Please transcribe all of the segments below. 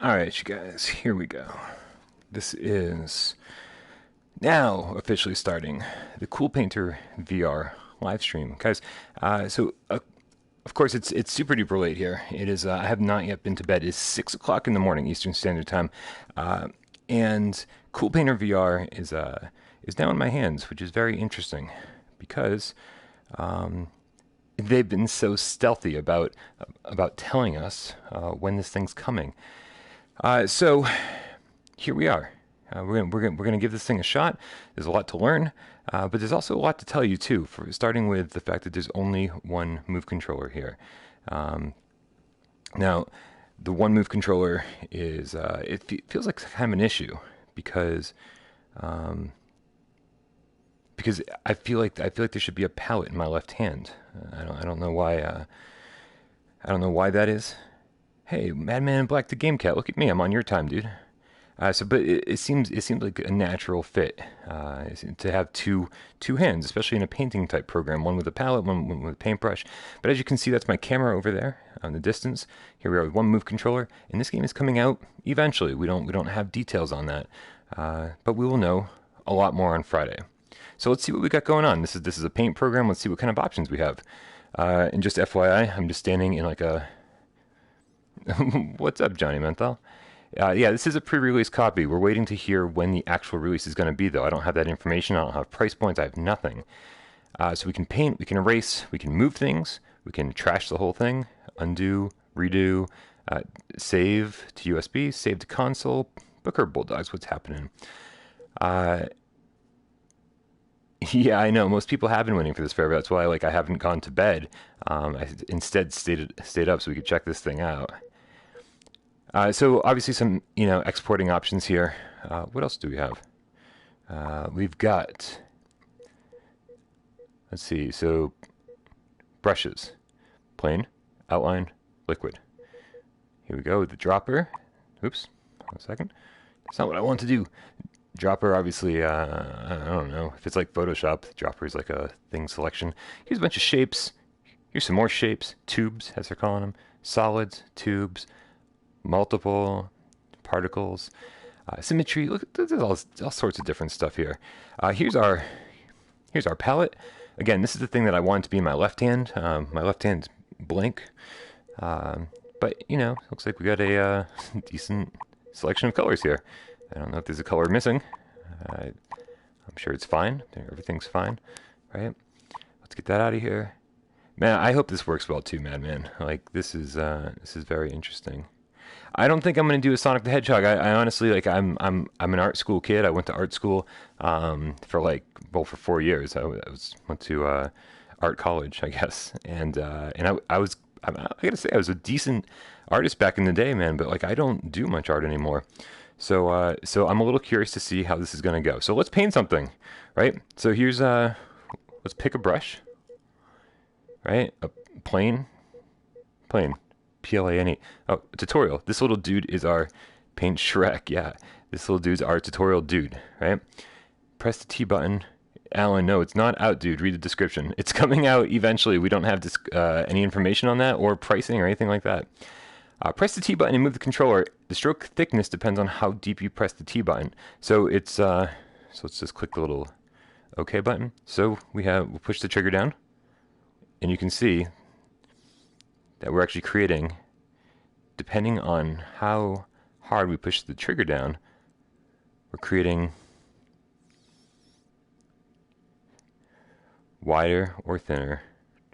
Alright, you guys, here we go. This is now officially starting the CoolPaintr VR live stream. Guys, of course, it's super duper late here. It is, I have not yet been to bed. It's 6 o'clock in the morning, Eastern Standard Time. And CoolPaintr VR is now in my hands, which is very interesting because they've been so stealthy about telling us when this thing's coming. So here we are. We're gonna give this thing a shot. There's a lot to learn, but there's also a lot to tell you too. For starting with the fact that there's only one move controller here. Now, the one move controller is feels like kind of an issue because I feel like there should be a palette in my left hand. I don't know why. I don't know why that is. Hey, Madman in Black the Game Cat, look at me. I'm on your time, dude. But it seems like a natural fit to have two hands, especially in a painting type program. One with a palette, one with a paintbrush. But as you can see, that's my camera over there on the distance. Here we are with one move controller, and this game is coming out eventually. We don't have details on that, but we will know a lot more on Friday. So let's see what we got going on. This is a paint program. Let's see what kind of options we have. And just FYI, I'm just standing in like a what's up, Johnny Menthol? Yeah, this is a pre-release copy. We're waiting to hear when the actual release is going to be, though. I don't have that information. I don't have price points. I have nothing. So we can paint, we can erase, we can move things, we can trash the whole thing, undo, redo, save to USB, save to console. Booker Bulldogs, what's happening? Yeah, I know. Most people have been waiting for this forever. That's why, I haven't gone to bed. I instead stayed up so we could check this thing out. So obviously some, exporting options here. What else do we have? We've got, let's see, so brushes, plain, outline, liquid. Here we go with the dropper. Oops, 1 second. That's not what I want to do. Dropper, obviously, I don't know. If it's like Photoshop, the dropper is like a thing selection. Here's a bunch of shapes. Here's some more shapes. Tubes, as they're calling them. Solids, tubes, multiple particles, symmetry. Look, there's all sorts of different stuff here. Here's our palette. Again, this is the thing that I want to be in my left hand. My left hand's blank, but looks like we got a decent selection of colors here. I don't know if there's a color missing. I'm sure it's fine. Everything's fine, right? Let's get that out of here. Man, I hope this works well too, Madman. This is very interesting. I don't think I'm going to do a Sonic the Hedgehog. I honestly, I'm an art school kid. I went to art school for 4 years. I went to art college, I guess, and I gotta say I was a decent artist back in the day, man. But I don't do much art anymore. So I'm a little curious to see how this is going to go. So let's paint something, right? So here's let's pick a brush, right? A plane. Plane. Oh, tutorial. This little dude is our Paint Shrek. Yeah, this little dude's our tutorial dude, right? Press the T button. Alan, no, it's not out, dude. Read the description. It's coming out eventually. We don't have any information on that or pricing or anything like that. Press the T button and move the controller. The stroke thickness depends on how deep you press the T button. So it's so let's just click the little OK button. So we'll push the trigger down, and you can see that we're actually creating, depending on how hard we push the trigger down, we're creating wider or thinner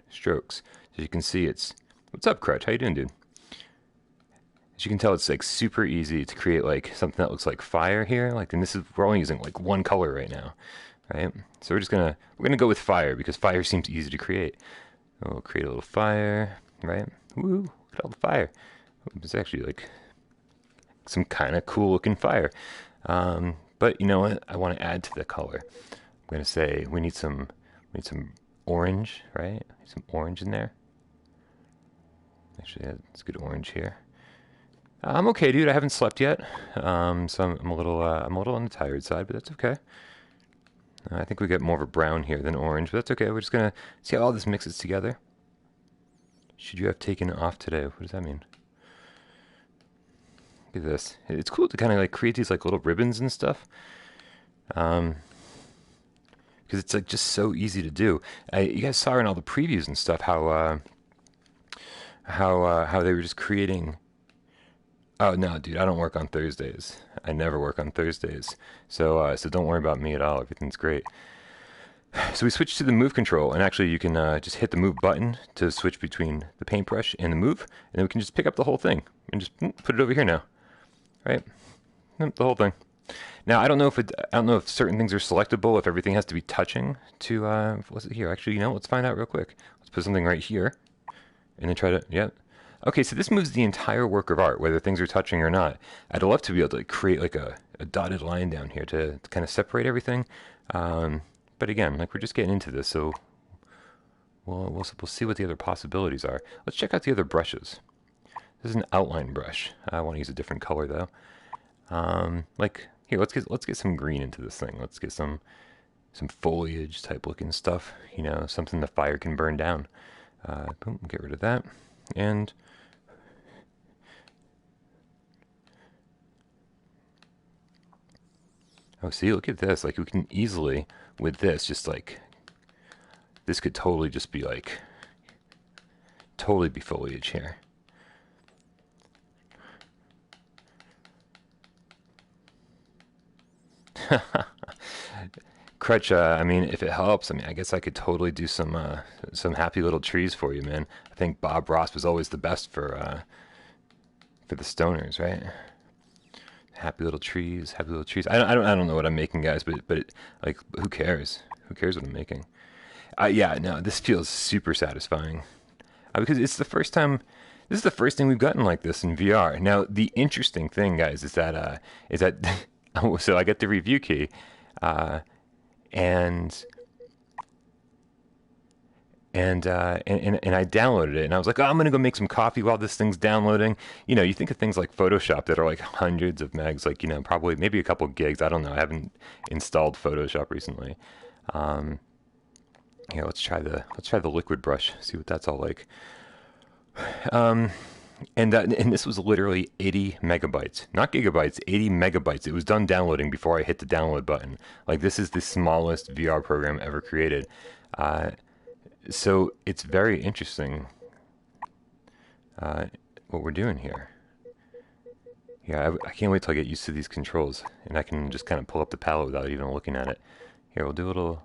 strokes. So you can see what's up, Crutch? How you doing, dude? As you can tell, it's super easy to create something that looks like fire here. And we're only using one color right now, right? So we're gonna go with fire because fire seems easy to create. We'll create a little fire. Right? Woo! Look at all the fire. It's actually some kind of cool looking fire. But you know what? I want to add to the color. I'm gonna say we need some orange, right? Some orange in there. Actually, that's good orange here. I'm okay, dude. I haven't slept yet, so I'm a little on the tired side, but that's okay. I think we get more of a brown here than orange, but that's okay. We're just gonna see how all this mixes together. Should you have taken off today? What does that mean? Look at this. It's cool to kind of like create these like little ribbons and stuff. Because it's like just so easy to do. You guys saw in all the previews and stuff how they were just creating. Oh no, dude, I don't work on Thursdays. I never work on Thursdays. So don't worry about me at all. Everything's great. So we switched to the move control, and actually you can just hit the move button to switch between the paintbrush and the move, and then we can just pick up the whole thing and just put it over here now, right? The whole thing. Now I don't know if certain things are selectable, if everything has to be touching to what's it here? Actually, let's find out real quick. Let's put something right here, and then try to Okay, so this moves the entire work of art, whether things are touching or not. I'd love to be able to like, create like a dotted line down here to kind of separate everything. But again, like we're just getting into this, so we'll see what the other possibilities are. Let's check out the other brushes. This is an outline brush. I want to use a different color though. Like here, let's get some green into this thing. Let's get some foliage type looking stuff. Something the fire can burn down. Boom, get rid of that, and oh, see, look at this. Like we can easily with this, just like this could totally just be like totally be foliage here. Crutch, I mean, if it helps, I mean, I guess I could totally do some happy little trees for you, man. I think Bob Ross was always the best for the stoners, right? Happy little trees, happy little trees. I don't know what I'm making, guys, but like, who cares? Who cares what I'm making? Yeah, no, this feels super satisfying because it's the first time. This is the first thing we've gotten like this in VR. Now, the interesting thing, guys, is that so I get the review key, and I downloaded it, and I was like, oh, I'm gonna go make some coffee while this thing's downloading. You think of things like Photoshop that are like hundreds of megs, like probably maybe a couple gigs. I don't know. I haven't installed Photoshop recently. Here, let's try the liquid brush. See what that's all like. And this was literally 80 megabytes, not gigabytes, 80 megabytes. It was done downloading before I hit the download button. Like this is the smallest VR program ever created. So it's very interesting what we're doing here. Yeah, I can't wait till I get used to these controls, and I can just kind of pull up the palette without even looking at it. Here, we'll do a little.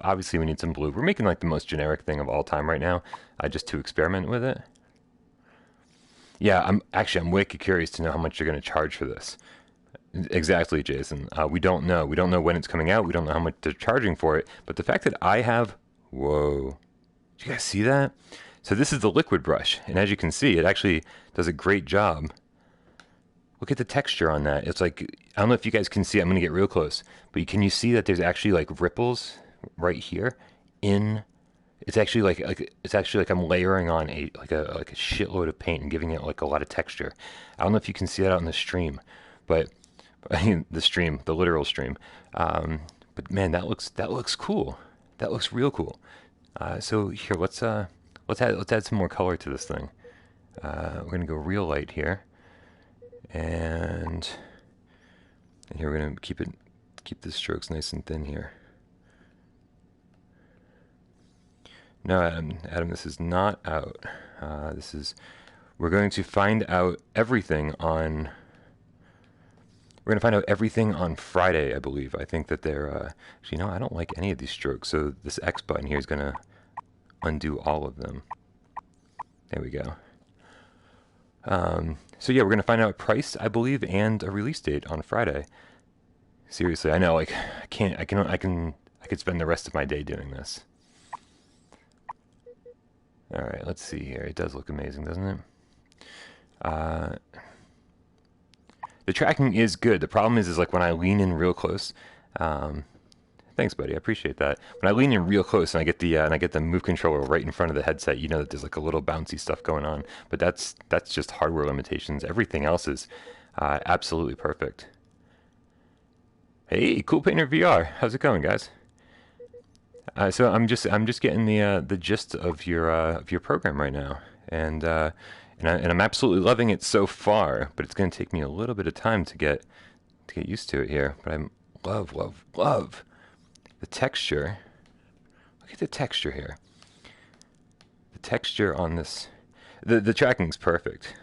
Obviously, we need some blue. We're making like the most generic thing of all time right now, just to experiment with it. Yeah, I'm wicked curious to know how much you're going to charge for this. Exactly, Jason. We don't know. We don't know when it's coming out. We don't know how much they're charging for it. But the fact that I have... Whoa. Did you guys see that? So this is the liquid brush. And as you can see, it actually does a great job. Look at the texture on that. It's like... I don't know if you guys can see. I'm going to get real close. But can you see that there's actually like ripples right here in... It's actually like I'm layering on a shitload of paint and giving it like a lot of texture. I don't know if you can see that on the stream, but the literal stream. But man, that looks cool. That looks real cool. So here, let's add some more color to this thing. We're gonna go real light here, and here we're gonna keep the strokes nice and thin here. No, Adam, this is not out. We're going to find out everything on. We're going to find out everything on Friday, I believe. I think that they're. Actually, no, I don't like any of these strokes. So this X button here is going to undo all of them. There we go. So yeah, we're going to find out price, I believe, and a release date on Friday. Seriously, I know. Like, I could spend the rest of my day doing this. All right, let's see here. It does look amazing, doesn't it? The tracking is good. The problem is like when I lean in real close. Thanks, buddy. I appreciate that. When I lean in real close and I get the move controller right in front of the headset, you know that there's like a little bouncy stuff going on. But that's just hardware limitations. Everything else is absolutely perfect. Hey, CoolPaintr VR. How's it going, guys? So I'm just getting the gist of your program right now, and and I'm absolutely loving it so far, but it's going to take me a little bit of time to get used to it here. But I love the texture. Look at the texture here. The texture on this, the tracking's perfect.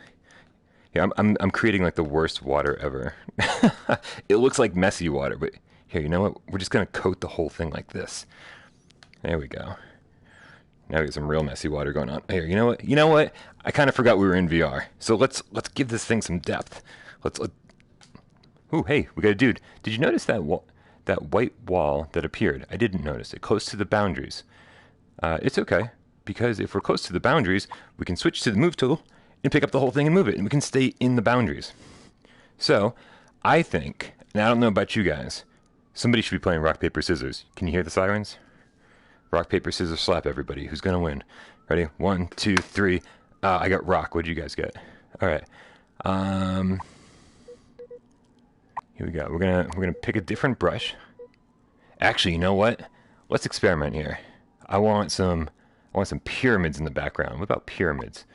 Yeah, I'm creating like the worst water ever. It looks like messy water, but here, you know what? We're just gonna coat the whole thing like this. There we go. Now we got some real messy water going on. Here, you know what? You know what? I kind of forgot we were in VR. So let's give this thing some depth. Ooh, hey, we got a dude. Did you notice that that white wall that appeared? I didn't notice it. Close to the boundaries. It's okay, because if we're close to the boundaries, we can switch to the move tool and pick up the whole thing and move it, and we can stay in the boundaries. So, I think, and I don't know about you guys, somebody should be playing rock, paper, scissors. Can you hear the sirens? Rock, paper, scissors, slap, everybody. Who's gonna win? Ready? 1, 2, 3. I got rock. What did you guys get? All right. Here we go. We're gonna pick a different brush. Actually, you know what? Let's experiment here. I want some pyramids in the background. What about pyramids?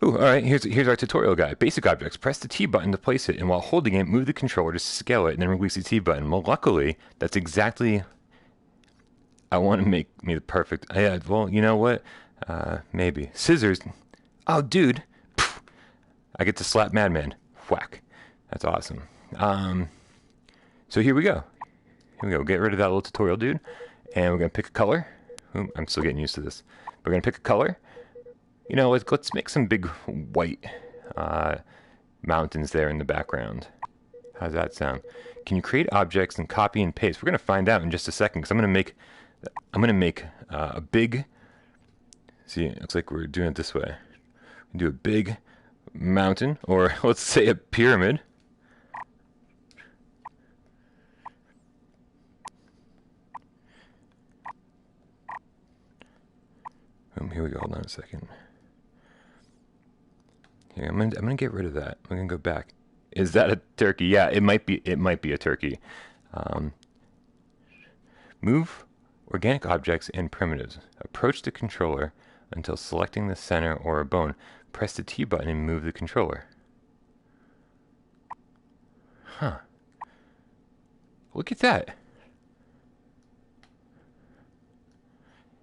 Ooh, all right. Here's our tutorial guide. Basic objects. Press the T button to place it, and while holding it, move the controller to scale it, and then release the T button. Well, luckily, that's exactly. I want to make me the perfect. Yeah. Well, you know what? Maybe scissors. Oh, dude. Pff, I get to slap Madman. Whack. That's awesome. So here we go. Here we go. Get rid of that little tutorial dude, and we're gonna pick a color. Ooh, I'm still getting used to this. We're gonna pick a color. You know, let's make some big white mountains there in the background. How's that sound? Can you create objects and copy and paste? We're gonna find out in just a second, because I'm gonna make a big. See, it looks like we're doing it this way. Do a big mountain, or let's say a pyramid. Here we go. Hold on a second. Here, I'm gonna get rid of that. I'm gonna go back. Is that a turkey? Yeah, it might be. It might be a turkey. Move organic objects and primitives. Approach the controller until selecting the center or a bone. Press the T button and move the controller. Huh. Look at that.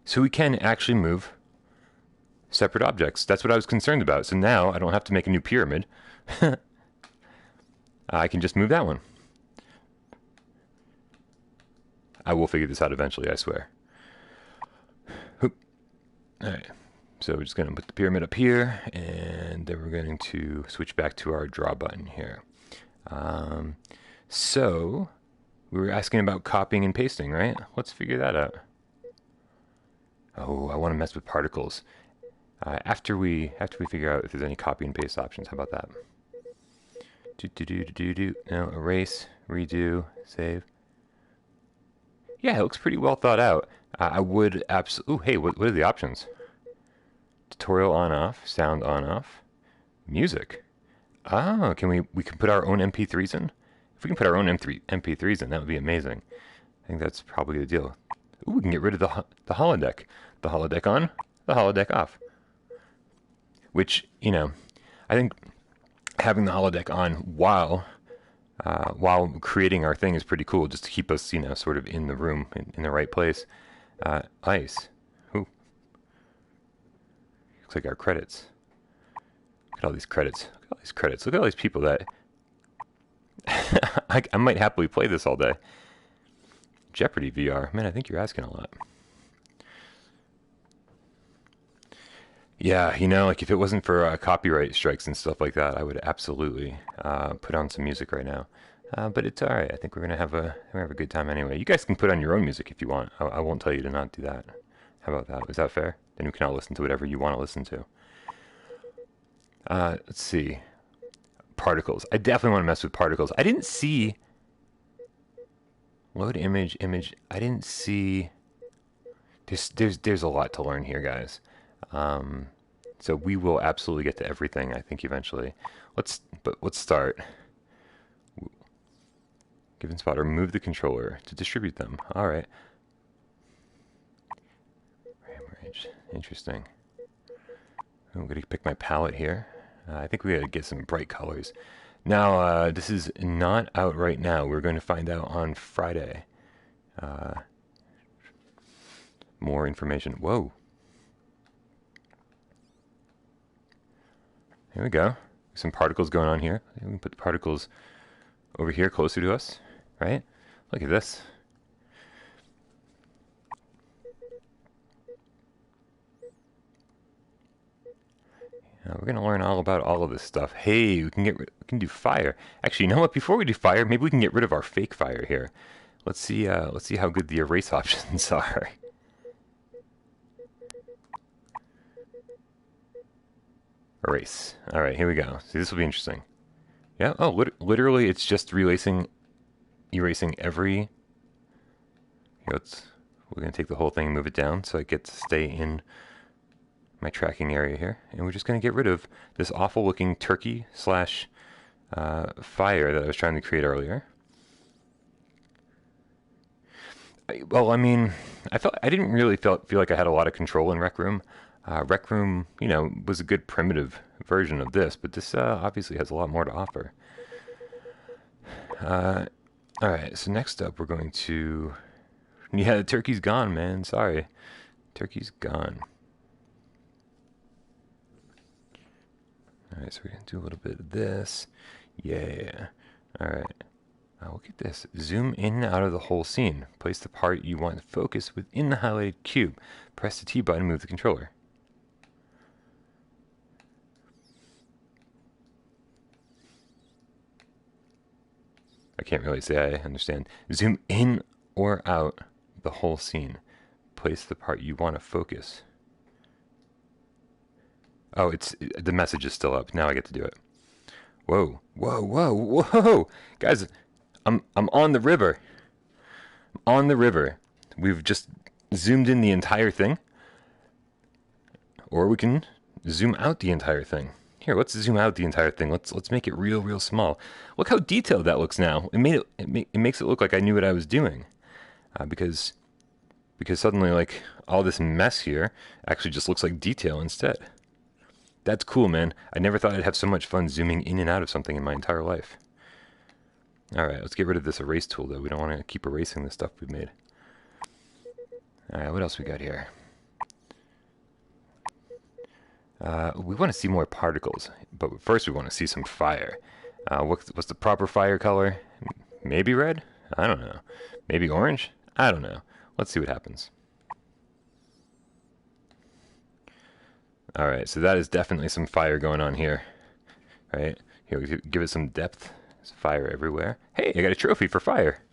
So we can actually move separate objects. That's what I was concerned about. So now I don't have to make a new pyramid. I can just move that one. I will figure this out eventually, I swear. Hoop. All right. So we're just going to put the pyramid up here, and then we're going to switch back to our draw button here. So we were asking about copying and pasting, right? Let's figure that out. Oh, I want to mess with particles. After we figure out if there's any copy and paste options. How about that? No, erase, redo, save. Yeah, it looks pretty well thought out. I would absolutely. Ooh, hey, what are the options? Tutorial on off, sound on off, music. Oh, we can put our own MP3s in? If we can put our own MP3s in, that would be amazing. I think that's probably the deal. Ooh, we can get rid of the holodeck. The holodeck on, the holodeck off. Which, you know, I think having the holodeck on while creating our thing is pretty cool, just to keep us, you know, sort of in the room, in the right place. Ice. Ooh. Looks like our credits. Look at all these credits. Look at all these credits. Look at all these people that... I might happily play this all day. Jeopardy VR. Man, I think you're asking a lot. Yeah, you know, like if it wasn't for copyright strikes and stuff like that, I would absolutely put on some music right now. But it's all right. I think we're gonna have a good time anyway. You guys can put on your own music if you want. I won't tell you to not do that. How about that? Is that fair? Then we can all listen to whatever you want to listen to. Let's see. Particles. I definitely want to mess with particles. I didn't see. Load image. I didn't see. There's a lot to learn here, guys. So we will absolutely get to everything, I think, eventually. Let's start. Given spot, or move the controller to distribute them. All right. RAM range. Interesting. I'm going to pick my palette here. I think we got to get some bright colors. Now, this is not out right now. We're going to find out on Friday. More information. Whoa. Here we go. Some particles going on here. We can put the particles over here closer to us, right? Look at this. We're gonna learn all about all of this stuff. Hey, we can do fire. Actually, you know what? Before we do fire, maybe we can get rid of our fake fire here. Let's see how good the erase options are. Erase. All right, here we go. See, this will be interesting. Yeah. Oh, literally, it's just erasing every. Here, we're gonna take the whole thing, move it down, so I get to stay in my tracking area here, and we're just going to get rid of this awful looking turkey slash fire that I was trying to create earlier. Well, I mean, I didn't really feel like I had a lot of control in Rec Room. Rec Room, you know, was a good primitive version of this, but this obviously has a lot more to offer. All right, so next up we're going to, yeah, the turkey's gone, man. Sorry, turkey's gone. Alright, so we're going to do a little bit of this. Yeah. Alright. Look at this. Zoom in and out of the whole scene. Place the part you want to focus within the highlighted cube. Press the T button and move the controller. I can't really say I understand. Zoom in or out the whole scene. Place the part you want to focus. Oh, the message is still up. Now I get to do it. Whoa, whoa, whoa, whoa, guys! I'm on the river. I'm on the river. We've just zoomed in the entire thing, or we can zoom out the entire thing. Here, let's zoom out the entire thing. Let's make it real small. Look how detailed that looks now. It makes it look like I knew what I was doing, because suddenly like all this mess here actually just looks like detail instead. That's cool, man. I never thought I'd have so much fun zooming in and out of something in my entire life. Alright, let's get rid of this erase tool, though. We don't want to keep erasing the stuff we've made. Alright, what else we got here? We want to see more particles, but first we want to see some fire. What's the proper fire color? Maybe red? I don't know. Maybe orange? I don't know. Let's see what happens. Alright, so that is definitely some fire going on here. Right? Here, we give it some depth. There's fire everywhere. Hey, I got a trophy for fire!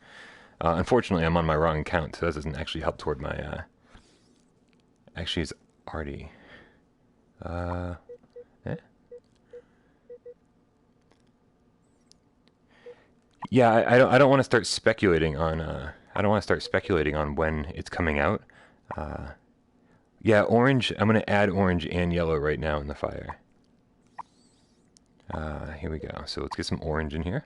Unfortunately, I'm on my wrong account, so that doesn't actually help toward my, Actually, it's Artie. Yeah, I don't want to start speculating on, I don't want to start speculating on when it's coming out. Yeah, orange. I'm going to add orange and yellow right now in the fire. Here we go. So let's get some orange in here.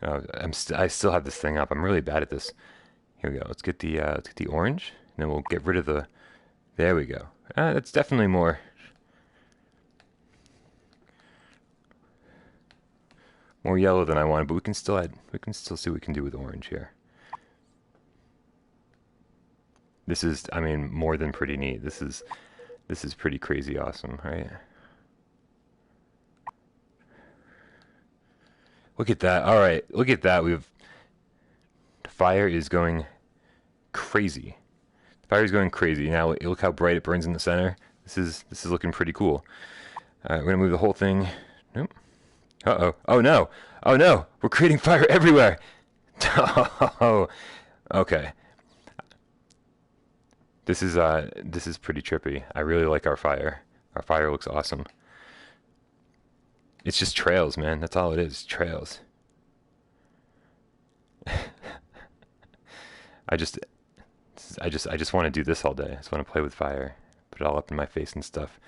Oh, I still have this thing up. I'm really bad at this. Here we go. Let's get the orange, and then we'll get rid of the. There we go. That's definitely more yellow than I wanted, but we can still see what we can do with orange here. This is, I mean, more than pretty neat. This is pretty crazy awesome, right? Look at that. All right, look at that. Fire is going crazy. Fire is going crazy. Now look how bright it burns in the center. This is looking pretty cool. All right, we're gonna move the whole thing. Nope. Uh-oh. Oh no. Oh no. We're creating fire everywhere. Oh. Okay. This is pretty trippy. I really like our fire. Our fire looks awesome. It's just trails, man. That's all it is. Trails. I just want to do this all day. I just want to play with fire. Put it all up in my face and stuff.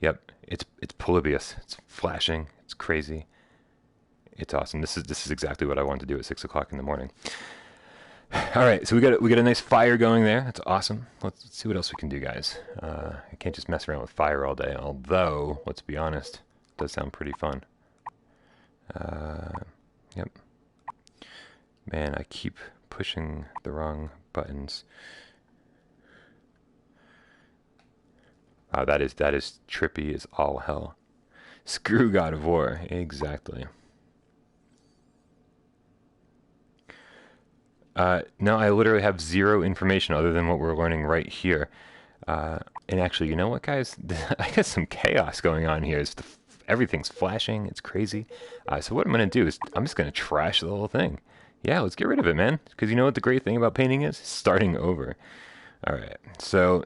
Yep. It's polybious. It's flashing. It's crazy. It's awesome. This is exactly what I wanted to do at 6 o'clock in the morning. All right, so we got a nice fire going there. That's awesome. Let's see what else we can do, guys. I can't just mess around with fire all day. Although, let's be honest, it does sound pretty fun. Yep. Man, I keep pushing the wrong buttons. Wow, that is trippy as all hell. Screw God of War, exactly. No, I literally have zero information other than what we're learning right here. And actually, you know what, guys? I got some chaos going on here. Everything's flashing. It's crazy. So what I'm going to do is I'm just going to trash the whole thing. Yeah, let's get rid of it, man. Because you know what the great thing about painting is? Starting over. All right. So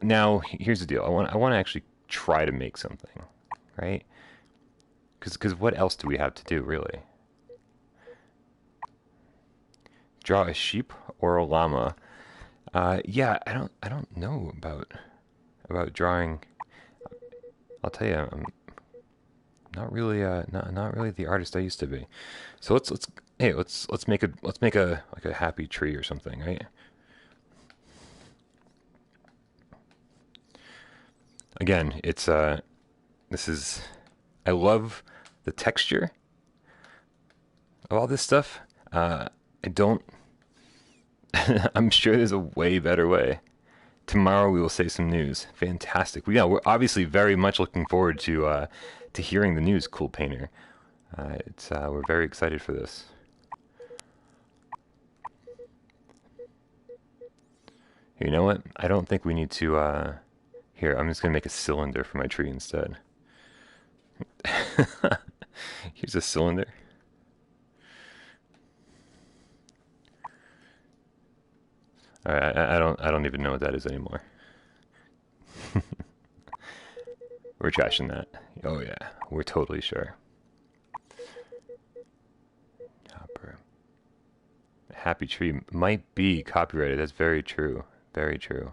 now here's the deal. I want to actually try to make something, right? Because what else do we have to do, really? Draw a sheep or a llama. Yeah, I don't know about drawing. I'll tell you, I'm not really not really the artist I used to be. So let's make a like a happy tree or something, right? Again, it's this is I love the texture of all this stuff. I don't I'm sure there's a way better way. Tomorrow we will say some news. Fantastic. We're obviously very much looking forward to hearing the news, CoolPaintr. We're very excited for this. You know what? I don't think we need to. Here, I'm just gonna make a cylinder for my tree instead. Here's a cylinder. All right, I don't even know what that is anymore. We're trashing that. Oh yeah, we're totally sure. Happy tree might be copyrighted. That's very true. Very true.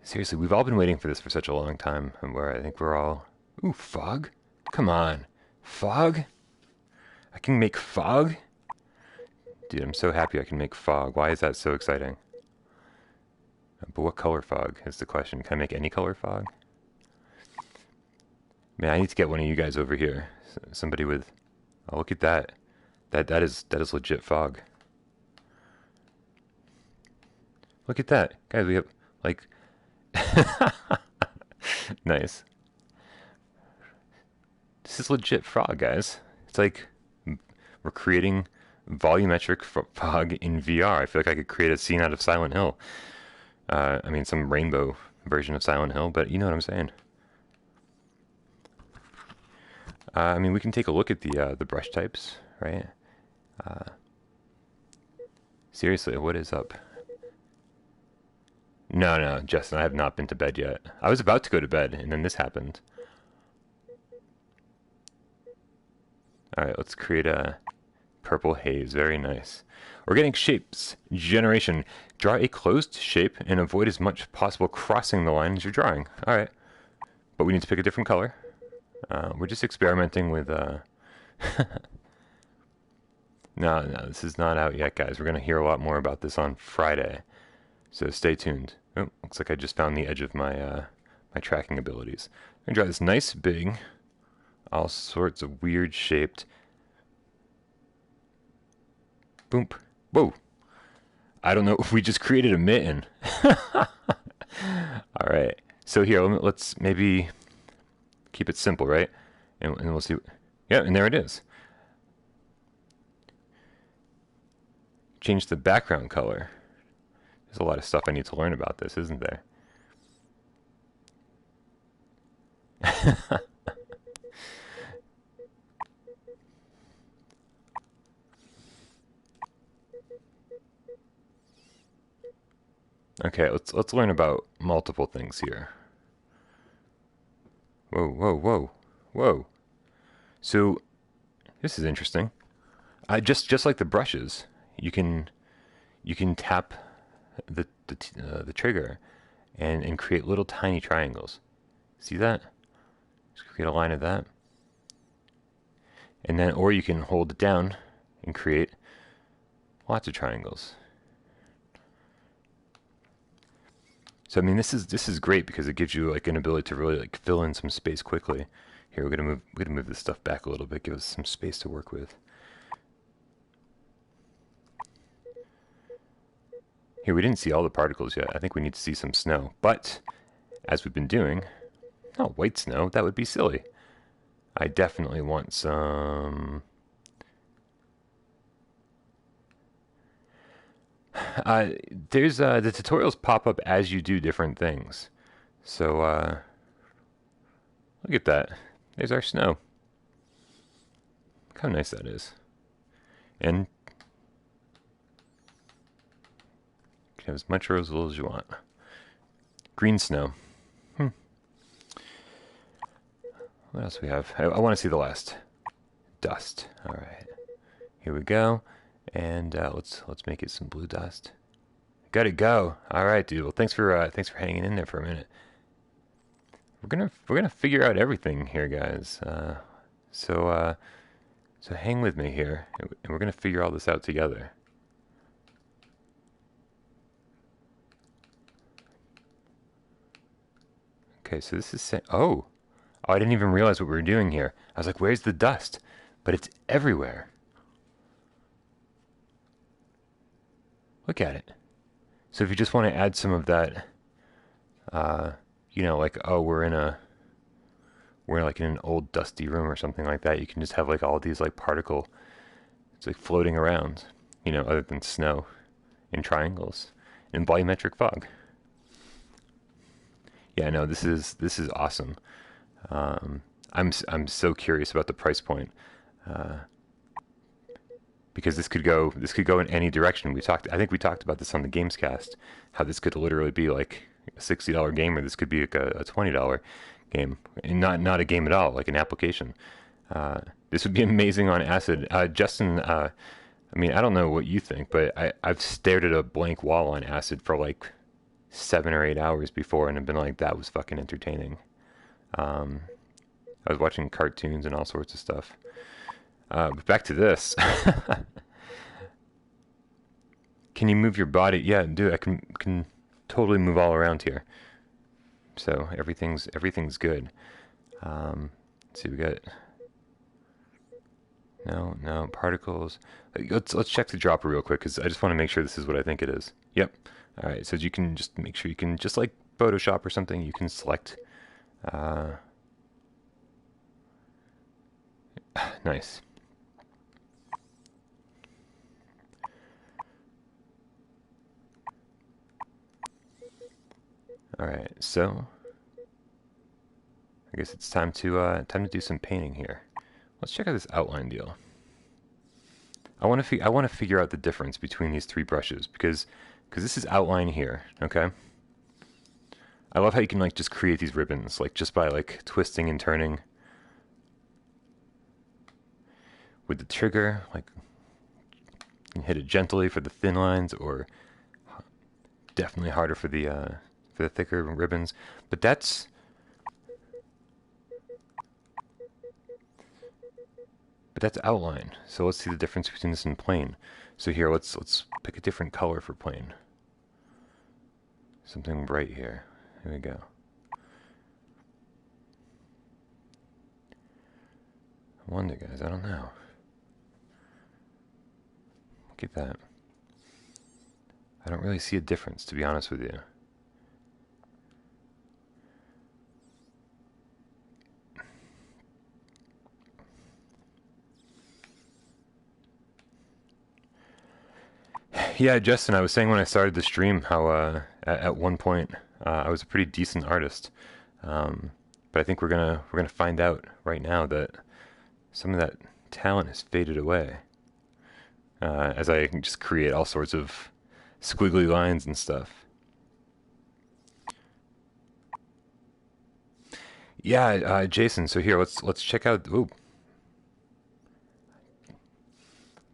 Seriously, we've all been waiting for this for such a long time, and where I think we're all. Ooh, fog? Come on, fog? I can make fog? Dude, I'm so happy I can make fog. Why is that so exciting? But what color fog is the question. Can I make any color fog? Man, I need to get one of you guys over here. Somebody with. Oh, look at that. That is legit fog. Look at that, guys. We have like. Nice. This is legit fog, guys. It's like we're creating volumetric fog in VR. I feel like I could create a scene out of Silent Hill. I mean, some rainbow version of Silent Hill, but you know what I'm saying. I mean, we can take a look at the brush types, right? Seriously, what is up? No, Justin, I have not been to bed yet. I was about to go to bed, and then this happened. Alright, let's create a purple haze. Very nice. Organic shapes. Generation. Draw a closed shape and avoid as much possible crossing the line as you're drawing. Alright. But we need to pick a different color. We're just experimenting with... No, this is not out yet, guys. We're going to hear a lot more about this on Friday. So stay tuned. Oh, looks like I just found the edge of my my tracking abilities. I'm going to draw this nice big, all sorts of weird shaped. Boom. Whoa. I don't know if we just created a mitten. All right. So here, let's maybe keep it simple, right? And we'll see. Yeah, and there it is. Change the background color. There's a lot of stuff I need to learn about this, isn't there? Okay, let's learn about multiple things here. Whoa. So this is interesting. Just like the brushes, you can tap the trigger and create little tiny triangles. See that? Just create a line of that. And then, or you can hold it down and create Lots of triangles. So I mean, this is great because it gives you like an ability to really like fill in some space quickly. Here we're gonna move this stuff back a little bit, give us some space to work with. Here we didn't see all the particles yet. I think we need to see some snow. But as we've been doing, oh, white snow, that would be silly. I definitely want some. There's the tutorials pop up as you do different things. So look at that. There's our snow. Look how nice that is. And you can have as much or as little as you want. Green snow. What else we have? I want to see the last. Dust. All right. Here we go. And let's make it some blue dust. Gotta go. All right, dude. Well, thanks for hanging in there for a minute. We're gonna figure out everything here, guys. So hang with me here, and we're gonna figure all this out together. Okay, so this is oh, I didn't even realize what we were doing here. I was like, where's the dust? But it's everywhere. Look at it. So if you just want to add some of that, you know, like, oh, we're like in an old dusty room or something like that, you can just have like all these like particle, it's like floating around, you know, other than snow, in triangles, in volumetric fog. Yeah, no, this is awesome. I'm so curious about the price point. Because this could go in any direction. I think we talked about this on the Gamescast, how this could literally be like a $60 game, or this could be like a $20 game, and not a game at all, like an application. This would be amazing on Acid. Justin, I mean, I don't know what you think, but I've stared at a blank wall on Acid for like 7 or 8 hours before, and I've been like, that was fucking entertaining. I was watching cartoons and all sorts of stuff. But back to this. Can you move your body? Yeah, dude, I can totally move all around here. So everything's good. Let's see, we got no particles. Let's check the dropper real quick, because I just want to make sure this is what I think it is. Yep. All right. So you can just make sure, you can just like Photoshop or something, you can select. Nice. All right, so I guess it's time to do some painting here. Let's check out this outline deal. I want to figure out the difference between these 3 brushes, because this is outline here, okay? I love how you can like just create these ribbons like just by like twisting and turning with the trigger. Like you can hit it gently for the thin lines, or definitely harder for the thicker ribbons. But that's outline. So let's see the difference between this and plain. So here, let's pick a different color for plain. Something bright here. Here we go. I wonder, guys, I don't know. Look at that. I don't really see a difference, to be honest with you. Yeah, Justin, I was saying when I started the stream how at one point I was a pretty decent artist, but I think we're gonna find out right now that some of that talent has faded away as I can just create all sorts of squiggly lines and stuff. Yeah, Jason. So here, let's check out. Ooh,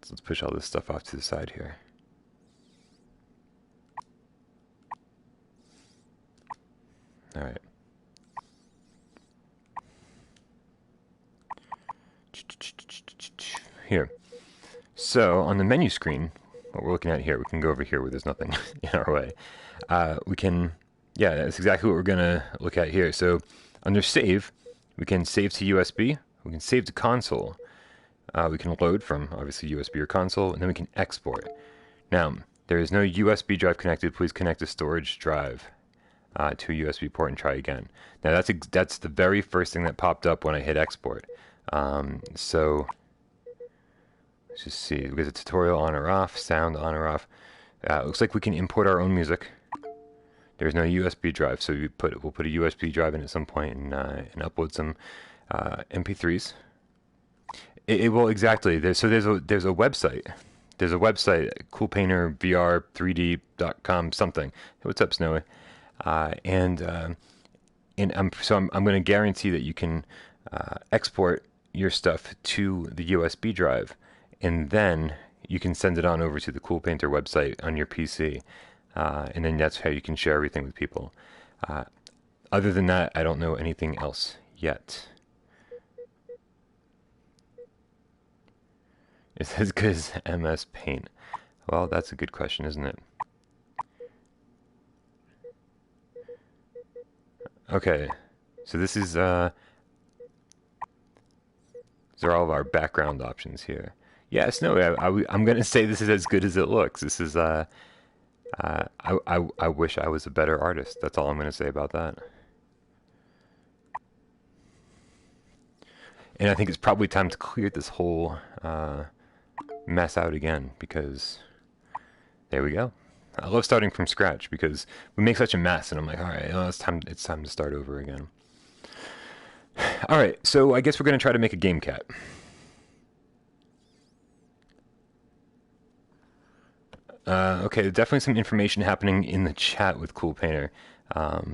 let's push all this stuff off to the side here. All right. Here. So on the menu screen, what we're looking at here. We can go over here where there's nothing in our way. We can, yeah, that's exactly what we're gonna look at here. So under save, we can save to USB. We can save to console. We can load from obviously USB or console, and then we can export. Now there is no USB drive connected. Please connect a storage drive to a USB port and try again. Now that's the very first thing that popped up when I hit export. So let's just see. We get a tutorial on or off, sound on or off. It looks like we can import our own music. There's no USB drive, so we'll put a USB drive in at some point and upload some MP3s. Well, exactly. There's a website. There's a website, CoolPaintr VR 3D.com something. What's up, Snowy? And I'm going to guarantee that you can export your stuff to the USB drive, and then you can send it on over to the CoolPaintr website on your PC, and then that's how you can share everything with people. Other than that, I don't know anything else yet. Is it as good as MS Paint? Well, that's a good question, isn't it? Okay, so this is these are all of our background options here. Yes, no, I'm gonna say this is as good as it looks. This is I wish I was a better artist. That's all I'm gonna say about that. And I think it's probably time to clear this whole mess out again, because there we go. I love starting from scratch because we make such a mess, and I'm like, all right, it's time to start over again. All right, so I guess we're gonna try to make a game cat. Okay, definitely some information happening in the chat with CoolPaintr.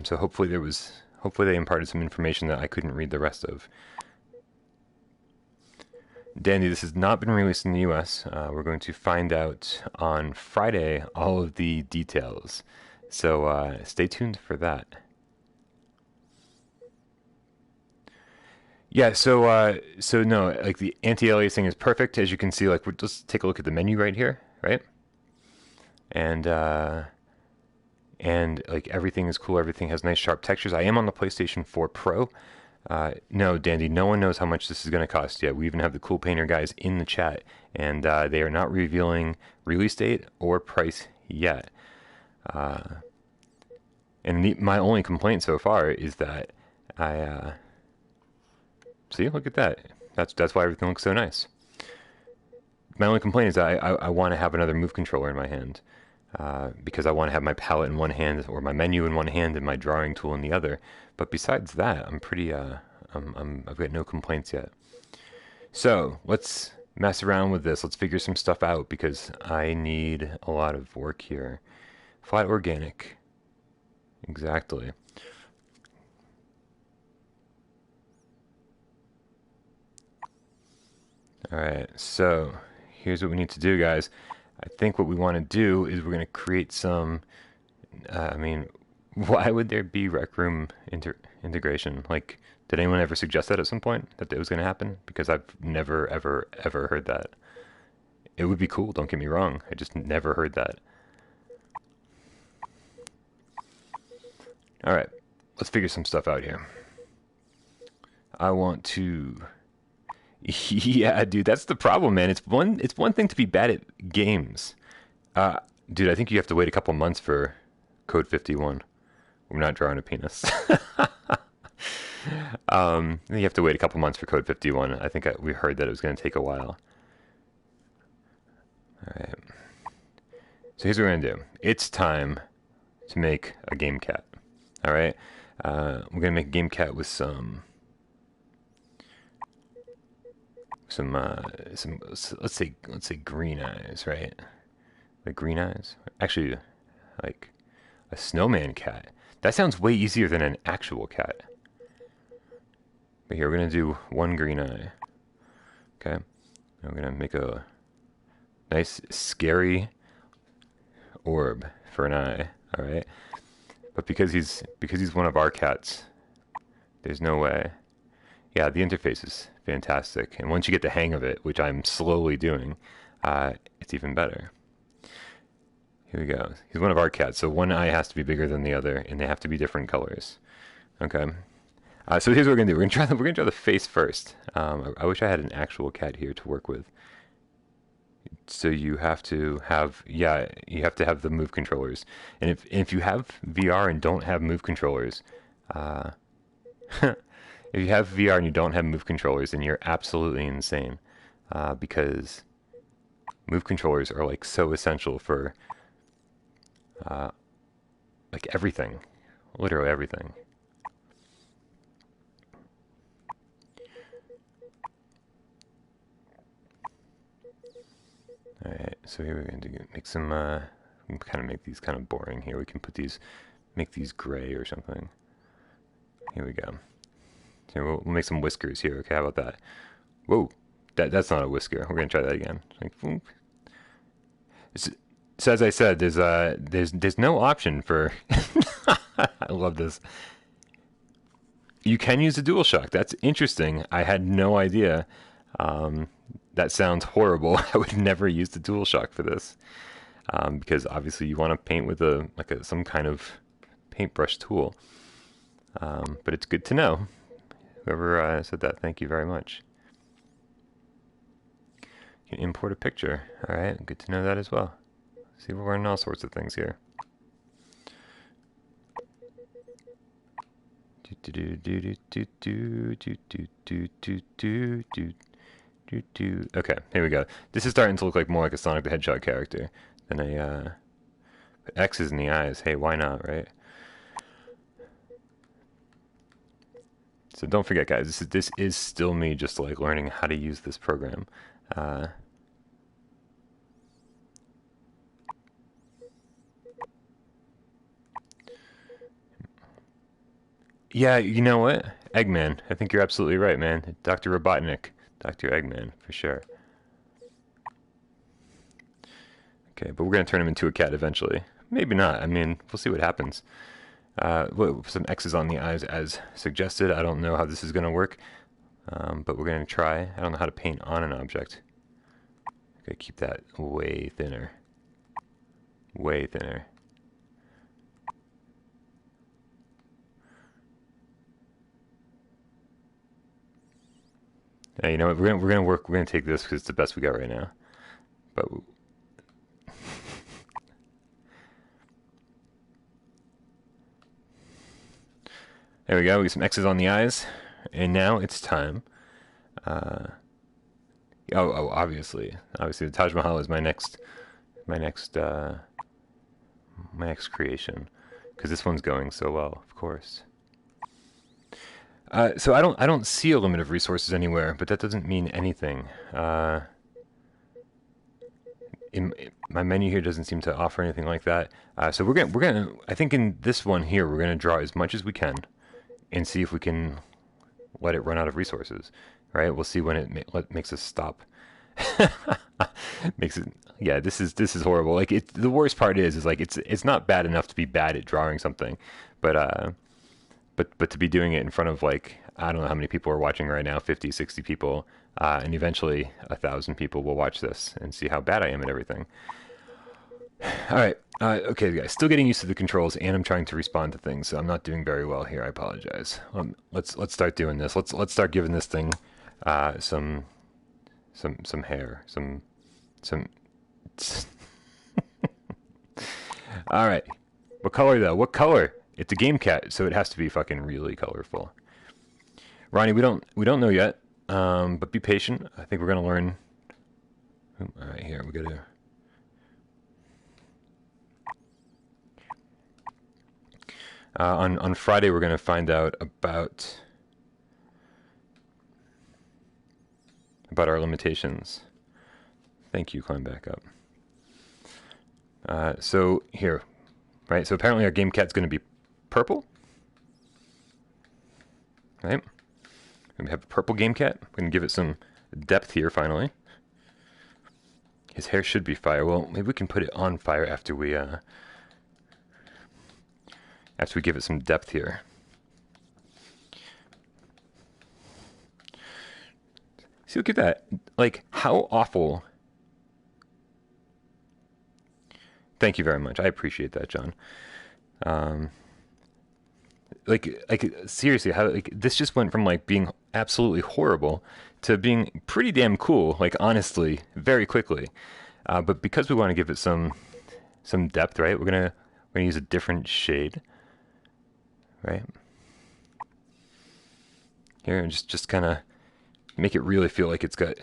So hopefully they imparted some information that I couldn't read the rest of. Dandy, this has not been released in the US. We're going to find out on Friday all of the details. So stay tuned for that. Yeah, so no, like the anti-aliasing is perfect. As you can see, like let's take a look at the menu right here, right? And like everything is cool. Everything has nice sharp textures. I am on the PlayStation 4 Pro. No, Dandy, no one knows how much this is going to cost yet. We even have the CoolPaintr guys in the chat, and they are not revealing release date or price yet. And my only complaint so far is that see, look at that. That's why everything looks so nice. My only complaint is that I want to have another move controller in my hand. Because I want to have my palette in one hand, or my menu in one hand, and my drawing tool in the other. But besides that, I'm pretty, I've got no complaints yet. So let's mess around with this. Let's figure some stuff out, because I need a lot of work here. Flat organic. Exactly. Alright, so here's what we need to do, guys. I think what we want to do is we're going to create some, I mean, why would there be Rec Room integration? Like, did anyone ever suggest that at some point, that it was going to happen? Because I've never, ever, ever heard that. It would be cool, don't get me wrong. I just never heard that. Alright, let's figure some stuff out here. I want to... Yeah, dude, that's the problem, man. It's one thing to be bad at games. Dude, I think you have to wait a couple months for Code 51. We're not drawing a penis. You have to wait a couple months for Code 51. I think we heard that it was going to take a while. Alright. So here's what we're going to do. It's time to make a game cat. Alright? We're going to make a game cat with some let's say green eyes, right? Like green eyes. Actually, like a snowman cat. That sounds way easier than an actual cat. But here we're gonna do one green eye. Okay. And we're gonna make a nice scary orb for an eye. All right. But because he's one of our cats, there's no way. Yeah, the interface is fantastic, and once you get the hang of it, which I'm slowly doing, it's even better. Here we go. He's one of our cats, so one eye has to be bigger than the other, and they have to be different colors. Okay. So here's what we're gonna do. We're gonna draw the face first. I wish I had an actual cat here to work with. So you have to have, yeah, you have to have the move controllers. And if you have VR and don't have move controllers, uh, if you have VR and you don't have move controllers, then you're absolutely insane. Because move controllers are like so essential for uh, like everything, literally everything. All right, so here we're going to make some, kind of make these kind of boring here. We can put these, make these gray or something. Here we go. So we'll make some whiskers here. Okay, how about that? Whoa, that's not a whisker. We're gonna try that again. Like, so as I said, there's no option for. I love this. You can use a DualShock. That's interesting. I had no idea. That sounds horrible. I would never use the DualShock for this, because obviously you want to paint with some kind of paintbrush tool. But it's good to know. Whoever said that, thank you very much. You can import a picture. All right, good to know that as well. See, we're learning all sorts of things here. Okay, here we go. This is starting to look like more like a Sonic the Hedgehog character than a X's in the eyes. Hey, why not, right? So don't forget, guys, this is still me just like learning how to use this program. Yeah, you know what? Eggman. I think you're absolutely right, man. Dr. Robotnik. Dr. Eggman, for sure. Okay, but we're going to turn him into a cat eventually. Maybe not. I mean, we'll see what happens. Some X's on the eyes as suggested. I don't know how this is going to work, but we're going to try. I don't know how to paint on an object. Okay, keep that way thinner. Way thinner. You know what? We're gonna take this because it's the best we got right now. But there we go. We get some X's on the eyes, and now it's time. Obviously, the Taj Mahal is my next creation, because this one's going so well, of course. So I don't see a limit of resources anywhere, but that doesn't mean anything. My menu here doesn't seem to offer anything like that. So we're gonna I think in this one here we're gonna draw as much as we can, and see if we can let it run out of resources. Right? We'll see when it makes us stop. Makes it. Yeah, this is horrible. Like the worst part is like it's not bad enough to be bad at drawing something, but to be doing it in front of like, I don't know how many people are watching right now, 50, 60 people, and eventually 1,000 people will watch this and see how bad I am at everything. All right, okay, guys, still getting used to the controls, and I'm trying to respond to things, so I'm not doing very well here. I apologize. Let's start doing this. Let's start giving this thing some hair, some. All right, what color though? What color? It's a game cat, so it has to be fucking really colorful. Ronnie, we don't know yet, but be patient. I think we're gonna learn. All right, here we gotta. On Friday, we're gonna find out about our limitations. Thank you. Climb back up. So here, right? So apparently our game cat's gonna be purple, right? We have a purple game cat. We're gonna give it some depth here finally. His hair should be fire. Well, maybe we can put it on fire after we give it some depth here. See, look at that. Like, how awful Thank you very much. I appreciate that, John. Like seriously, how like this just went from like being absolutely horrible to being pretty damn cool. Like honestly, very quickly. But because we want to give it some depth, right? We're gonna use a different shade, right? Here, and just kind of make it really feel like it's got.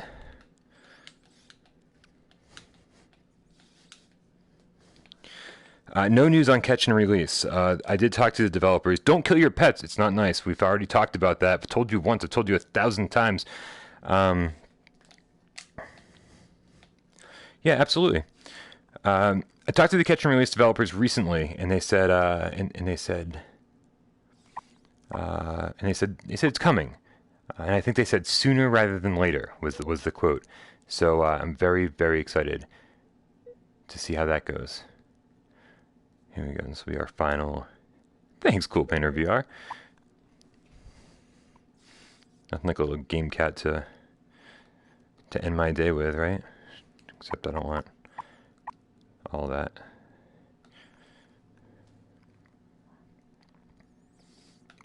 No news on catch and release. I did talk to the developers. Don't kill your pets. It's not nice. We've already talked about that. I've told you once. I've told you 1,000 times. Yeah, absolutely. I talked to the catch and release developers recently, and they said, they said it's coming, and I think they said sooner rather than later was the quote. So I'm very, very excited to see how that goes. Here we go. This will be our final. Thanks, CoolPaintr VR. Nothing like a little game cat to end my day with, right? Except I don't want all that.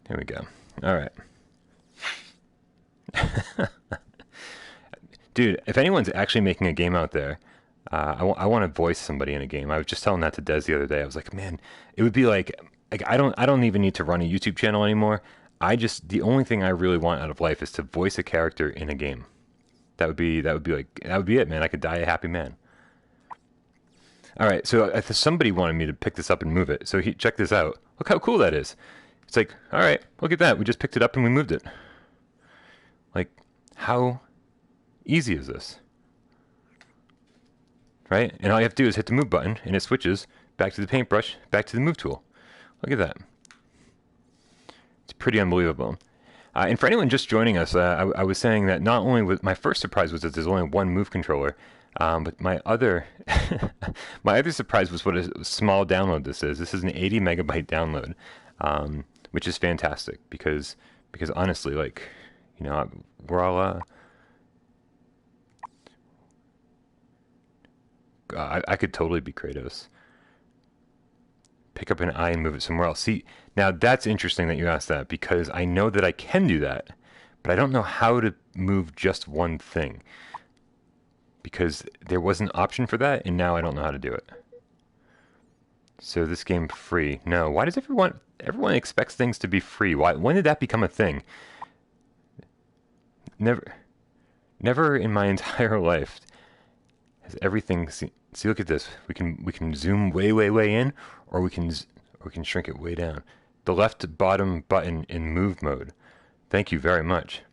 Here we go. All right. Dude, if anyone's actually making a game out there, I want to voice somebody in a game. I was just telling that to Des the other day. I was like, man, it would be like I don't even need to run a YouTube channel anymore. The only thing I really want out of life is to voice a character in a game. That would be it, man. I could die a happy man. All right, so somebody wanted me to pick this up and move it. So check this out. Look how cool that is. It's like, all right, look at that. We just picked it up and we moved it. Like, how easy is this? Right? And all you have to do is hit the move button, and it switches back to the paintbrush, back to the move tool. Look at that. It's pretty unbelievable. And for anyone just joining us, I was saying that not only was my first surprise was that there's only one move controller, but my other my other surprise was what a small download this is. This is an 80 megabyte download, which is fantastic because honestly, like, you know, we're all I could totally be Kratos. Pick up an eye and move it somewhere else. See, now that's interesting that you asked that, because I know that I can do that, but I don't know how to move just one thing, because there was an option for that, and now I don't know how to do it. So this game free? No. Why does everyone expects things to be free? Why? When did that become a thing? Never in my entire life has everything. See, look at this. We can zoom way in, or we can shrink it way down. The left bottom button in move mode. Thank you very much.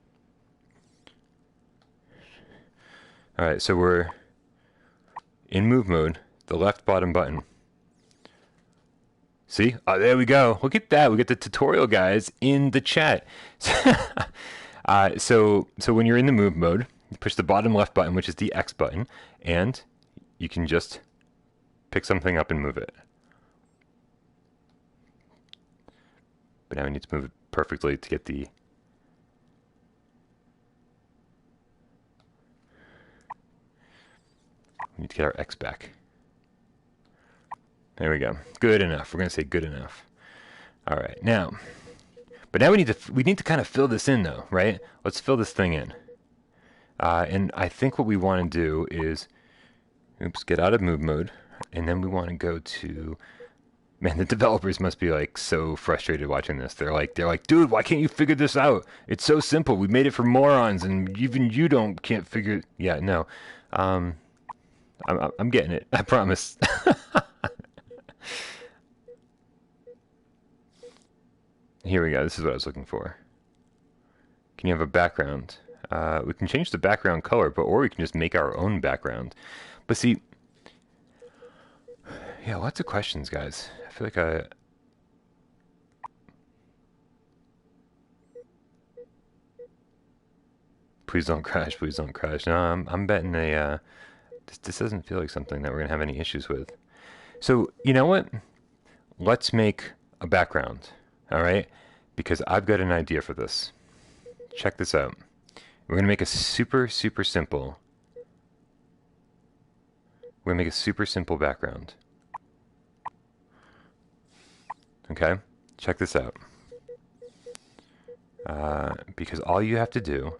All right, so we're in move mode. The left bottom button. See? Oh, there we go. Look at that. We get the tutorial guys in the chat. So when you're in the move mode, you push the bottom left button, which is the X button, and you can just pick something up and move it. But now we need to move it perfectly to get the... We need to get our X back. There we go. Good enough. We're going to say good enough. All right. Now, but now we need to kind of fill this in, though, right? Let's fill this thing in. And I think what we want to do is, get out of move mode, and then we want to go to... Man, the developers must be like so frustrated watching this. They're like, dude, why can't you figure this out? It's so simple. We made it for morons, and even you can't figure. Yeah, no, I'm getting it. I promise. Here we go. This is what I was looking for. Can you have a background? We can change the background color, or we can just make our own background. But see, yeah, lots of questions, guys. I feel like Please don't crash. Please don't crash. No, I'm betting this doesn't feel like something that we're gonna have any issues with. So you know what? Let's make a background. All right, because I've got an idea for this. Check this out. We're gonna make a super simple. We're gonna make a super simple background. Okay, check this out. Because all you have to do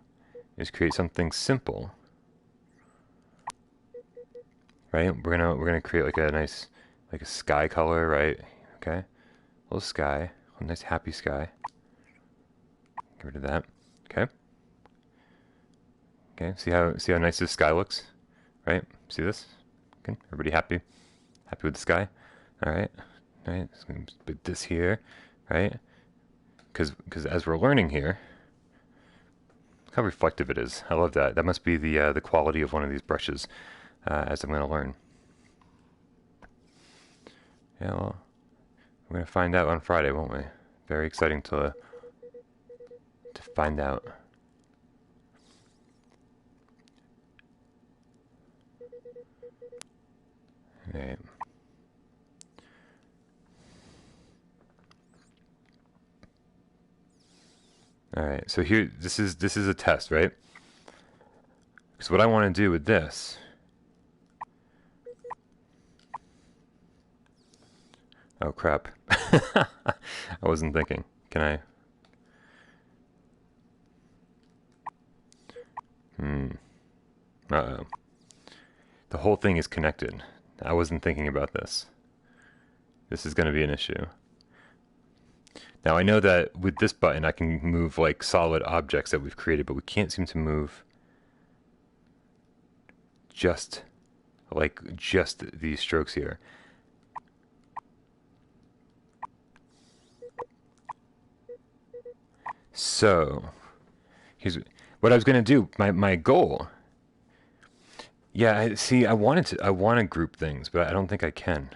is create something simple, right? We're gonna create like a nice, like a sky color, right? Okay, a little sky, a nice happy sky. Get rid of that. Okay. Okay. See how nice this sky looks, right? See this? Okay. Everybody happy? Happy with the sky? All right. All right. Just gonna put this here, right? Because as we're learning here, look how reflective it is. I love that. That must be the quality of one of these brushes as I'm going to learn. Yeah, well, we're going to find out on Friday, won't we? Very exciting to find out. Right. All right. So here, this is a test, right? Because what I want to do with this. Oh crap! I wasn't thinking. Can I? Uh-oh. The whole thing is connected. I wasn't thinking about this. This is going to be an issue. Now I know that with this button I can move like solid objects that we've created, but we can't seem to move just these strokes here. So here's what I was going to do. My goal. Yeah, see, I want to group things, but I don't think I can.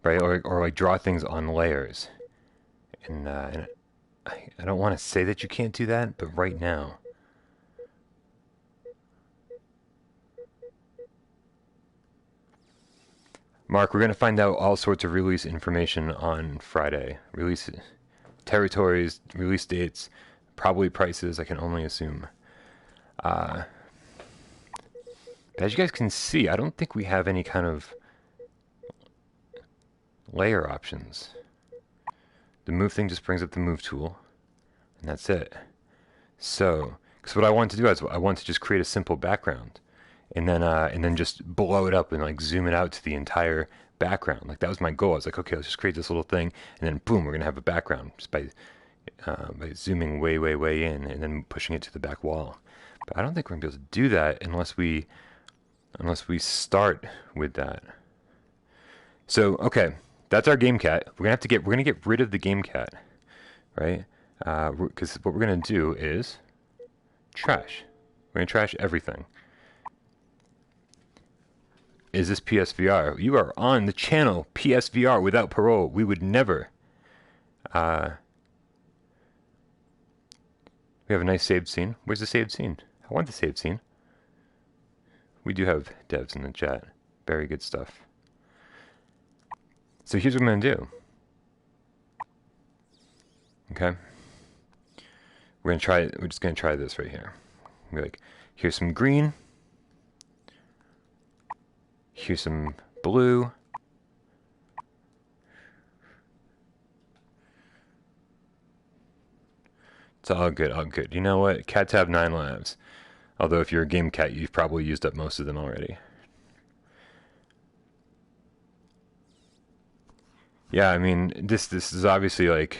Right, or like draw things on layers, and I don't want to say that you can't do that, but right now. Mark, we're going to find out all sorts of release information on Friday. Release territories, release dates, probably prices, I can only assume. As you guys can see, I don't think we have any kind of layer options. The move thing just brings up the move tool, and that's it. So, because what I want to do is I want to just create a simple background, and then just blow it up and like zoom it out to the entire background. Like that was my goal. I was like, okay, let's just create this little thing, and then boom, we're gonna have a background just by zooming way in and then pushing it to the back wall. But I don't think we're gonna be able to do that unless we start with that. So okay, that's our game cat. We're gonna get rid of the game cat, right? Because what we're gonna do is trash. We're gonna trash everything. Is this PSVR? You are on the channel PSVR without Parole. We would never. We have a nice saved scene. Where's the saved scene? I want the saved scene. We do have devs in the chat. Very good stuff. So here's what I'm going to do. Okay. We're just going to try this right here. We're like, here's some green. Here's some blue. It's all good, all good. You know what? Cats have 9 lives. Although if you're a game cat, you've probably used up most of them already. Yeah, I mean, this is obviously like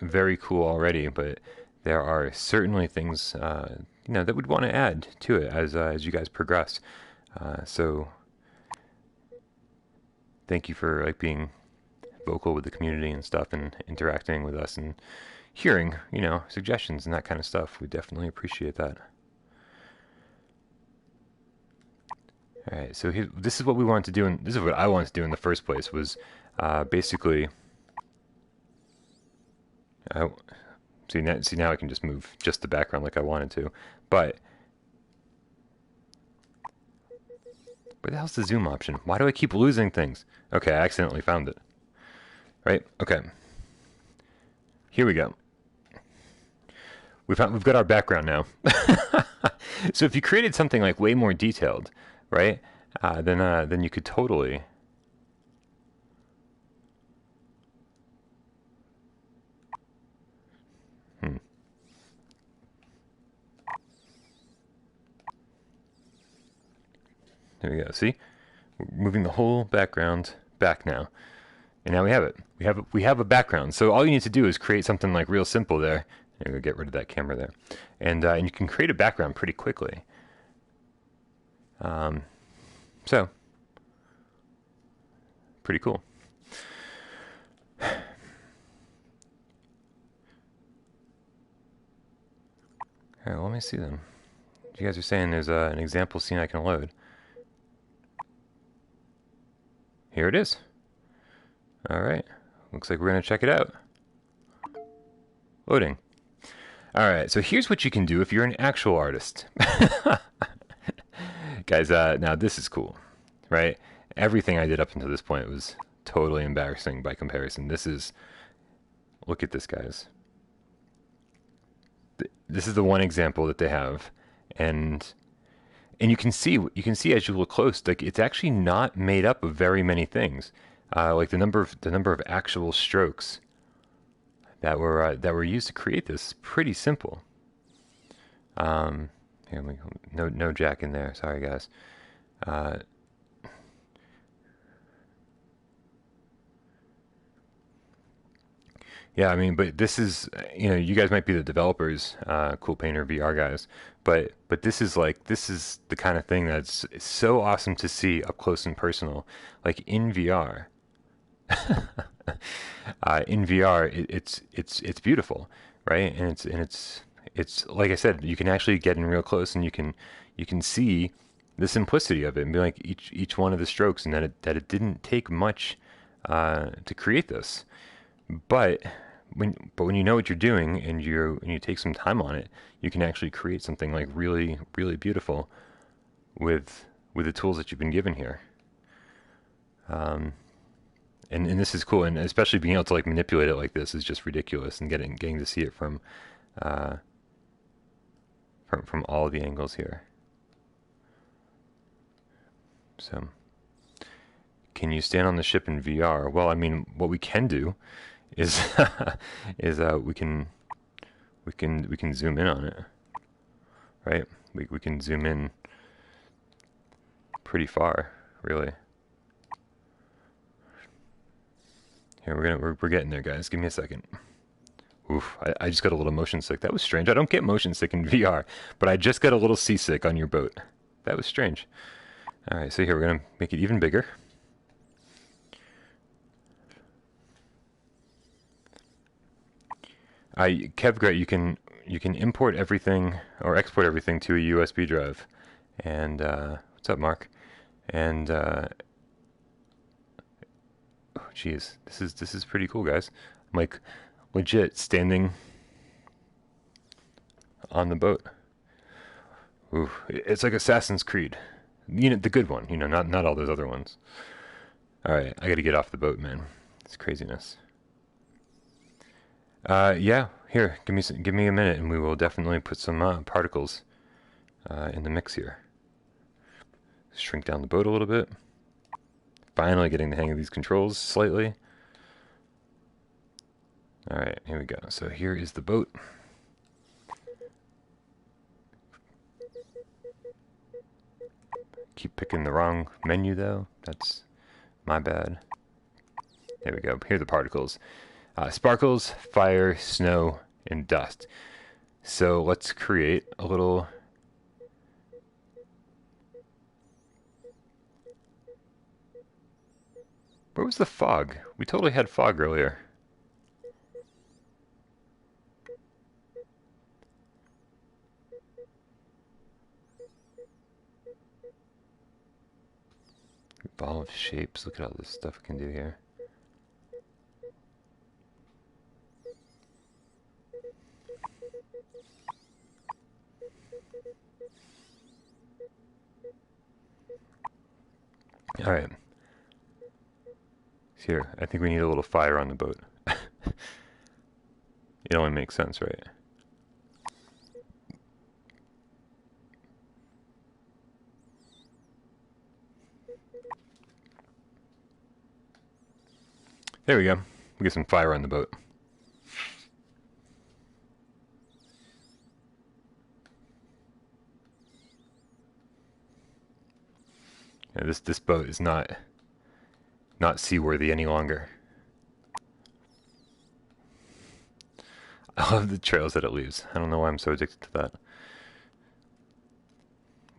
very cool already, but there are certainly things that we'd want to add to it as you guys progress. So thank you for like being vocal with the community and stuff, and interacting with us and hearing suggestions and that kind of stuff. We definitely appreciate that. All right, so this is what we wanted to do, and this is what I wanted to do in the first place. Was basically, see now I can just move just the background like I wanted to, but where the hell's the zoom option? Why do I keep losing things? Okay, I accidentally found it. Right? Okay. Here we go. We've got our background now. So if you created something like way more detailed, right? Then you could totally There we go. See? We're moving the whole background back now. And now we have it. We have a background. So all you need to do is create something like real simple there. I'm going to get rid of that camera there. And you can create a background pretty quickly. So, pretty cool. All right, well, let me see them. You guys are saying there's an example scene I can load. Here it is. All right, looks like we're going to check it out. Loading. All right, so here's what you can do if you're an actual artist. Guys, now this is cool, right? Everything I did up until this point was totally embarrassing by comparison. This is, look at this, guys. This is the one example that they have, and you can see as you look close, like it's actually not made up of very many things. Like the number of actual strokes that were used to create this is pretty simple. Here, no jack in there. Sorry, guys. Yeah, I mean, but this is, you guys might be the developers, CoolPaintr VR guys, but this is the kind of thing that's so awesome to see up close and personal, like in VR. In VR, it's beautiful, right? And it's like I said, you can actually get in real close, and you can see the simplicity of it, and be like each one of the strokes, and that it didn't take much to create this. But when you know what you're doing, and you take some time on it, you can actually create something like really, really beautiful with the tools that you've been given here. And this is cool, and especially being able to like manipulate it like this is just ridiculous, and getting to see it from all the angles here. So, can you stand on the ship in VR? Well, I mean, what we can do is we can zoom in on it, right? We can zoom in pretty far, really. Here we're getting there, guys. Give me a second. Oof, I just got a little motion sick. That was strange. I don't get motion sick in VR, but I just got a little seasick on your boat. That was strange. All right, so here we're gonna make it even bigger. KevGret, you can import everything or export everything to a USB drive. And what's up, Mark? And oh, geez, this is pretty cool, guys. I'm like legit standing on the boat. Ooh, it's like Assassin's Creed, the good one. Not all those other ones. All right, I got to get off the boat, man. It's craziness. Yeah, here, give me a minute, and we will definitely put some particles in the mix here. Shrink down the boat a little bit. Finally getting the hang of these controls slightly. All right, here we go. So here is the boat. Keep picking the wrong menu though. That's my bad. There we go. Here are the particles. Sparkles, fire, snow, and dust. So let's create a little... Where was the fog? We totally had fog earlier. Evolve shapes. Look at all this stuff we can do here. All right. Here, I think we need a little fire on the boat. It only makes sense, right? There we go. We get some fire on the boat. This boat is not seaworthy any longer. I love the trails that it leaves. I don't know why I'm so addicted to that.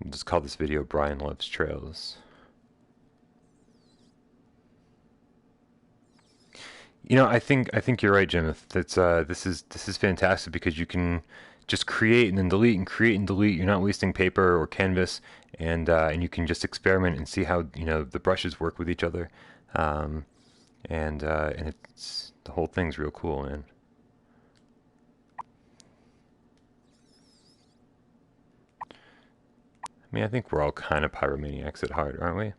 I'll just call this video Brian Loves Trails. You know, I think you're right, Jim. That's this is fantastic because you can just create and then delete and create and delete. You're not wasting paper or canvas, and you can just experiment and see how the brushes work with each other, and it's the whole thing's real cool, man. I mean, I think we're all kind of pyromaniacs at heart, aren't we?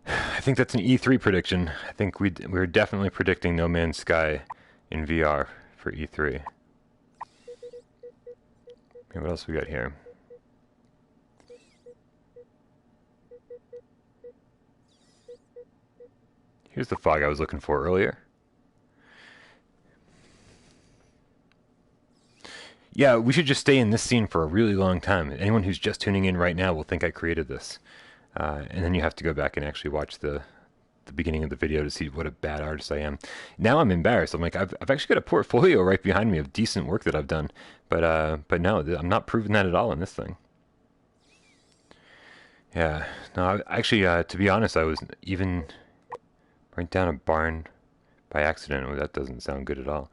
I think that's an E3 prediction. I think we're definitely predicting No Man's Sky in VR for E3. Okay, what else we got here? Here's the fog I was looking for earlier. Yeah, we should just stay in this scene for a really long time. Anyone who's just tuning in right now will think I created this. And then you have to go back and actually watch the beginning of the video to see what a bad artist I am. Now I'm embarrassed. I'm like, I've actually got a portfolio right behind me of decent work that I've done. But no, I'm not proving that at all in this thing. Yeah, no, actually, to be honest, I was even burnt down a barn by accident. Well, that doesn't sound good at all.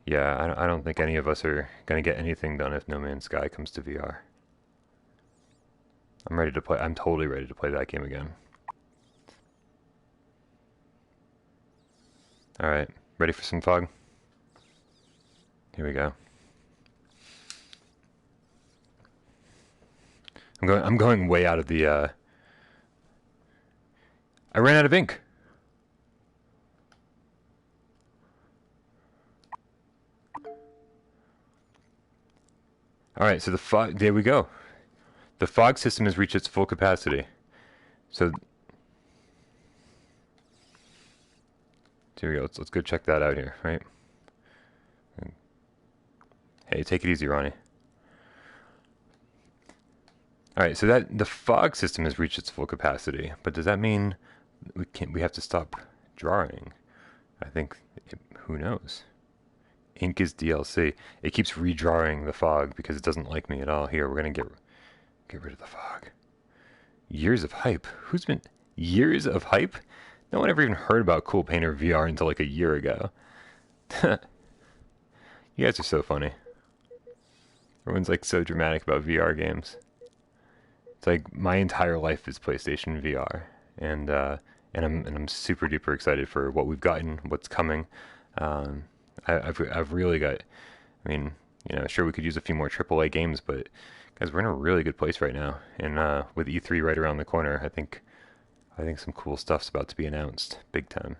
Yeah, I don't think any of us are going to get anything done if No Man's Sky comes to VR. I'm ready to play. I'm totally ready to play that game again. Alright, ready for some fog? Here we go. I'm going way out of the I ran out of ink. All right, so the fog, there we go. The fog system has reached its full capacity. So here we go. Let's go check that out here, right? Hey, take it easy, Ronnie. All right, so the fog system has reached its full capacity, but does that mean we have to stop drawing? I think who knows? Ink is DLC. It keeps redrawing the fog because it doesn't like me at all. Here, we're gonna get rid of the fog. Years of hype. Who's been years of hype? No one ever even heard about CoolPaintr VR until like a year ago. You guys are so funny. Everyone's like so dramatic about VR games. It's like my entire life is PlayStation VR, and I'm super duper excited for what we've gotten, what's coming. I've really got. I mean, sure we could use a few more AAA games, but guys, we're in a really good place right now. And with E3 right around the corner, I think some cool stuff's about to be announced, big time.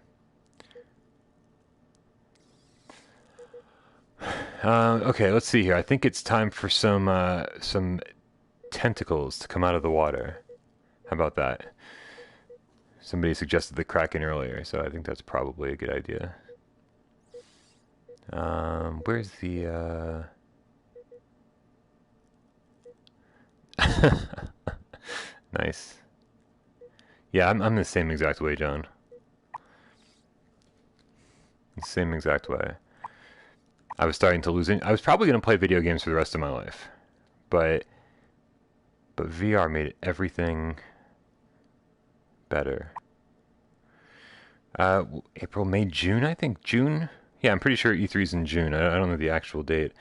Okay, let's see here. I think it's time for some tentacles to come out of the water. How about that? Somebody suggested the Kraken earlier, so I think that's probably a good idea. Where's the nice. Yeah, I'm the same exact way, John. The same exact way. I was starting to lose it. I was probably going to play video games for the rest of my life, but VR made everything better. April, May, June, I think. June? Yeah, I'm pretty sure E3's in June. I don't know the actual date.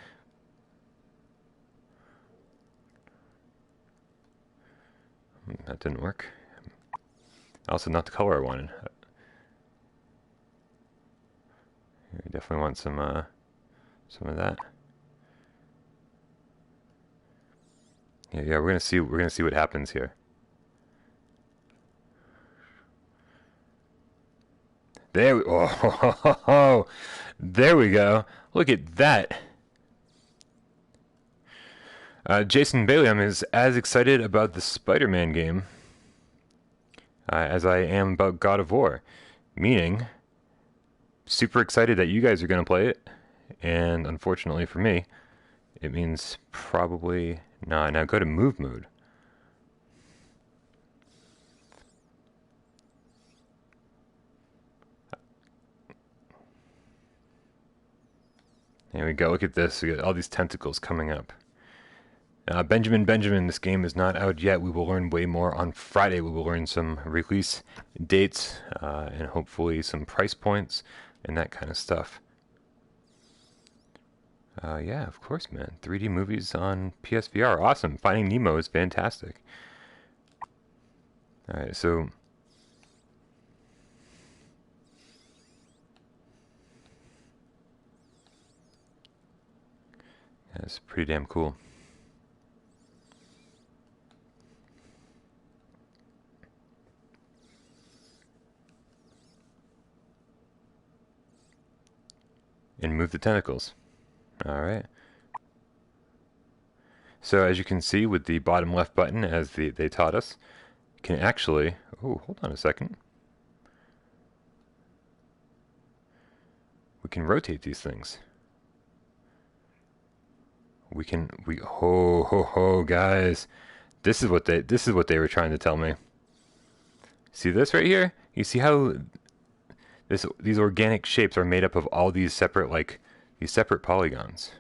That didn't work. Also, not the color I wanted. I definitely want some of that. Yeah, we're gonna see what happens here. There we, oh, there we go. Look at that. Jason Bailey is as excited about the Spider-Man game as I am about God of War. Meaning, super excited that you guys are going to play it, and unfortunately for me, it means probably not. Now go to move mode. There we go. Look at this. We got all these tentacles coming up. Benjamin, this game is not out yet. We will learn way more on Friday. We will learn some release dates and hopefully some price points and that kind of stuff. Yeah, of course, man. 3D movies on PSVR. Awesome. Finding Nemo is fantastic. Alright, so... That's pretty damn cool. And move the tentacles. Alright. So as you can see with the bottom left button, as they taught us, you can actually... Oh, hold on a second. We can rotate these things. Ho ho ho, guys. This is what they were trying to tell me. See this right here? You see how these organic shapes are made up of all these separate polygons.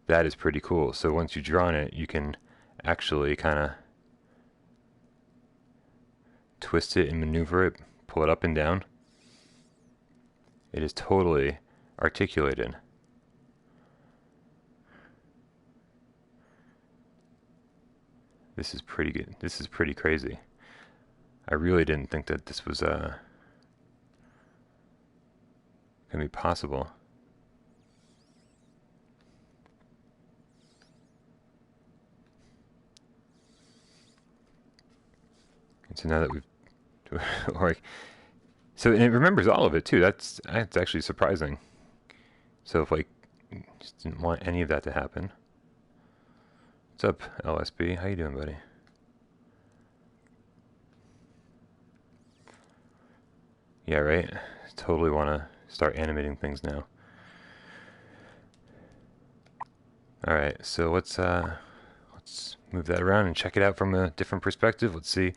That is pretty cool. So once you draw on it, you can actually kind of twist it and maneuver it, pull it up and down. It is totally articulated. This is pretty good. This is pretty crazy. I really didn't think that this was gonna be possible. And so now that we've like, so and it remembers all of it too. That's actually surprising. So if like just didn't want any of that to happen. What's up, LSB? How you doing, buddy? Yeah, right. Totally want to start animating things now. All right, so let's move that around and check it out from a different perspective. Let's see.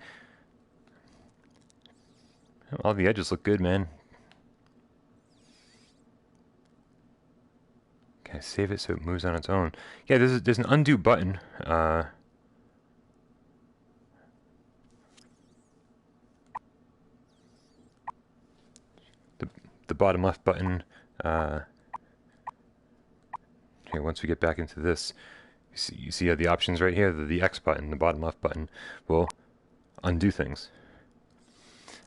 All the edges look good, man. Can I save it so it moves on its own? Yeah, there's an undo button. The bottom left button. Here, once we get back into this, you see the options right here. The X button, the bottom left button, will undo things.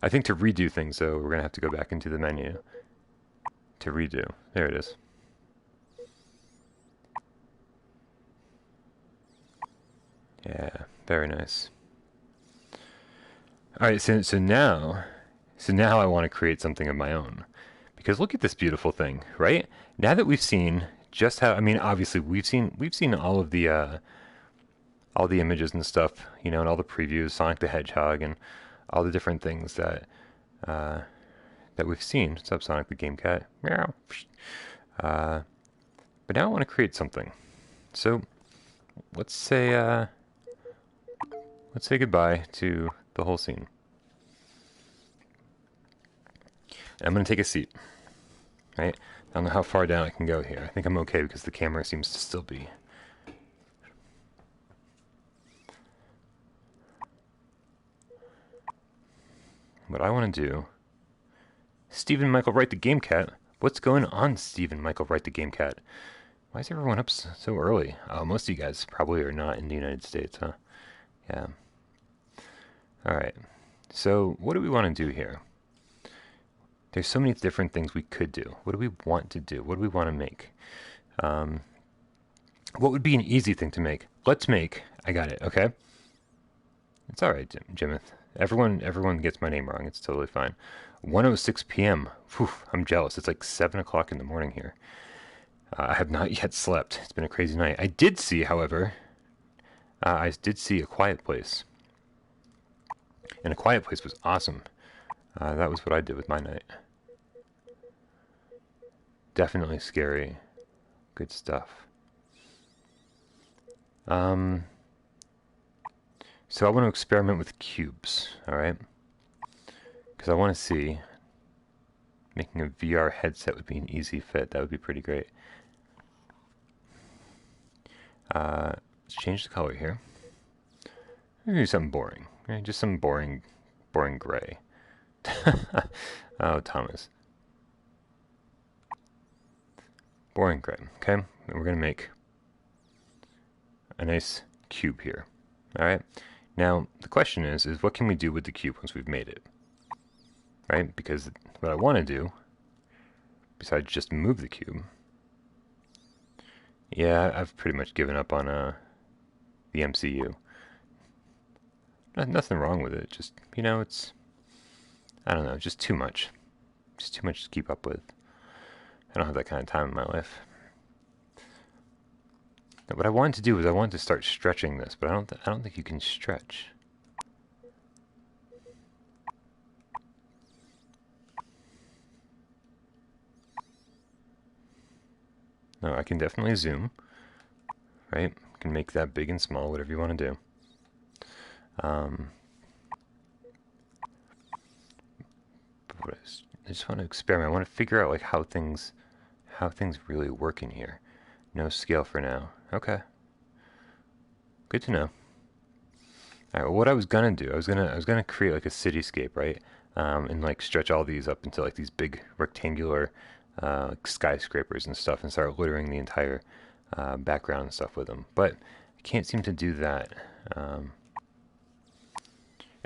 I think to redo things, though, we're gonna have to go back into the menu to redo. There it is. Yeah, very nice. All right, so now I want to create something of my own, because look at this beautiful thing, right? Now that we've seen just how, I mean, obviously we've seen all of the images and stuff, you know, and all the previews, Sonic the Hedgehog, and all the different things that we've seen. What's up, Sonic the Game Cat? Meow. But now I want to create something. So let's say goodbye to the whole scene. I'm going to take a seat, right? I don't know how far down I can go here. I think I'm okay because the camera seems to still be. What I want to do... Stephen Michael Wright the Game Cat? What's going on, Stephen Michael Wright the Game Cat? Why is everyone up so early? Most of you guys probably are not in the United States, huh? Yeah. Alright. So, what do we want to do here? There's so many different things we could do. What do we want to do? What do we want to make? What would be an easy thing to make? Let's make... I got it, okay? It's alright, Jimith. Everyone gets my name wrong. It's totally fine. 1:06 p.m. Whew, I'm jealous. It's like 7 o'clock in the morning here. I have not yet slept. It's been a crazy night. I did see, however... I did see A Quiet Place. And A Quiet Place was awesome. That was what I did with my night. definitely scary. Good stuff. So I want to experiment with cubes, alright? Because I want to see, making a VR headset would be an easy fit. That would be pretty great. Let's change the color here. We're gonna do something boring. Right? Just some boring gray. Oh, Thomas. Boring gray, okay? And we're gonna make a nice cube here, alright? Now, the question is what can we do with the cube once we've made it? Right? Because what I want to do, besides just move the cube, yeah, I've pretty much given up on the MCU. Nothing wrong with it, just, you know, it's, I don't know, just too much. Just too much to keep up with. I don't have that kind of time in my life. Now, what I wanted to do is I wanted to start stretching this, but I don't think you can stretch. No, I can definitely zoom, right? I can make that big and small, whatever you want to do. But I just want to experiment. I want to figure out like how things really work in here. No scale for now. Okay. Good to know. All right. Well, what I was gonna do, I was gonna create like a cityscape, right? And like stretch all these up into like these big rectangular like skyscrapers and stuff, and start littering the entire background and stuff with them. But I can't seem to do that. And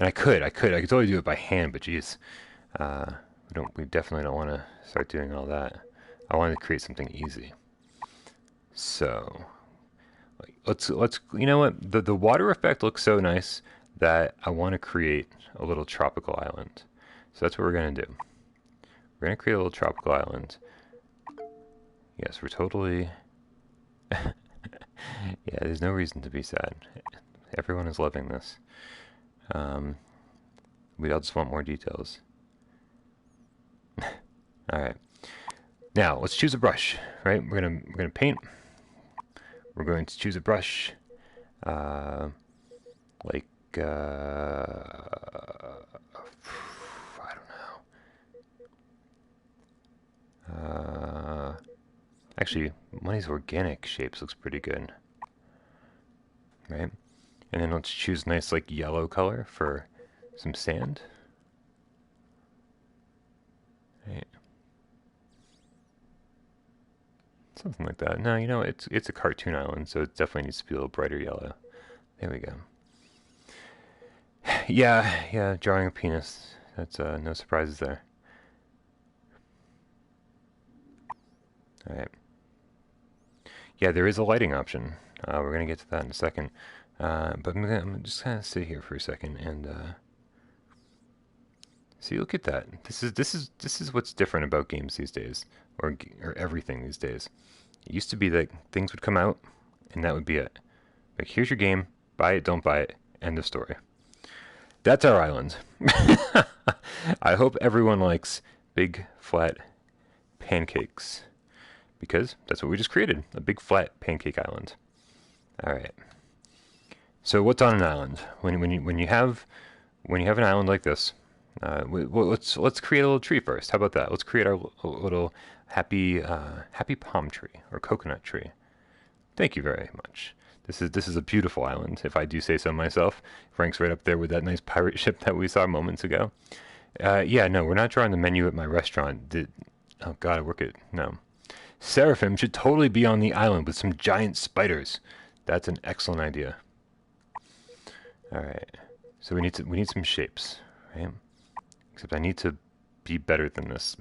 I could totally do it by hand, but geez, we definitely don't want to start doing all that. I wanted to create something easy. So, let's you know what, the water effect looks so nice that I want to create a little tropical island. So that's what we're gonna do. We're gonna create a little tropical island. Yes, we're totally. Yeah, there's no reason to be sad. Everyone is loving this. We all just want more details. All right. Now let's choose a brush. Right, we're gonna paint. We're going to choose a brush, like I don't know. Actually, one of these organic shapes looks pretty good, right? And then let's choose nice like yellow color for some sand. Right. Something like that. No, you know, it's a cartoon island, so it definitely needs to be a little brighter yellow. There we go. Yeah, drawing a penis. That's no surprises there. Alright. Yeah, there is a lighting option. We're gonna get to that in a second. But I'm just kind of sit here for a second and see. Look at that. This is what's different about games these days, or everything these days. It used to be that things would come out, and that would be it. Like, here's your game. Buy it, don't buy it. End of story. That's our island. I hope everyone likes big, flat pancakes, because that's what we just created, a big, flat pancake island. All right. So what's on an island? When you have an island like this, let's create a little tree first. How about that? Let's create our little happy palm tree or coconut tree. Thank you very much. This is a beautiful island, if I do say so myself. Ranks right up there with that nice pirate ship that we saw moments ago. Yeah, no, we're not drawing the menu at my restaurant. Oh God, I work at no. Seraphim should totally be on the island with some giant spiders. That's an excellent idea. All right, so we need some shapes, right? Except I need to be better than this.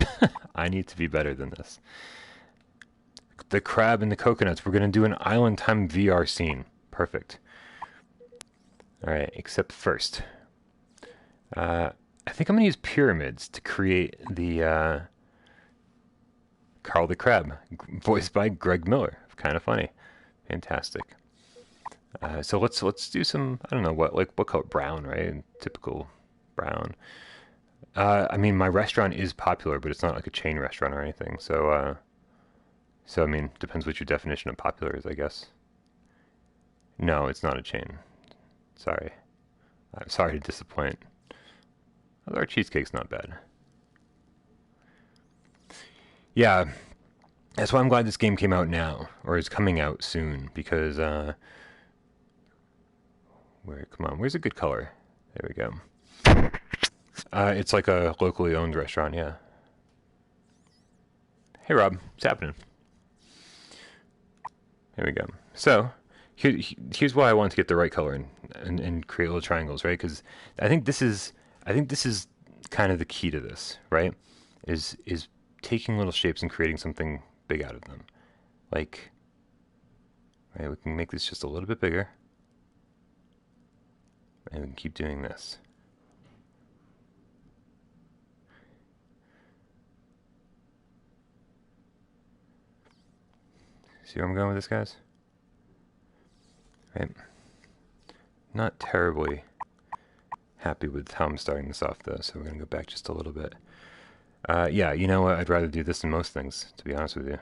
I need to be better than this. The crab and the coconuts. We're going to do an Island Time VR scene. Perfect. All right, except first. I think I'm going to use pyramids to create the Carl the Crab, voiced by Greg Miller. Kind of funny. Fantastic. So let's do some, I don't know, what color? Brown, right? Typical brown. I mean, my restaurant is popular, but it's not like a chain restaurant or anything. So So, I mean, depends what your definition of popular is, I guess. No, it's not a chain. Sorry. I'm sorry to disappoint. Although our cheesecake's not bad. Yeah, that's why I'm glad this game came out now, or is coming out soon, because, come on, where's a good color? There we go. It's like a locally owned restaurant, yeah. Hey, Rob, what's happening? There we go. So, here's why I want to get the right color and create little triangles, right? Because I think this is kind of the key to this, right? Is taking little shapes and creating something big out of them. Like, right, we can make this just a little bit bigger. And we can keep doing this. See where I'm going with this, guys? Right. Not terribly happy with how I'm starting this off, though, so we're going to go back just a little bit. Yeah, you know what? I'd rather do this than most things, to be honest with you.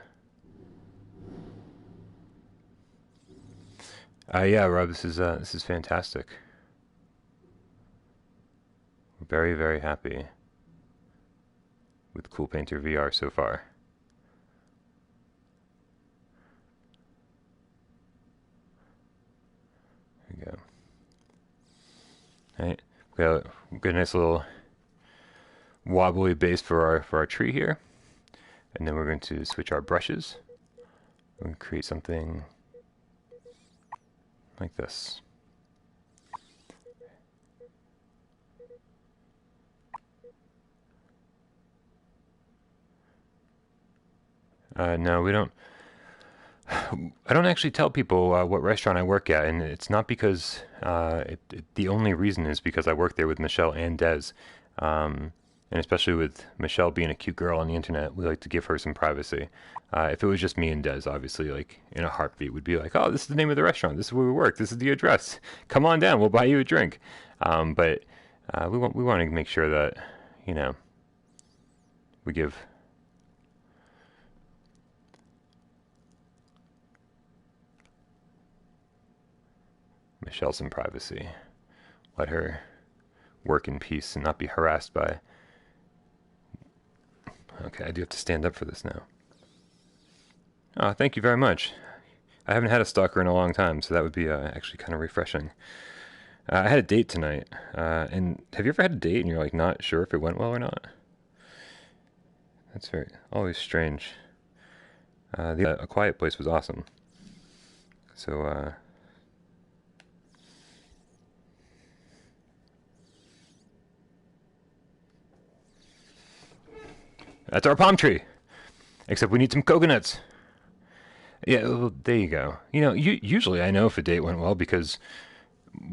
Yeah, Rob, this is fantastic. We're very, very happy with CoolPaintr VR so far. There we go. All right, we got a nice little wobbly base for our tree here, and then we're going to switch our brushes. We're going to create something like this. No, we don't. I don't actually tell people what restaurant I work at, and it's not because the only reason is because I work there with Michelle and Des, and especially with Michelle being a cute girl on the internet, we like to give her some privacy. If it was just me and Des, obviously, like in a heartbeat, would be like, "Oh, this is the name of the restaurant. This is where we work. This is the address. Come on down. We'll buy you a drink." But we want to make sure that we give Michelle some privacy. Let her work in peace and not be harassed by... Okay, I do have to stand up for this now. Oh, thank you very much. I haven't had a stalker in a long time, so that would be actually kind of refreshing. I had a date tonight, and have you ever had a date and you're like not sure if it went well or not? That's always strange. A Quiet Place was awesome. So, that's our palm tree. Except we need some coconuts. Yeah, well, there you go. Usually I know if a date went well because,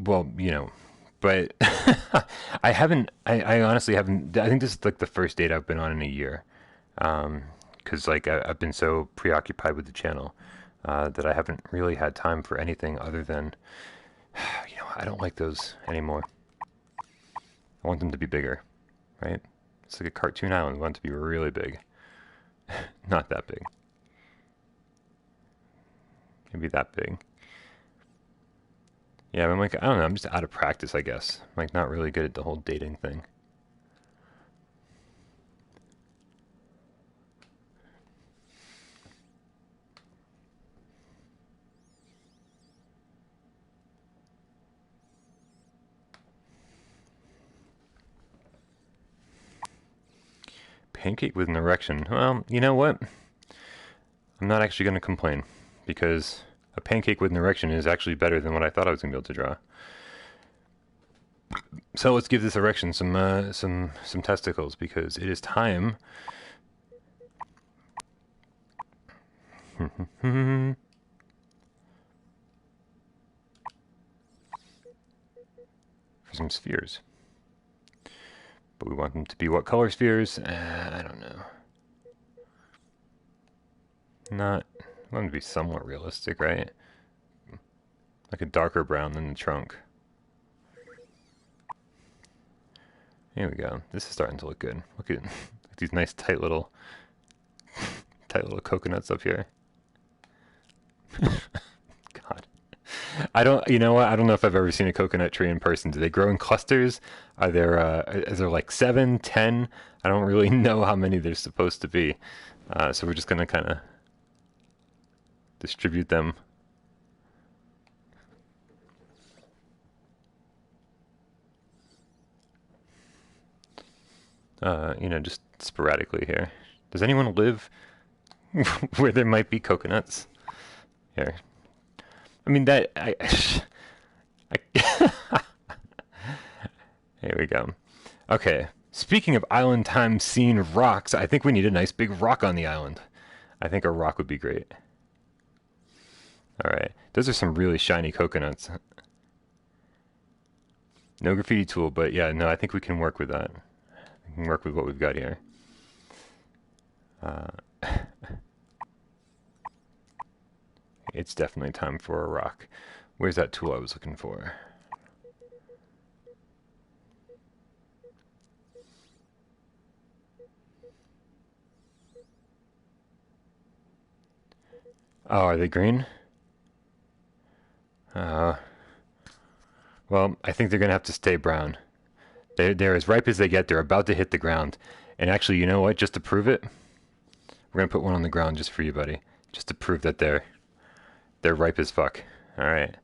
well, but I honestly haven't. I think this is like the first date I've been on in a year. Because I've been so preoccupied with the channel that I haven't really had time for anything other than, I don't like those anymore. I want them to be bigger, right? It's like a cartoon island. We want it to be really big. Not that big. Maybe that big. Yeah, but I'm like, I don't know, I'm just out of practice, I guess. I'm like not really good at the whole dating thing. Pancake with an erection. Well, you know what? I'm not actually going to complain because a pancake with an erection is actually better than what I thought I was going to be able to draw. So let's give this erection some testicles because it is time. For some spheres. But we want them to be what color spheres? I don't know. I want them to be somewhat realistic, right? Like a darker brown than the trunk. Here we go. This is starting to look good. Look at these nice tight little coconuts up here. God. I don't, you know what? I don't know if I've ever seen a coconut tree in person. Do they grow in clusters? Is there like 7, 10? I don't really know how many there's supposed to be. So we're just going to kind of distribute them. Just sporadically here. Does anyone live where there might be coconuts? Here. I mean, here we go. Okay. Speaking of island time scene rocks, I think we need a nice big rock on the island. I think a rock would be great. All right. Those are some really shiny coconuts. No graffiti tool, but yeah, no, I think we can work with that. We can work with what we've got here. It's definitely time for a rock. Where's that tool I was looking for? Oh, are they green? Well, I think they're going to have to stay brown. They're as ripe as they get. They're about to hit the ground. And actually, you know what? Just to prove it, we're going to put one on the ground just for you, buddy. Just to prove that they're ripe as fuck. All right.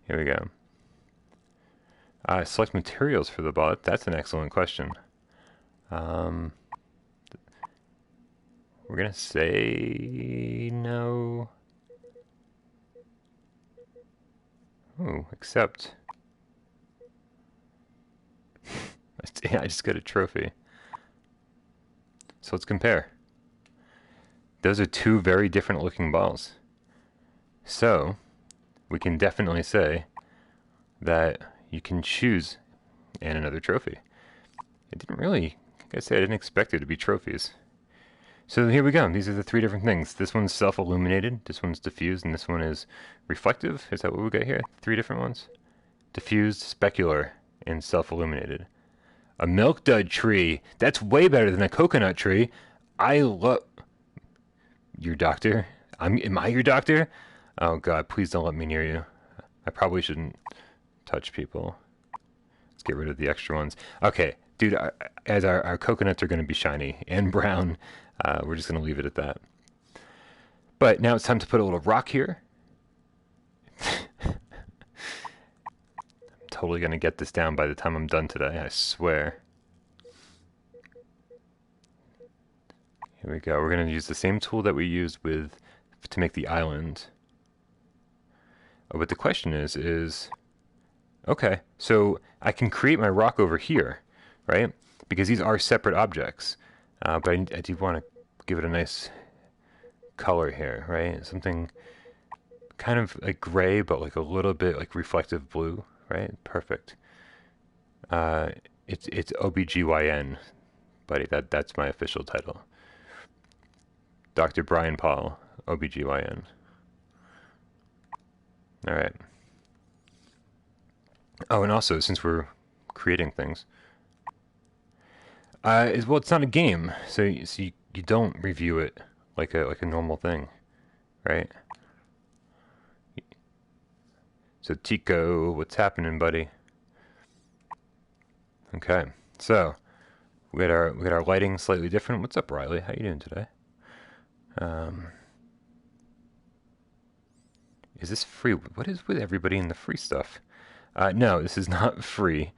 Here we go. Select materials for the ball. That's an excellent question. We're going to say no. Oh, accept. I just got a trophy. So let's compare. Those are two very different looking balls. So we can definitely say that you can choose and another trophy. It didn't really, like I said, I didn't expect it to be trophies. So here we go. These are the three different things. This one's self-illuminated, this one's diffused, and this one is reflective. Is that what we got here? Three different ones? Diffused, specular, and self-illuminated. A milk dud tree. That's way better than a coconut tree. I love... Your doctor? Am I your doctor? Oh god, please don't let me near you. I probably shouldn't touch people. Let's get rid of the extra ones. Okay, dude, as our coconuts are going to be shiny and brown, we're just going to leave it at that. But now it's time to put a little rock here. I'm totally going to get this down by the time I'm done today, I swear. Here we go. We're going to use the same tool that we used to make the island. Oh, but the question is, okay, so I can create my rock over here, right? Because these are separate objects. But I do want to give it a nice color here, right? Something kind of like gray, but like a little bit like reflective blue, right? Perfect. It's OBGYN, buddy. That's my official title. Dr. Brian Paul, OBGYN. All right. Oh, and also, since we're creating things, well, it's not a game, so you don't review it like a normal thing, right? So Tico, what's happening, buddy? Okay, so we got our lighting slightly different. What's up, Riley? How you doing today? Is this free? What is with everybody in the free stuff? No, this is not free.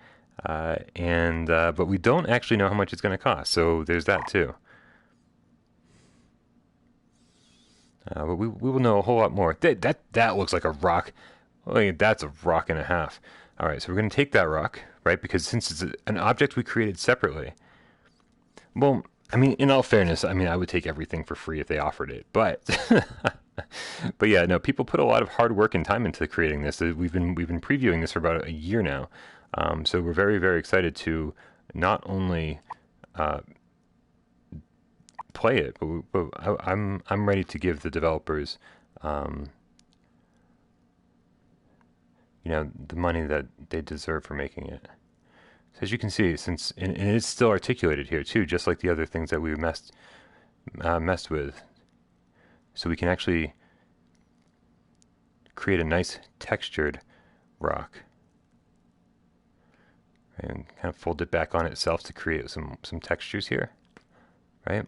But we don't actually know how much it's going to cost, so there's that too. But we will know a whole lot more. That looks like a rock. That's a rock and a half. All right, so we're going to take that rock, right? Because since it's an object we created separately. Well, I mean, in all fairness, I mean, I would take everything for free if they offered it. But, but yeah, no, people put a lot of hard work and time into creating this. We've been previewing this for about a year now. So we're very, very excited to not only play it, but I'm ready to give the developers, the money that they deserve for making it. So as you can see, and it's still articulated here too, just like the other things that we messed with. So we can actually create a nice textured rock. Right, and kind of fold it back on itself to create some textures here, right?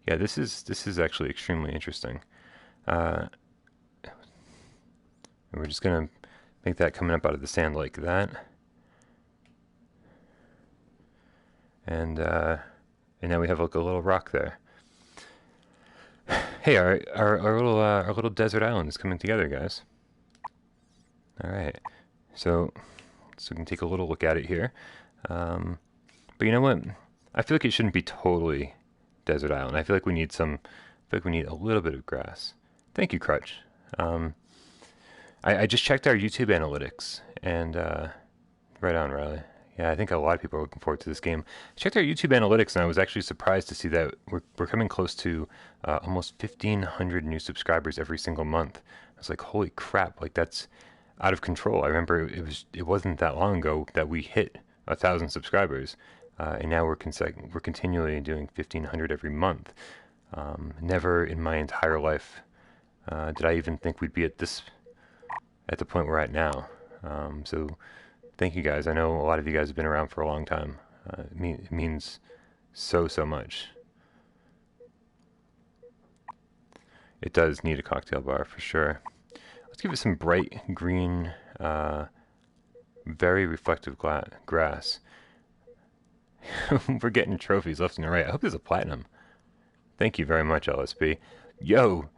Yeah, this is actually extremely interesting. Uh, we're just gonna make that coming up out of the sand like that, and now we have like a little rock there. Hey, our little desert island is coming together, guys. All right, so we can take a little look at it here. But you know what? I feel like it shouldn't be totally desert island. I feel like we need a little bit of grass. Thank you, Crutch. I just checked our YouTube analytics, and right on, Riley. Yeah, I think a lot of people are looking forward to this game. I checked our YouTube analytics, and I was actually surprised to see that we're coming close to almost 1,500 new subscribers every single month. I was like, holy crap! Like that's out of control. I remember it wasn't that long ago that we hit 1,000 subscribers, and now we're continually doing 1,500 every month. Never in my entire life did I even think we'd be at the point we're at now. So thank you guys. I know a lot of you guys have been around for a long time. It means so much. It does need a cocktail bar for sure. Let's give it some bright green, very reflective grass. We're getting trophies left and right. I hope there's a platinum. Thank you very much, LSB. Yo,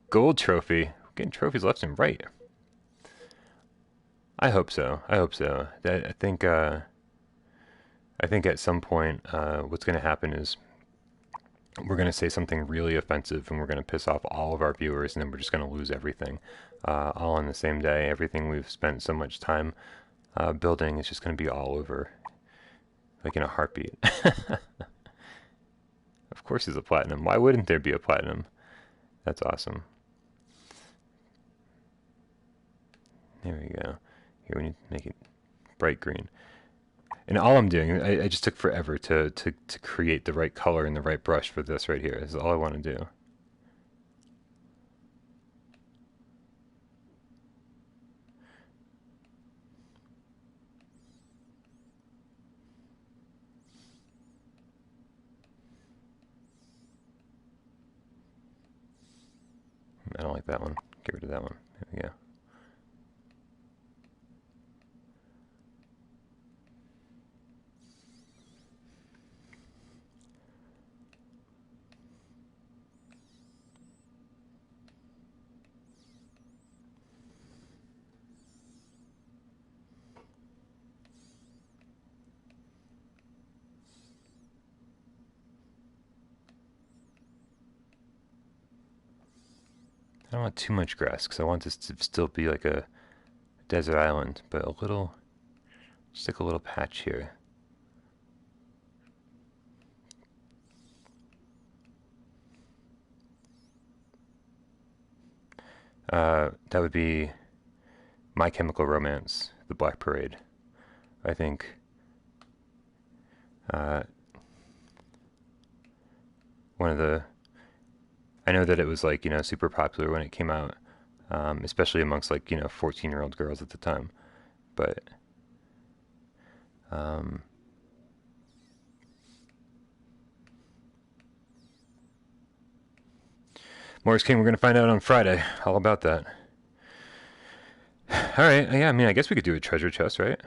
gold trophy. We're getting trophies left and right. I hope so. I think at some point, what's going to happen is we're going to say something really offensive, and we're going to piss off all of our viewers, and then we're just going to lose everything, all on the same day. Everything we've spent so much time building is just going to be all over, like in a heartbeat. Of course, there's a platinum. Why wouldn't there be a platinum? That's awesome. There we go. Here we need to make it bright green. And all I'm doing, I just took forever to create the right color and the right brush for this right here. This is all I want to do. I don't like that one. Get rid of that one. There we go. I don't want too much grass because I want this to still be like a desert island, but just like a little patch here. That would be My Chemical Romance, The Black Parade. I think one of the... I know that it was like, super popular when it came out, especially amongst like, 14-year-old girls at the time. But Morris King, we're going to find out on Friday all about that. All right, yeah, I mean, I guess we could do a treasure chest, right?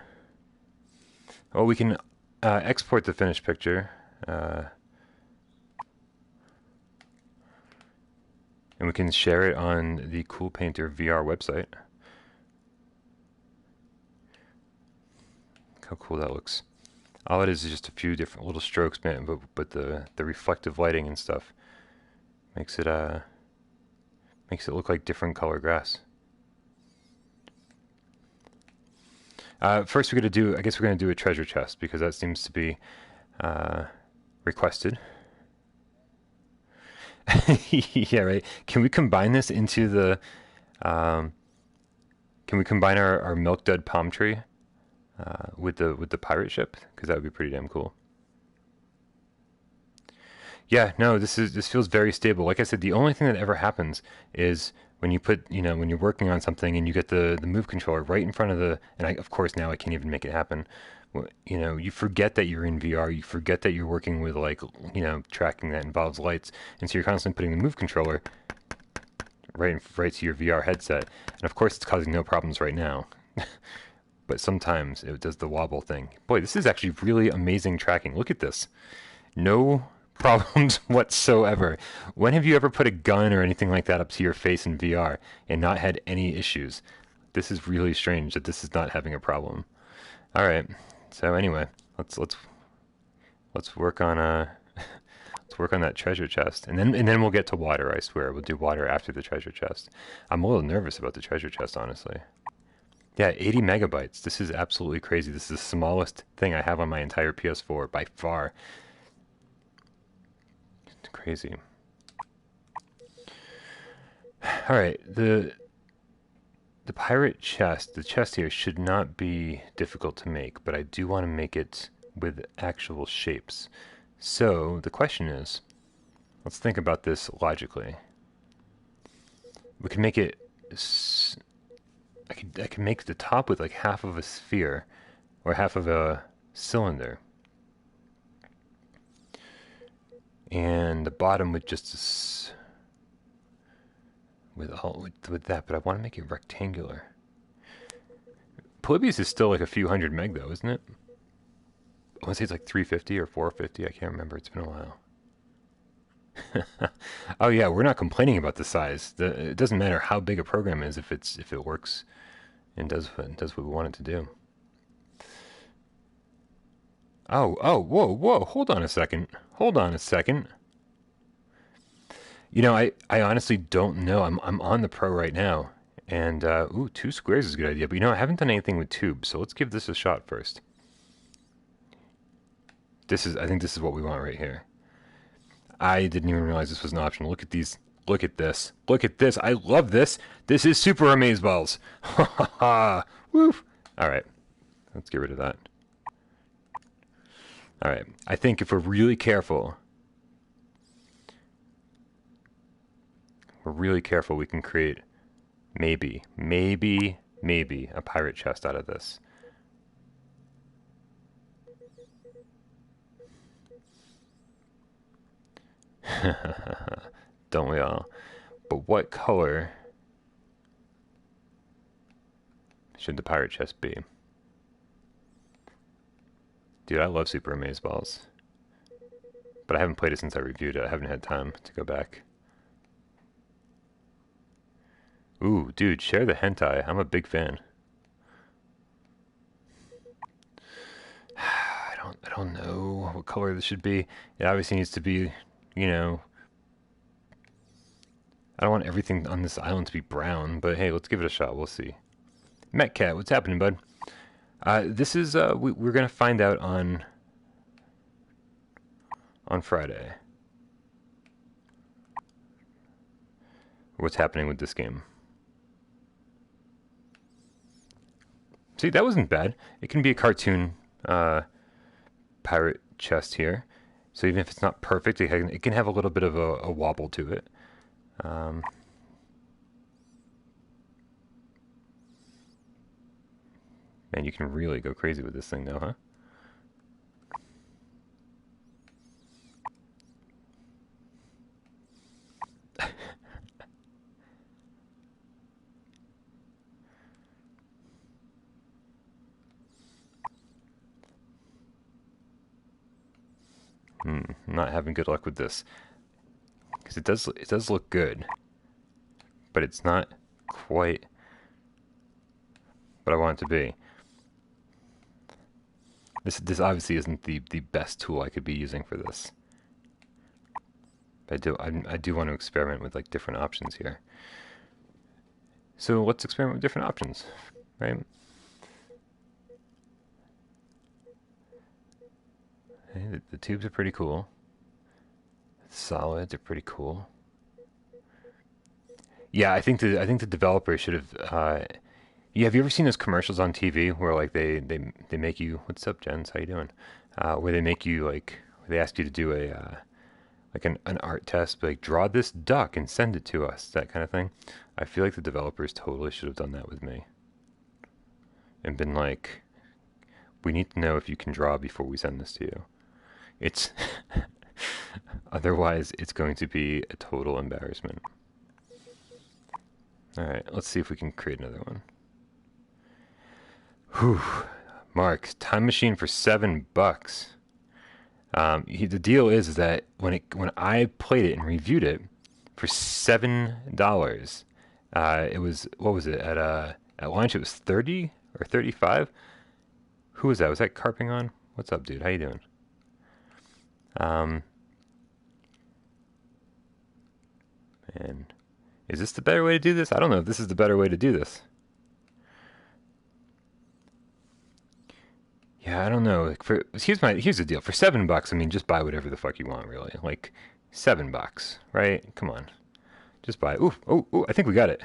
Well, we can export the finished picture. And we can share it on the CoolPaintr VR website. Look how cool that looks. All it is just a few different little strokes, man, but the reflective lighting and stuff makes it look like different color grass. First, I guess we're gonna do a treasure chest because that seems to be requested. Yeah, right. Can we combine this into the? Can we combine our milk dud palm tree with the pirate ship, because that would be pretty damn cool. Yeah, no, this feels very stable. Like I said, the only thing that ever happens is when you put, when you're working on something and you get the move controller right in front of and of course now I can't even make it happen. You forget that you're in VR. You forget that you're working with like, tracking that involves lights, and so you're constantly putting the move controller right to your VR headset. And of course, it's causing no problems right now. But sometimes it does the wobble thing. Boy, this is actually really amazing tracking. Look at this. No problems whatsoever. When have you ever put a gun or anything like that up to your face in VR and not had any issues? This is really strange that this is not having a problem. All right. So anyway, let's work on let's work on that treasure chest, and then we'll get to water. I swear, we'll do water after the treasure chest. I'm a little nervous about the treasure chest, honestly. Yeah, 80 megabytes. This is absolutely crazy. This is the smallest thing I have on my entire PS4 by far. It's crazy. All right, the pirate chest, the chest here should not be difficult to make, but I do want to make it with actual shapes. So the question is, let's think about this logically. We can make it, I could make the top with like half of a sphere or half of a cylinder, and the bottom with just with that, but I want to make it rectangular. Polybius is still like a few hundred meg though, isn't it? I want to say it's like 350 or 450. I can't remember. It's been a while. Oh yeah, we're not complaining about the size. It doesn't matter how big a program is if it works and does what we want it to do. Oh, whoa! Hold on a second. I honestly don't know. I'm on the Pro right now, and 2 squares is a good idea. But I haven't done anything with tubes, so let's give this a shot first. I think this is what we want right here. I didn't even realize this was an option. Look at these. Look at this. Look at this. I love this. This is super amazeballs. Ha ha ha. Woof. All right. Let's get rid of that. All right. I think if we're really careful, we can create maybe a pirate chest out of this. Don't we all? But what color should the pirate chest be? Dude, I love Super Amazeballs. But I haven't played it since I reviewed it. I haven't had time to go back. Ooh, dude, share the hentai. I'm a big fan. I don't know what color this should be. It obviously needs to be, I don't want everything on this island to be brown, but hey, let's give it a shot. We'll see. Metcat, what's happening, bud? This is, we're going to find out on Friday what's happening with this game. See, that wasn't bad. It can be a cartoon pirate chest here. So even if it's not perfect, it can have a little bit of a wobble to it. Man, you can really go crazy with this thing though, huh? I'm not having good luck with this. Because it does look good. But it's not quite what I want it to be. This obviously isn't the best tool I could be using for this. But I do want to experiment with like different options here. So let's experiment with different options, right? Okay, the tubes are pretty cool. Solids are pretty cool. Yeah, I think the developer should have Yeah, have you ever seen those commercials on TV where like they make you, what's up, Jens? How you doing? Where they make you like, they ask you to do a like an art test, like draw this duck and send it to us, that kind of thing. I feel like the developers totally should have done that with me and been like, we need to know if you can draw before we send this to you. It's otherwise it's going to be a total embarrassment. All right, let's see if we can create another one. Whew, Mark, time machine for $7. The deal is that when I played it and reviewed it for $7, it was, what was it at launch? It was 30 or 35. Who was that? Was that Carping on? What's up, dude? How you doing? And is this the better way to do this? I don't know if this is the better way to do this. Yeah, I don't know. Like here's the deal. For $7, I mean, just buy whatever the fuck you want, really. Like $7, right? Come on, just buy. Ooh, oh, I think we got it.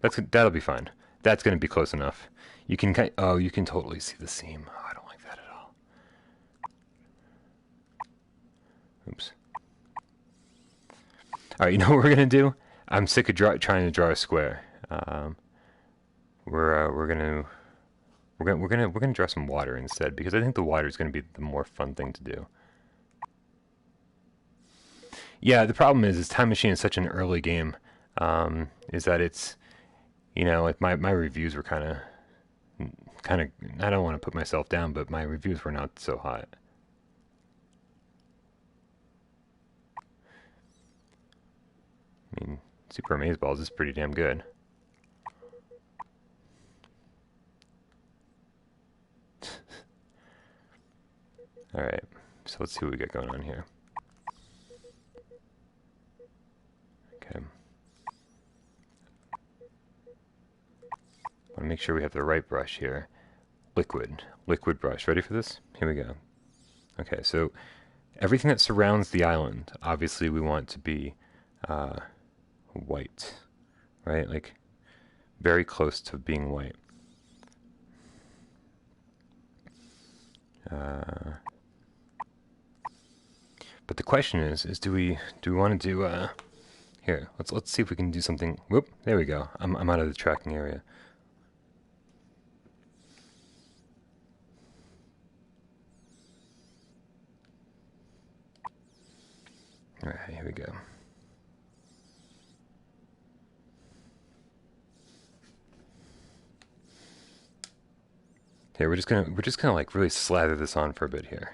That'll be fine. That's gonna be close enough. You can you can totally see the seam. Oh, I don't like that at all. Oops. All right, you know what we're gonna do? I'm sick of trying to draw a square. We're gonna draw some water instead, because I think the water is gonna be the more fun thing to do. Yeah, the problem is Time Machine is such an early game. Is that it's, you know, like my reviews were kind of. I don't want to put myself down, but my reviews were not so hot. I mean, Super Amazeballs is pretty damn good. Alright, so let's see what we got going on here. Okay. I want to make sure we have the right brush here. Liquid brush. Ready for this? Here we go. Okay, so everything that surrounds the island, obviously we want to be white, right? Like very close to being white. But the question is do we want to do here? Let's see if we can do something. Whoop! There we go. I'm out of the tracking area. All right, here we go. Here, we're just gonna like really slather this on for a bit here,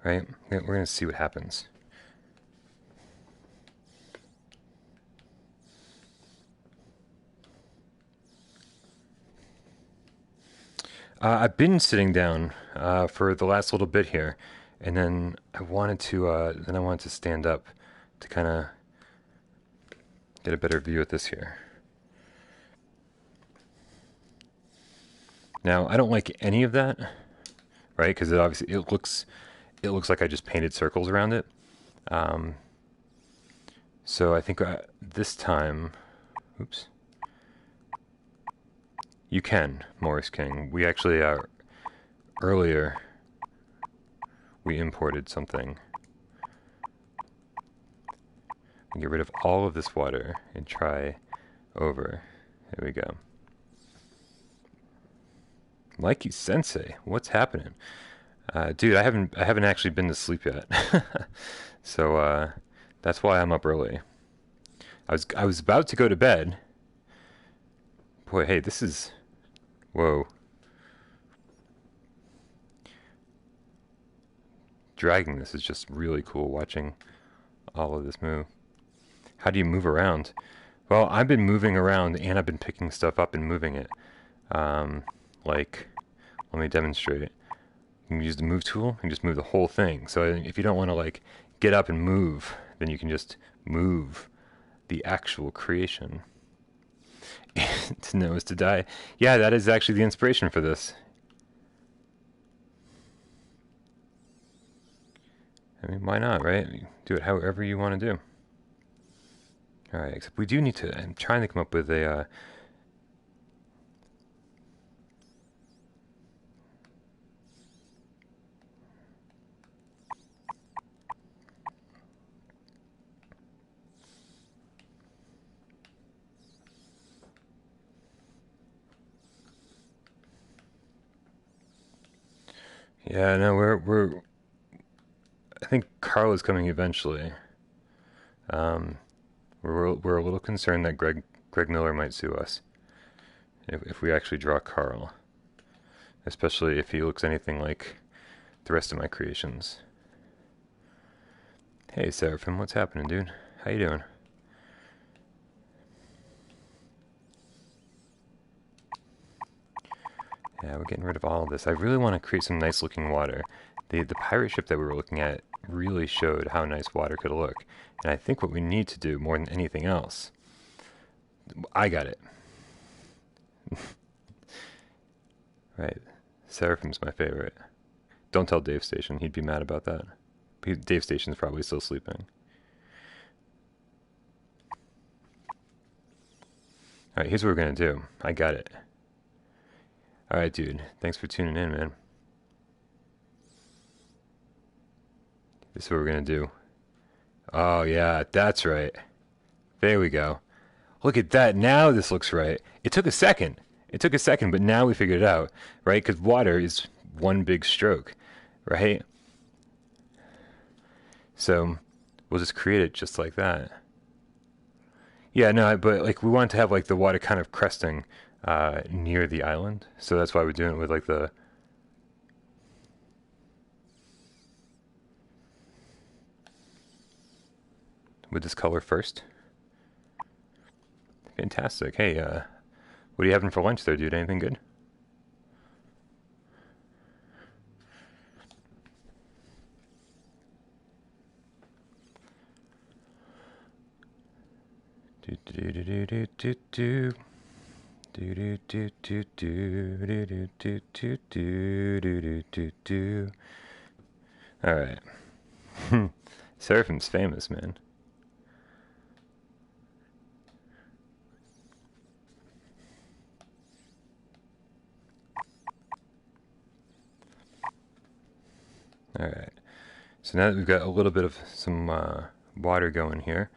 right? We're gonna see what happens. I've been sitting down for the last little bit here, and then I wanted to stand up to kind of get a better view at this here. Now, I don't like any of that, right? Because it looks like I just painted circles around it. So I think this time, oops. You can, Morris King. We actually, earlier, we imported something. Get rid of all of this water and try over. There we go. Mikey Sensei, what's happening? Dude, I haven't actually been to sleep yet. So, that's why I'm up early. I was about to go to bed. Boy, hey, this is... Whoa. Dragging this is just really cool, watching all of this move. How do you move around? Well, I've been moving around and I've been picking stuff up and moving it. Like, let me demonstrate it. You can use the move tool and just move the whole thing. So if you don't want to like get up and move, then you can just move the actual creation. To know is to die. Yeah, that is actually the inspiration for this. I mean, why not, right? Do it however you want to do. Alright, except we do need to... I'm trying to come up with a... Yeah, no, I think Carl is coming eventually. Um, we're a little concerned that Greg Miller might sue us if we actually draw Carl, especially if he looks anything like the rest of my creations. Hey, Seraphim, what's happening, dude? How you doing? Yeah, we're getting rid of all of this. I really want to create some nice looking water. The pirate ship that we were looking at really showed how nice water could look. And I think what we need to do more than anything else, I got it. Right. Seraphim's my favorite. Don't tell Dave Station. He'd be mad about that. Dave Station's probably still sleeping. Alright, here's what we're going to do. I got it. Alright, dude. Thanks for tuning in, man. This is what we're going to do. Oh, yeah, that's right. There we go. Look at that. Now this looks right. It took a second. It took a second, but now we figured it out, right? Because water is one big stroke, right? So we'll just create it just like that. Yeah, no, but like we want to have like the water kind of cresting near the island. So that's why we're doing it with like the... with this color first. Fantastic. Hey, what are you having for lunch there, dude? Anything good? Do do do do do do do. Do do do do do do do do do do do do do. All right. Seraphim's famous, man. All right. So now that we've got a little bit of some water going here,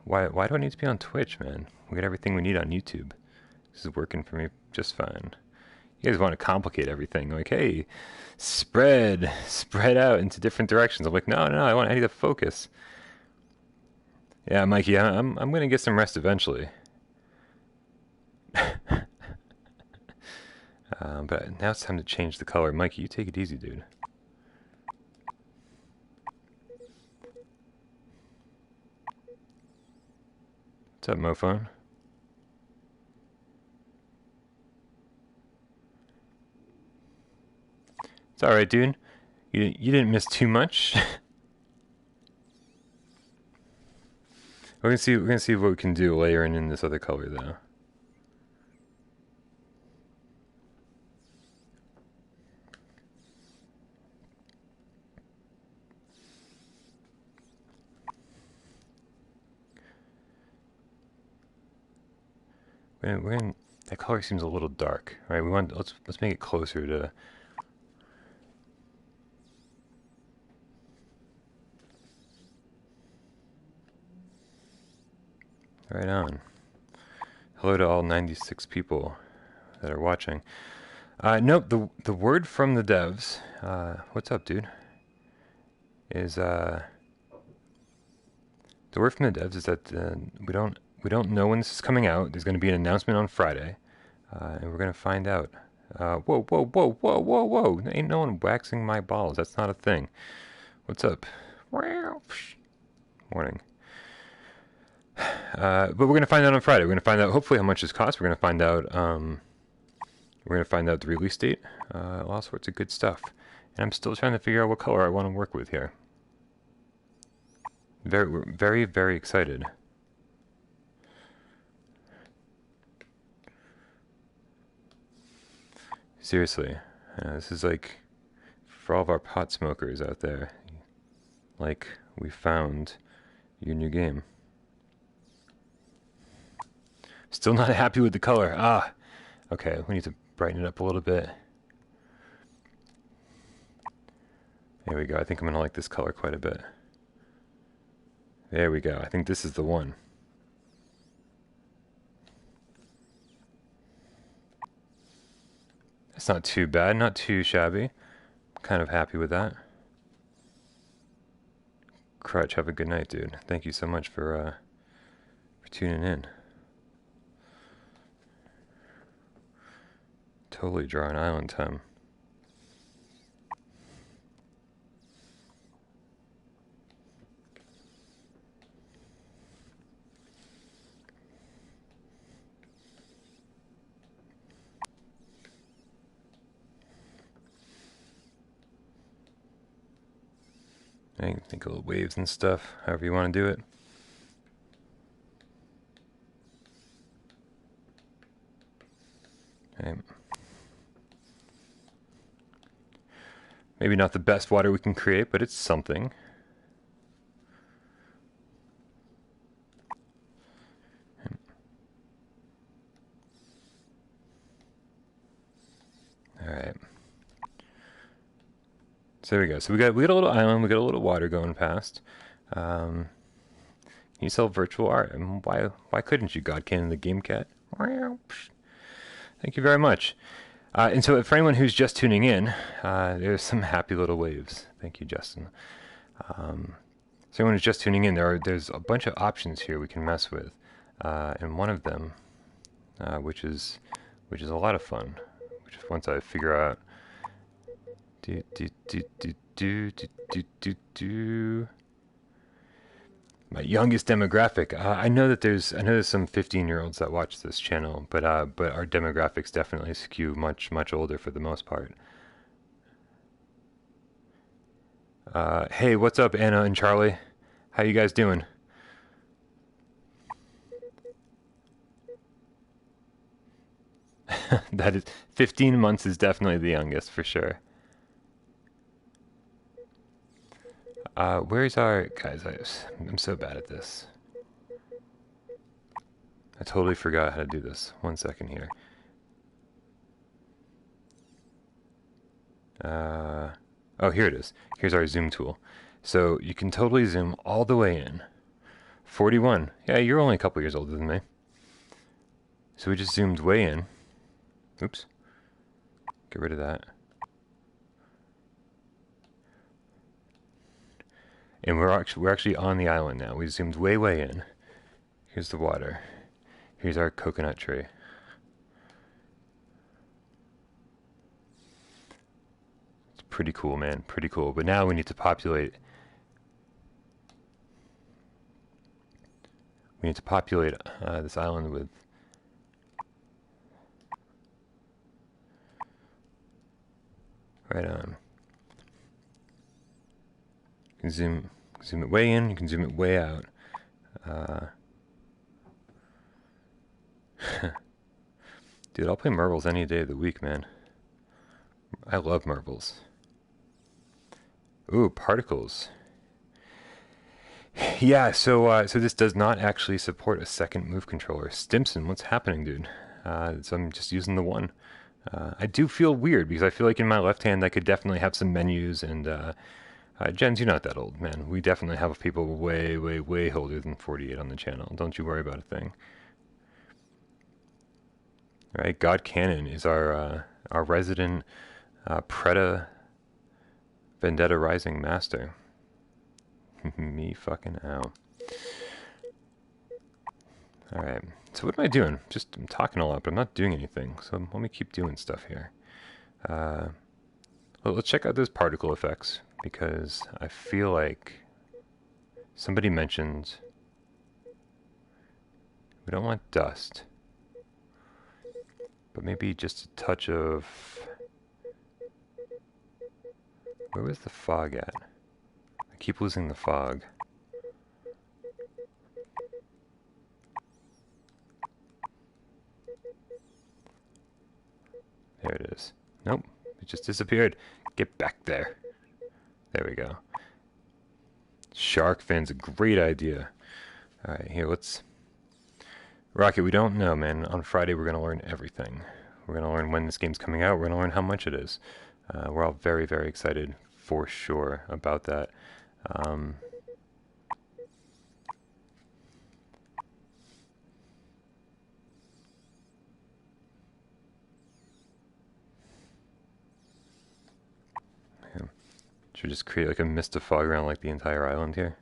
why do I need to be on Twitch, man? We got everything we need on YouTube. This is working for me just fine. You guys want to complicate everything, like, hey, spread out into different directions. I'm like, no, I need to focus. Yeah, Mikey, I'm gonna get some rest eventually. But now it's time to change the color. Mikey, you take it easy, dude. What's up, Mophone? It's all right, dude. You didn't miss too much. We're gonna see what we can do layering in this other color though. That color seems a little dark, right? Let's make it closer to... Right on. Hello to all 96 people that are watching. Nope, the word from the devs, what's up, dude? The word from the devs is that we don't know when this is coming out. There's going to be an announcement on Friday, and we're going to find out. Whoa, whoa, whoa, whoa, whoa, whoa! Ain't no one waxing my balls. That's not a thing. What's up? Morning. But we're going to find out on Friday. We're going to find out hopefully how much this costs. We're going to find out. We're going to find out the release date. All sorts of good stuff. And I'm still trying to figure out what color I want to work with here. We're very, very excited. Seriously, this is like for all of our pot smokers out there. Like, we found your new game. Still not happy with the color. Ah, okay, we need to brighten it up a little bit. There we go. I think I'm going to like this color quite a bit. There we go. I think this is the one. It's not too bad, not too shabby. Kind of happy with that. Crutch, have a good night, dude. Thank you so much for tuning in. Totally drawing island time. I can think of little waves and stuff, however you want to do it. Okay. Maybe not the best water we can create, but it's something. All right. So there we go. So we got a little island. We got a little water going past. You sell virtual art, and why couldn't you, Godkin and the Game Cat? Thank you very much. And so for anyone who's just tuning in, there's some happy little waves. Thank you, Justin. So anyone who's just tuning in, there's a bunch of options here we can mess with, and one of them, which is a lot of fun, which is once I figure out. My youngest demographic. I know there's some 15-year-olds that watch this channel, but our demographics definitely skew much older for the most part. Hey, what's up, Anna and Charlie? How you guys doing? That is 15 months is definitely the youngest for sure. Where's our guys? I'm so bad at this. I totally forgot how to do this. 1 second here. Oh, here it is. Here's our zoom tool. So you can totally zoom all the way in. 41. Yeah, you're only a couple years older than me. So we just zoomed way in. Oops. Get rid of that. And we're actually on the island now. We zoomed way in. Here's the water. Here's our coconut tree. It's pretty cool, man. Pretty cool. But now we need to populate. We need to populate this island with. Right on. You can zoom it way in. You can zoom it way out. Dude, I'll play marbles any day of the week, man. I love marbles. Ooh, particles. Yeah, so this does not actually support a second move controller. Stimson, what's happening, dude? So I'm just using the one. I do feel weird because I feel like in my left hand I could definitely have some menus and Jens, you're not that old, man. We definitely have people way older than 48 on the channel. Don't you worry about a thing. All right, God Cannon is our resident Preda Vendetta Rising master. Me fucking out. All right. So what am I doing? I'm talking a lot, but I'm not doing anything. So let me keep doing stuff here. Well, let's check out those particle effects because I feel like somebody mentioned we don't want dust, but maybe just a touch of. Where was the fog at? I keep losing the fog. There it is. Nope, it just disappeared. Get back there. There we go. Shark fin's a great idea. Alright, here, let's. Rocket, we don't know, man. On Friday, we're going to learn everything. We're going to learn when this game's coming out. We're going to learn how much it is. We're all very excited for sure about that. Should we just create like a mist of fog around like the entire island here?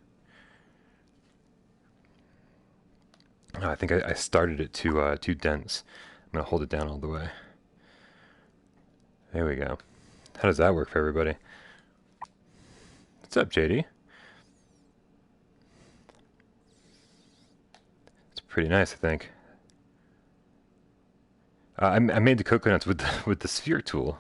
Oh, I think I started it too dense. I'm gonna hold it down all the way. There we go. How does that work for everybody? What's up, JD? It's pretty nice, I think. I made the coconuts with the sphere tool.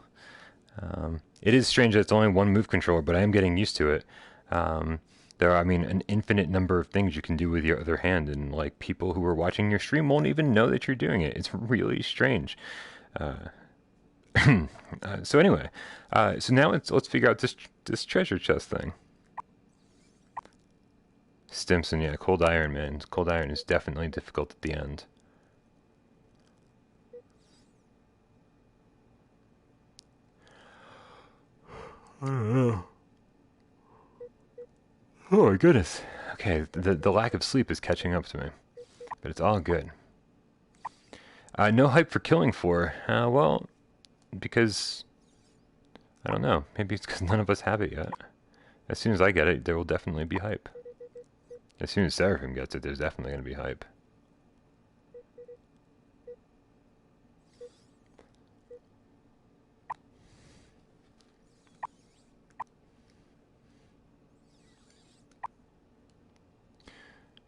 It is strange that it's only one move controller, but I am getting used to it. There are, I mean, an infinite number of things you can do with your other hand, and like people who are watching your stream won't even know that you're doing it. It's really strange. So anyway, so now let's figure out this treasure chest thing. Stimson, yeah, cold iron, man. Cold iron is definitely difficult at the end. I don't know. Oh my goodness. Okay, the lack of sleep is catching up to me, but it's all good. No hype for Killing Floor. Well, because I don't know. Maybe it's because none of us have it yet. As soon as I get it, there will definitely be hype. As soon as Seraphim gets it, there's definitely going to be hype.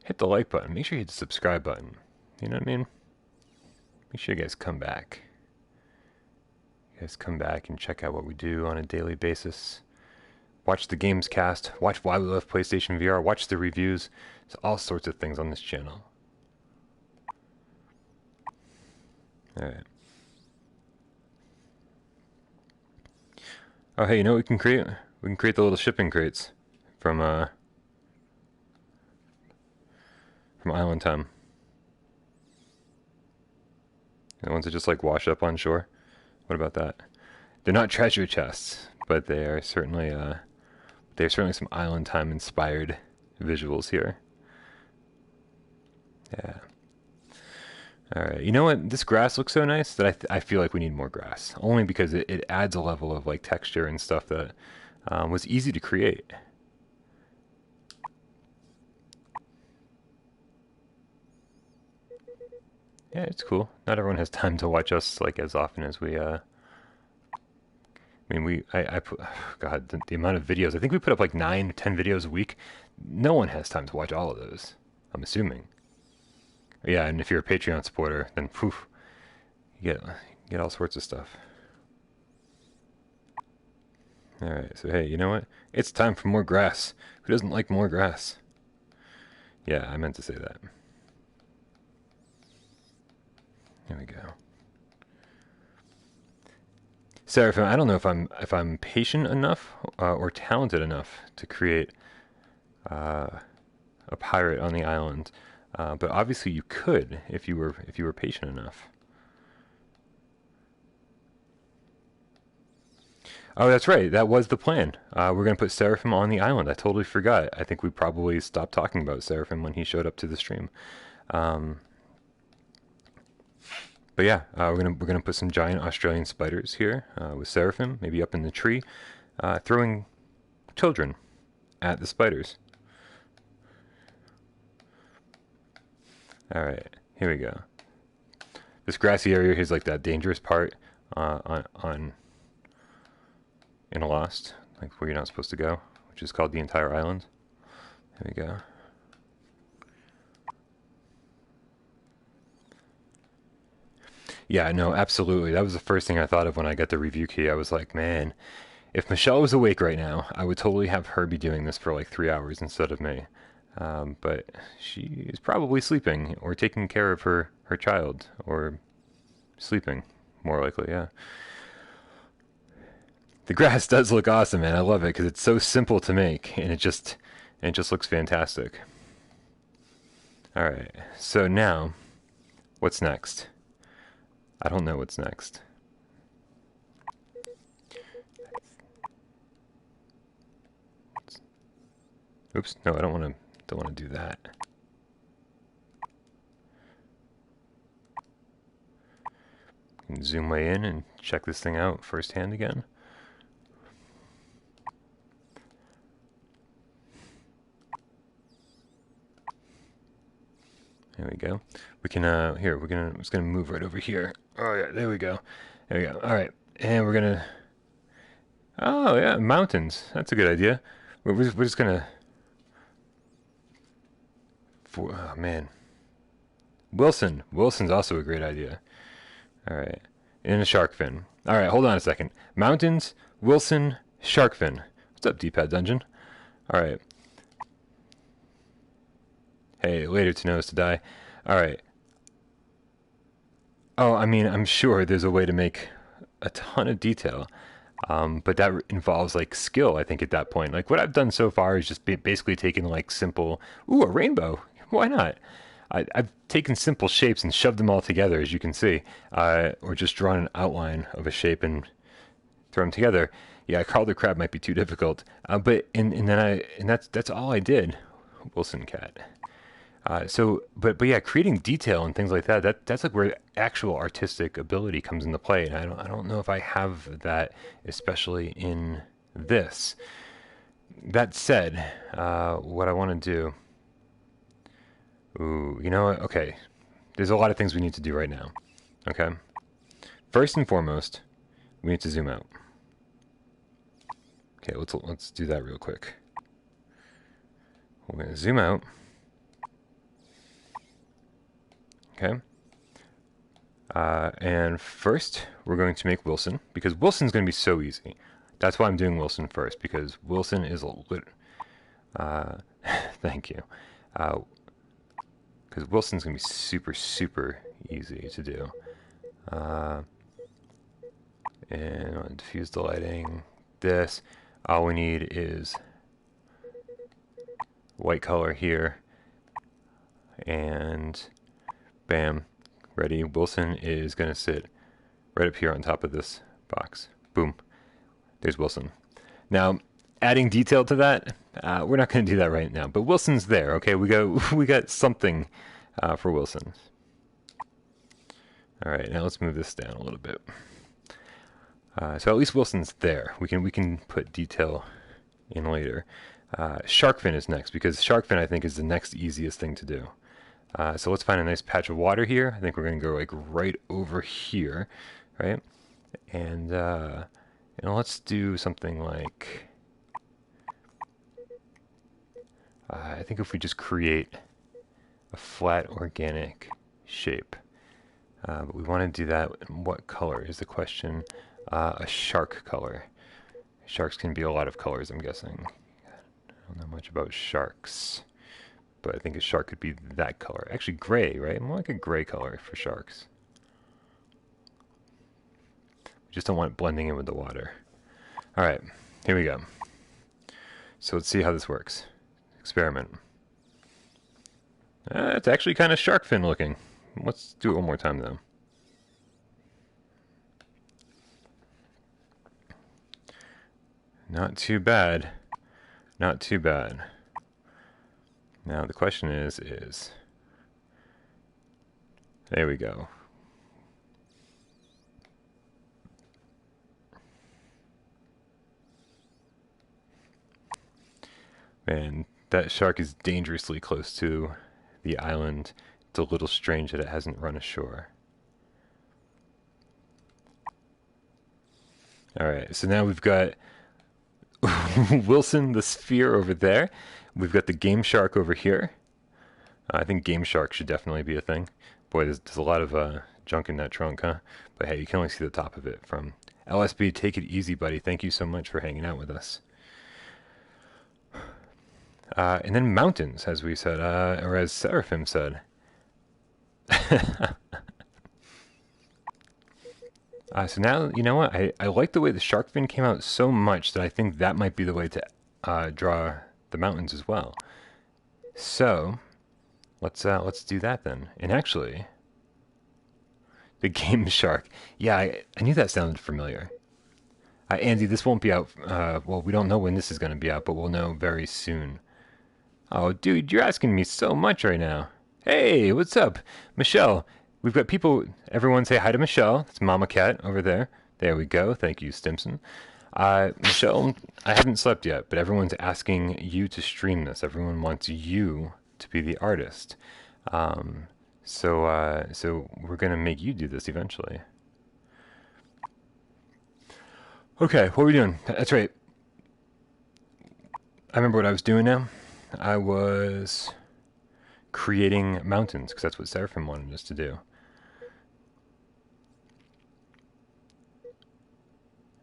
Hit the like button. Make sure you hit the subscribe button. You know what I mean? Make sure you guys come back. You guys come back and check out what we do on a daily basis. Watch the games cast. Watch Why We Love PlayStation VR. Watch the reviews. There's all sorts of things on this channel. Alright. Oh, hey, you know what we can create? We can create the little shipping crates from Island Time. The ones that just like wash up on shore. What about that? They're not treasure chests, but they are certainly there's certainly some Island Time inspired visuals here. Yeah. Alright, you know what? This grass looks so nice that I feel like we need more grass. Only because it adds a level of like texture and stuff that was easy to create. Yeah, it's cool. Not everyone has time to watch us like as often as we I mean, I put, God, the amount of videos. I think we put up like 9, 10 videos a week. No one has time to watch all of those, I'm assuming. Yeah, and if you're a Patreon supporter, then poof, you get all sorts of stuff. Alright, so hey, you know what? It's time for more grass. Who doesn't like more grass? Yeah, I meant to say that. There we go. Seraphim, I don't know if I'm patient enough or talented enough to create a pirate on the island, but obviously you could if you were patient enough. Oh, that's right. That was the plan. We're gonna put Seraphim on the island. I totally forgot. I think we probably stopped talking about Seraphim when he showed up to the stream. But yeah, we're gonna put some giant Australian spiders here with Seraphim, maybe up in the tree, throwing children at the spiders. All right, here we go. This grassy area is like that dangerous part on in a Lost, like where you're not supposed to go, which is called the entire island. There we go. Yeah, no, absolutely. That was the first thing I thought of when I got the review key. I was like, man, if Michelle was awake right now, I would totally have her be doing this for like 3 hours instead of me. But she is probably sleeping or taking care of her child or sleeping, more likely, yeah. The grass does look awesome, man. I love it because it's so simple to make, and it just looks fantastic. All right, so now, what's next? I don't know what's next. Oops, no, I don't want to do that. Zoom way in and check this thing out firsthand again. There we go. We can, here, I'm just gonna move right over here. Oh yeah, there we go. There we go. All right. And we're gonna, oh yeah, mountains. That's a good idea. We're just gonna, oh man. Wilson's also a great idea. All right. And a shark fin. All right, hold on a second. Mountains, Wilson, shark fin. What's up, D-pad dungeon? All right. Hey, later to know is to die. All right. Oh, I mean, I'm sure there's a way to make a ton of detail, but that involves like skill. I think at that point, like what I've done so far is just basically taken like simple. Ooh, a rainbow. Why not? I've taken simple shapes and shoved them all together, as you can see, or just drawn an outline of a shape and throw them together. Yeah, Carl the Crab might be too difficult, but and that's all I did. Wilson cat. But yeah, creating detail and things like that's like where actual artistic ability comes into play. And I don't know if I have that, especially in this. That said, what I want to do. Ooh, you know what? Okay, there's a lot of things we need to do right now. Okay, first and foremost, we need to zoom out. Okay, let's do that real quick. We're gonna zoom out. Okay. And first, we're going to make Wilson, because Wilson's going to be so easy. That's why I'm doing Wilson first, because Wilson is a thank you. Because Wilson's going to be super, super easy to do. And I'll diffuse the lighting. This. All we need is white color here. And bam, ready. Wilson is going to sit right up here on top of this box. Boom. There's Wilson. Now, adding detail to that, we're not going to do that right now. But Wilson's there, okay? We got something for Wilson. All right, now let's move this down a little bit. So at least Wilson's there. We can put detail in later. Shark fin is next, because shark fin I think is the next easiest thing to do. So let's find a nice patch of water here. I think we're going to go like right over here, right? And let's do something like, I think if we just create a flat organic shape. But we want to do that in what color is the question. A shark color. Sharks can be a lot of colors, I'm guessing. I don't know much about sharks. But I think a shark could be that color. Actually, gray, right? More like a gray color for sharks. We just don't want it blending in with the water. All right, here we go. So let's see how this works. Experiment. It's actually kind of shark fin looking. Let's do it one more time, though. Not too bad. Not too bad. Now the question is, there we go. Man, that shark is dangerously close to the island. It's a little strange that it hasn't run ashore. Alright, so now we've got Wilson the sphere over there. We've got the game shark over here. I think game shark should definitely be a thing. Boy, there's a lot of junk in that trunk, huh? But hey, you can only see the top of it from LSB. Take it easy, buddy. Thank you so much for hanging out with us. And then mountains, as we said, or as Seraphim said. So now, you know what? I like the way the shark fin came out so much that I think that might be the way to draw the mountains as well. So let's do that then. And actually, the game shark. Yeah, I knew that sounded familiar. Andy, this won't be out. Well, we don't know when this is going to be out, but we'll know very soon. Oh, dude, you're asking me so much right now. Hey, what's up? Michelle, we've got people. Everyone say hi to Michelle. It's Mama Cat over there. There we go. Thank you, Stimson. Michelle, I haven't slept yet, but everyone's asking you to stream this. Everyone wants you to be the artist. So we're gonna make you do this eventually. Okay, what are we doing? That's right. I remember what I was doing now. I was creating mountains, because that's what Seraphim wanted us to do.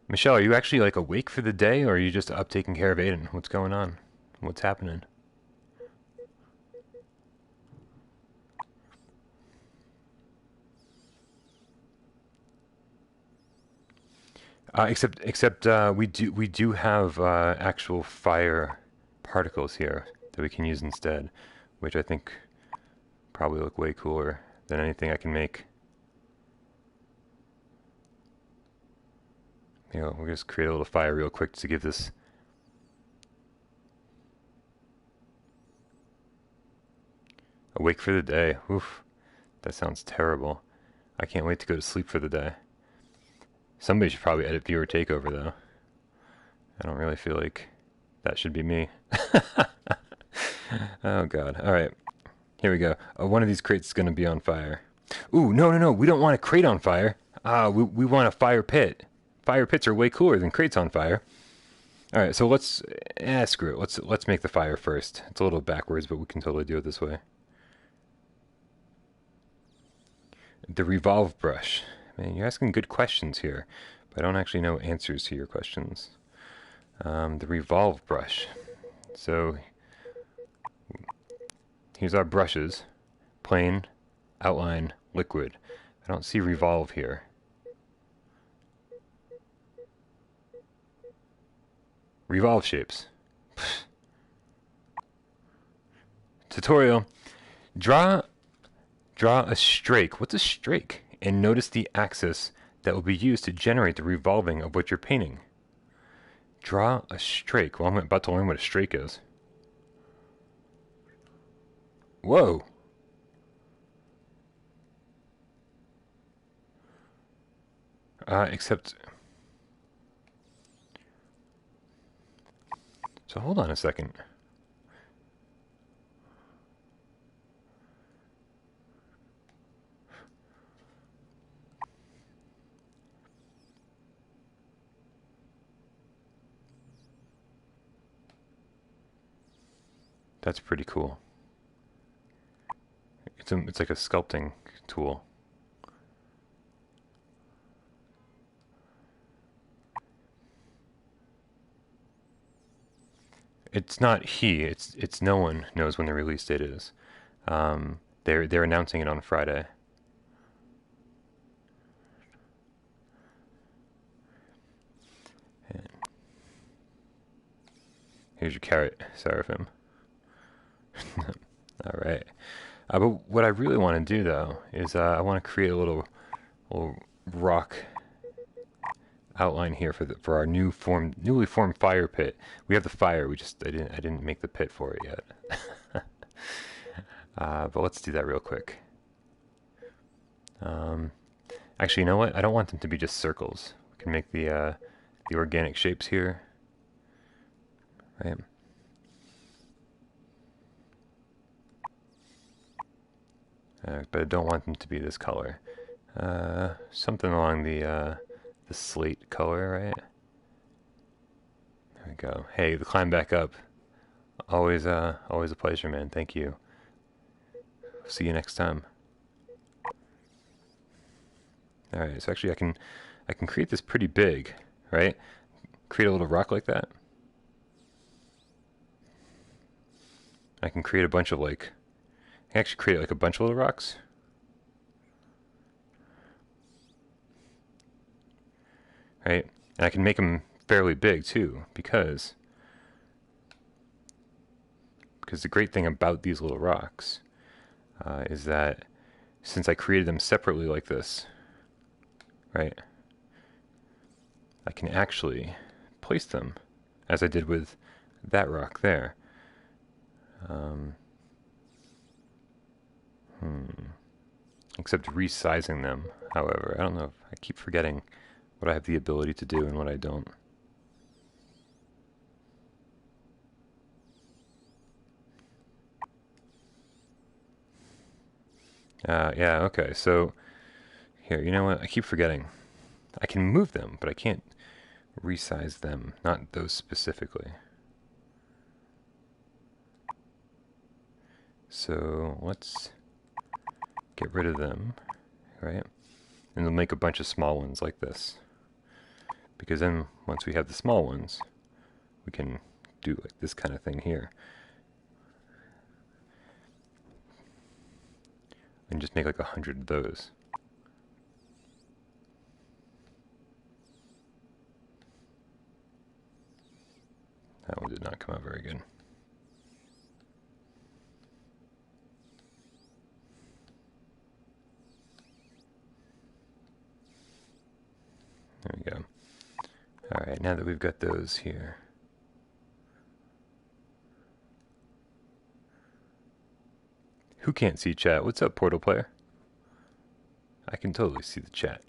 Michelle, are you actually like awake for the day, or are you just up taking care of Aiden? What's going on? What's happening? Except we do have actual fire particles here that we can use instead, which I think probably look way cooler than anything I can make. You know, we'll just create a little fire real quick to give this. Awake for the day. Oof, that sounds terrible. I can't wait to go to sleep for the day. Somebody should probably edit viewer takeover though. I don't really feel like that should be me. Oh god. Alright. Here we go. One of these crates is going to be on fire. Ooh, no. We don't want a crate on fire. We want a fire pit. Fire pits are way cooler than crates on fire. Alright, so let's... screw it. Let's make the fire first. It's a little backwards, but we can totally do it this way. The revolve brush. Man, you're asking good questions here, but I don't actually know answers to your questions. The revolve brush. So, here's our brushes. Plain, outline, liquid. I don't see revolve here. Revolve shapes. Tutorial. Draw a strake. What's a strake? And notice the axis that will be used to generate the revolving of what you're painting. Draw a strake. Well, I'm about to learn what a strake is. Whoa. Except... So hold on a second. That's pretty cool. It's like a sculpting tool. It's not he. It's no one knows when the release date is. They're announcing it on Friday. And here's your carrot, Seraphim. All right. But what I really want to do though is I want to create a little rock outline here for our newly formed fire pit. We have the fire. I didn't make the pit for it yet. But let's do that real quick. Actually, you know what? I don't want them to be just circles. We can make the organic shapes here. Right. But I don't want them to be this color. Something along the slate color, right? There we go. Hey, the climb back up. Always a pleasure, man. Thank you. See you next time. All right. So actually, I can create this pretty big, right? Create a little rock like that. I can create a bunch of like. I can actually create like a bunch of little rocks. Right? And I can make them fairly big too, because the great thing about these little rocks is that since I created them separately like this, right, I can actually place them as I did with that rock there. Except resizing them, however. I don't know if I keep forgetting what I have the ability to do and what I don't. Yeah, okay. So here, you know what? I keep forgetting. I can move them, but I can't resize them. Not those specifically. So let's get rid of them, right? And we'll make a bunch of small ones like this. Because then once we have the small ones, we can do like this kind of thing here. And just make like 100 of those. That one did not come out very good. There we go. Alright, now that we've got those here. Who can't see chat? What's up, Portal player? I can totally see the chat.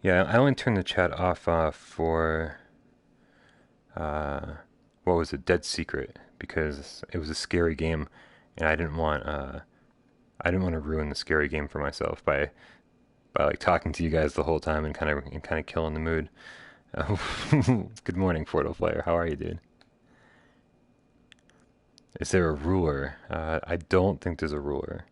Yeah, I only turned the chat off for what was it, Dead Secret, because it was a scary game, and I didn't want to ruin the scary game for myself by like talking to you guys the whole time and kind of killing the mood. Good morning, Portal player. How are you, dude? Is there a ruler? I don't think there's a ruler.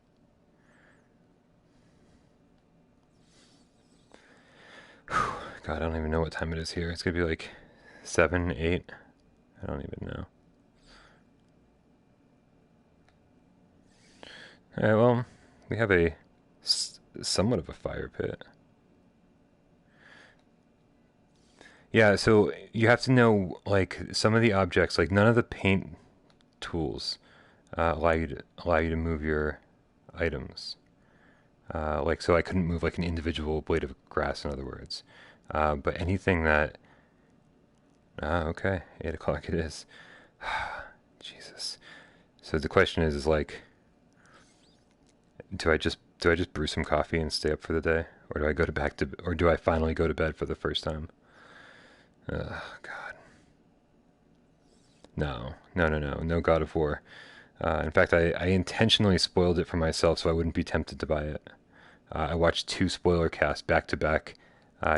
God, I don't even know what time it is here. It's gonna be like 7, 8. I don't even know. Alright, well, we have a somewhat of a fire pit. Yeah, so you have to know, like, some of the objects, like none of the paint tools allow you to move your items. Like, so I couldn't move like an individual blade of grass, in other words. But anything that... okay, 8 o'clock it is. Jesus. So the question is like, do I just brew some coffee and stay up for the day, or do I go to back to, or do I finally go to bed for the first time? God. No God of War. In fact, I intentionally spoiled it for myself so I wouldn't be tempted to buy it. I watched 2 spoiler casts back to back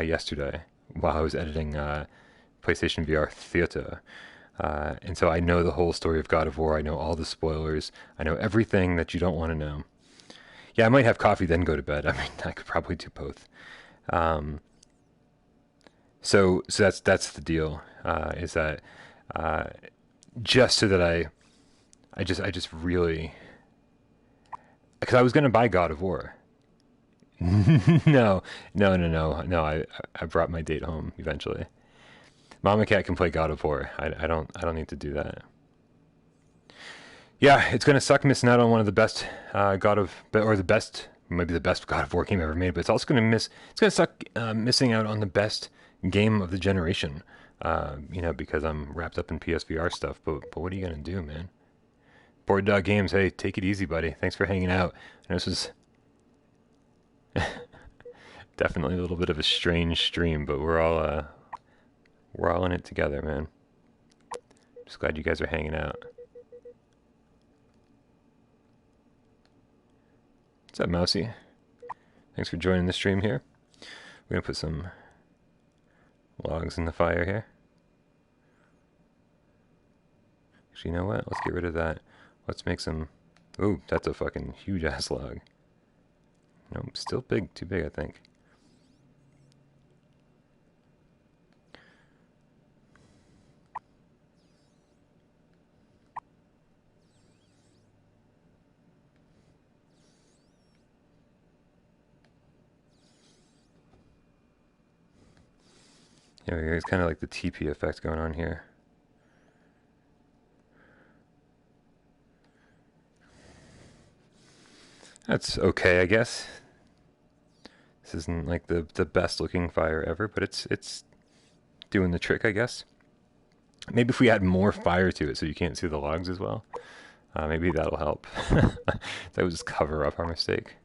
yesterday while I was editing PlayStation VR Theater. And so I know the whole story of God of War. I know all the spoilers. I know everything that you don't want to know. Yeah, I might have coffee then go to bed. I mean, I could probably do both. So that's the deal. Is that just so that I just really, because I was gonna buy God of War. No. I brought my date home eventually. Mama Cat can play God of War. I don't need to do that. Yeah, it's gonna suck missing out on one of the best or the best, maybe the best God of War game ever made. But it's also it's gonna suck missing out on the best game of the generation. Because I'm wrapped up in PSVR stuff. But what are you gonna do, man? Board Dog Games, hey, take it easy, buddy. Thanks for hanging out. And this was definitely a little bit of a strange stream, but we're all in it together, man. Just glad you guys are hanging out. What's up, Mousy? Thanks for joining the stream here. We're gonna put some logs in the fire here. Actually, you know what? Let's get rid of that. Let's make some... Ooh, that's a fucking huge-ass log. Nope, still big. Too big, I think. Yeah, it's kind of like the TP effect going on here. That's okay, I guess. This isn't like the best looking fire ever, but it's doing the trick, I guess. Maybe if we add more fire to it so you can't see the logs as well, maybe that'll help. That would just cover up our mistake.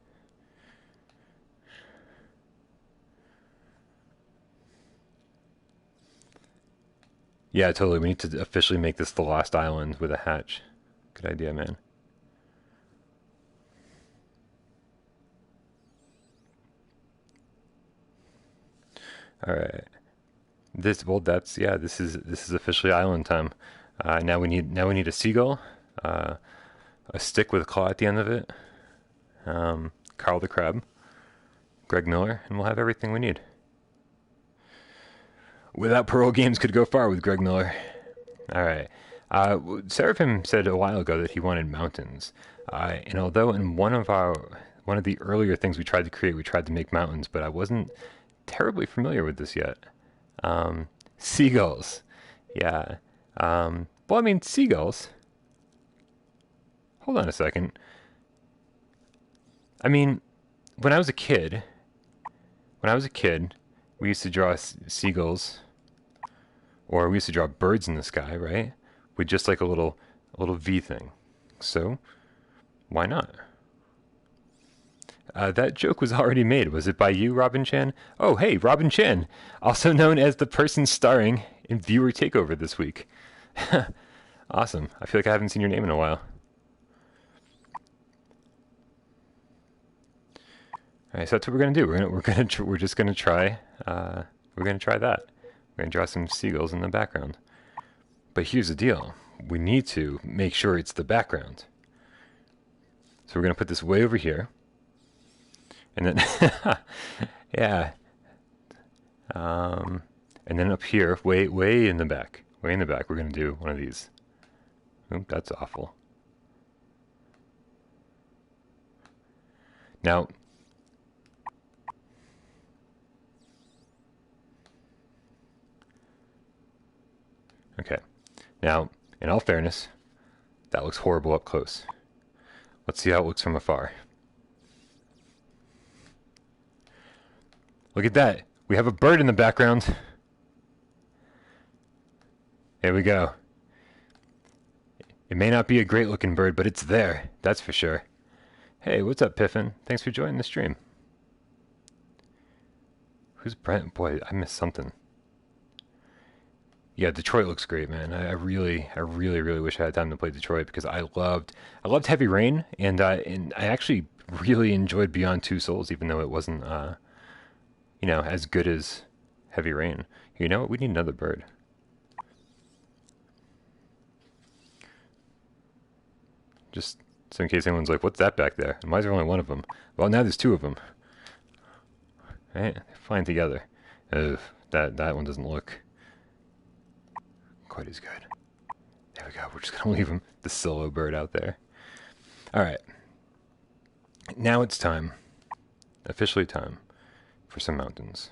Yeah, totally. We need to officially make this the Lost Island with a hatch. Good idea, man. All right. That's yeah. This is officially island time. Now we need a seagull, a stick with a claw at the end of it, Carl the crab, Greg Miller, and we'll have everything we need. Without Parole Games could go far with Greg Miller. All right. Seraphim said a while ago that he wanted mountains, and although in one of the earlier things we tried to create, we tried to make mountains, but I wasn't terribly familiar with this yet. Seagulls. Yeah. Well, I mean, seagulls. Hold on a second. I mean, when I was a kid, we used to draw seagulls, or we used to draw birds in the sky, right? With just like a little V thing. So, why not? That joke was already made. Was it by you, Robin Chan? Oh, hey, Robin Chan, also known as the person starring in Viewer Takeover this week. Awesome. I feel like I haven't seen your name in a while. All right, so that's what we're gonna do. We're just gonna try. We're gonna try that. We're gonna draw some seagulls in the background. But here's the deal: we need to make sure it's the background. So we're gonna put this way over here, and then yeah, and then up here, way in the back, we're gonna do one of these. Oop, that's awful. Now. Okay. Now, in all fairness, that looks horrible up close. Let's see how it looks from afar. Look at that. We have a bird in the background. There we go. It may not be a great looking bird, but it's there. That's for sure. Hey, what's up, Piffin? Thanks for joining the stream. Who's Brent? Boy, I missed something. Yeah, Detroit looks great, man. I really wish I had time to play Detroit because I loved Heavy Rain, and I actually really enjoyed Beyond Two Souls, even though it wasn't, as good as Heavy Rain. You know what? We need another bird. Just so in case anyone's like, "What's that back there?" And why is there only one of them? Well, now there's two of them. Right? They're flying together. Ugh, that one doesn't look quite as good. There we go. We're just gonna leave him, the solo bird, out there. All right. Now it's time, officially time, for some mountains.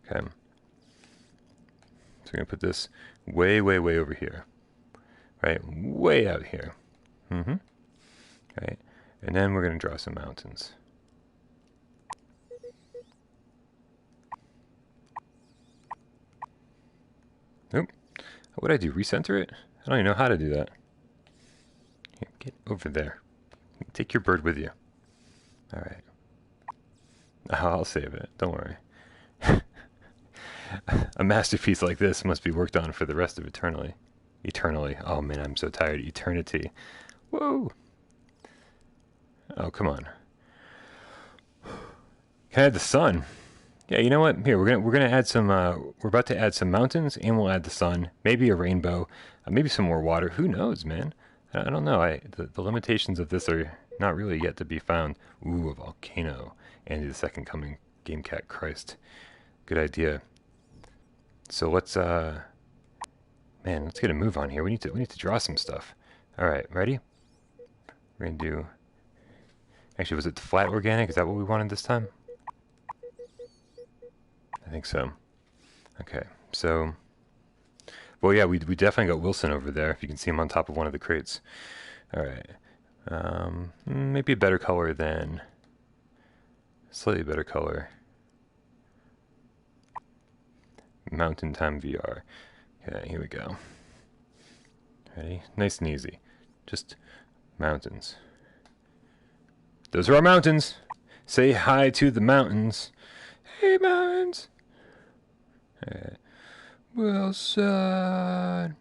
Okay. So we're gonna put this way over here, right? Way out here. Right. And then we're gonna draw some mountains. Nope. What would I do? Recenter it? I don't even know how to do that. Here, get over there. Take your bird with you. All right. I'll save it. Don't worry. A masterpiece like this must be worked on for the rest of eternity. Eternally. Oh man, I'm so tired. Eternity. Whoa. Oh, come on. Can I add the sun? Yeah, you know what? Here, we're gonna add some. We're about to add some mountains, and we'll add the sun. Maybe a rainbow. Maybe some more water. Who knows, man? I don't know. The limitations of this are not really yet to be found. Ooh, a volcano. Andy the Second Coming. Game Cat. Christ. Good idea. So let's man, let's get a move on here. We need to draw some stuff. All right, ready? We're gonna do. Actually, was it the flat organic? Is that what we wanted this time? I think so. Okay, so, well, yeah, we definitely got Wilson over there. If you can see him on top of one of the crates. All right, maybe a better color than, slightly better color. Mountain Time VR. Okay, here we go. Ready? Nice and easy. Just mountains. Those are our mountains. Say hi to the mountains. Hey, mountains. Alright. Wilson.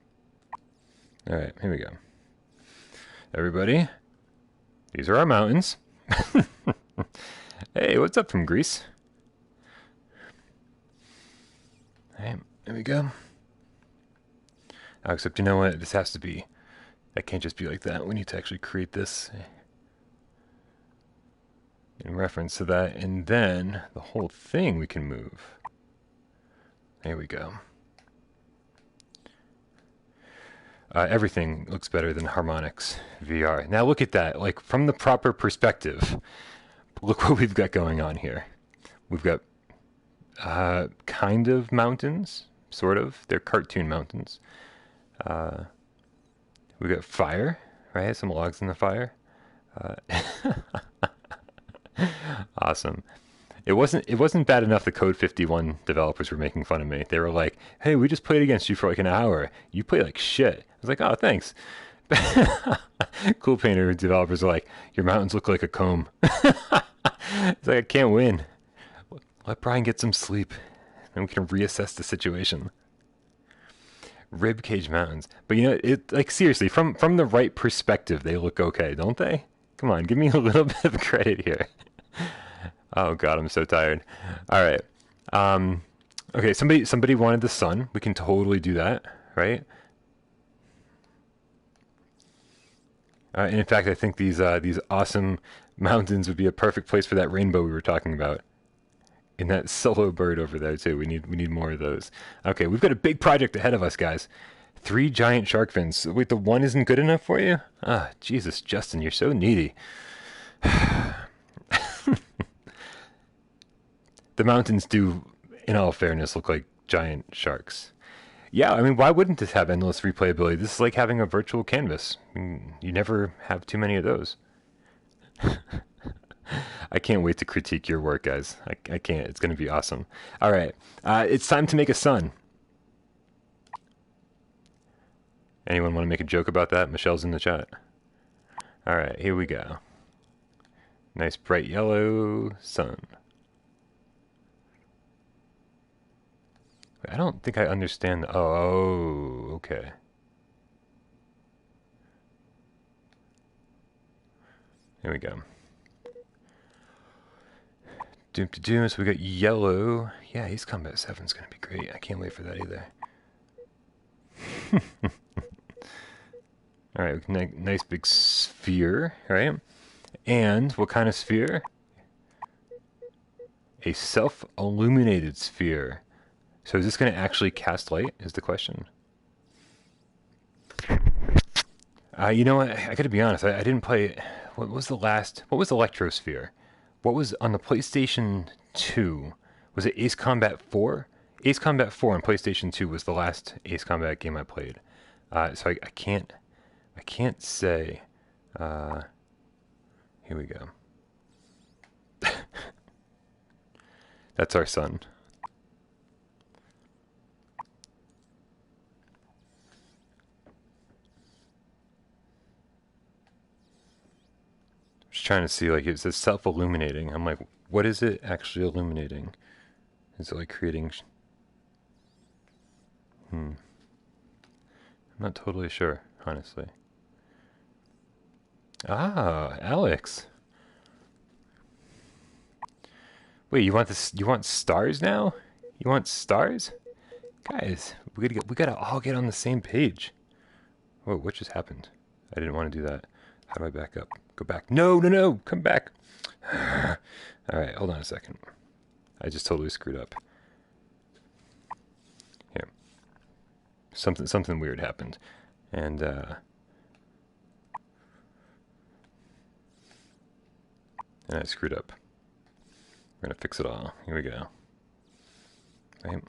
Alright, here we go. Everybody, these are our mountains. Hey, what's up from Greece? Alright, there we go. Oh, except you know what? This has to be... That can't just be like that. We need to actually create this in reference to that. And then the whole thing we can move. There we go. Everything looks better than Harmonix VR. Now look at that. Like, from the proper perspective, look what we've got going on here. We've got kind of mountains, sort of. They're cartoon mountains. We got fire, right? Some logs in the fire. Awesome. It wasn't bad enough the Code 51 developers were making fun of me. They were like, "Hey, we just played against you for like an hour. You play like shit." I was like, "Oh, thanks." CoolPaintr developers are like, "Your mountains look like a comb." It's like, I can't win. Let Brian get some sleep, and we can reassess the situation. Ribcage mountains, but you know, it like seriously, from the right perspective, they look okay, don't they? Come on, give me a little bit of credit here. Oh God, I'm so tired. All right. Okay, somebody wanted the sun. We can totally do that, right? And in fact, I think these awesome mountains would be a perfect place for that rainbow we were talking about. And that solo bird over there too. We need more of those. Okay, we've got a big project ahead of us, guys. 3 giant shark fins. Wait, the one isn't good enough for you? Ah, Jesus, Justin, you're so needy. The mountains do, in all fairness, look like giant sharks. Yeah, I mean, why wouldn't this have endless replayability? This is like having a virtual canvas. I mean, you never have too many of those. I can't wait to critique your work, guys. I can't. It's going to be awesome. All right. It's time to make a sun. Anyone want to make a joke about that? Michelle's in the chat. All right, here we go. Nice bright yellow sun. I don't think I understand. Oh, okay. Here we go. Doom. So we got yellow. Yeah, Ace Combat 7 is going to be great. I can't wait for that either. All right, nice big sphere, right? And what kind of sphere? A self-illuminated sphere. So is this going to actually cast light, is the question. You know what? I got to be honest. I didn't play... What was Electrosphere? What was on the PlayStation 2? Was it Ace Combat 4? Ace Combat 4 on PlayStation 2 was the last Ace Combat game I played. So I can't say. Here we go. That's our sun. Just trying to see, like, it says self-illuminating. I'm like, what is it actually illuminating? Is it like creating... I'm not totally sure, honestly. Ah, Alex. Wait, you want this? You want stars now? You want stars? Guys, we gotta all get on the same page. Whoa, what just happened? I didn't want to do that. How do I back up? Go back. No, come back. Alright, hold on a second. I just totally screwed up. Here. Something weird happened. And I screwed up. We're gonna fix it all. Here we go. Right.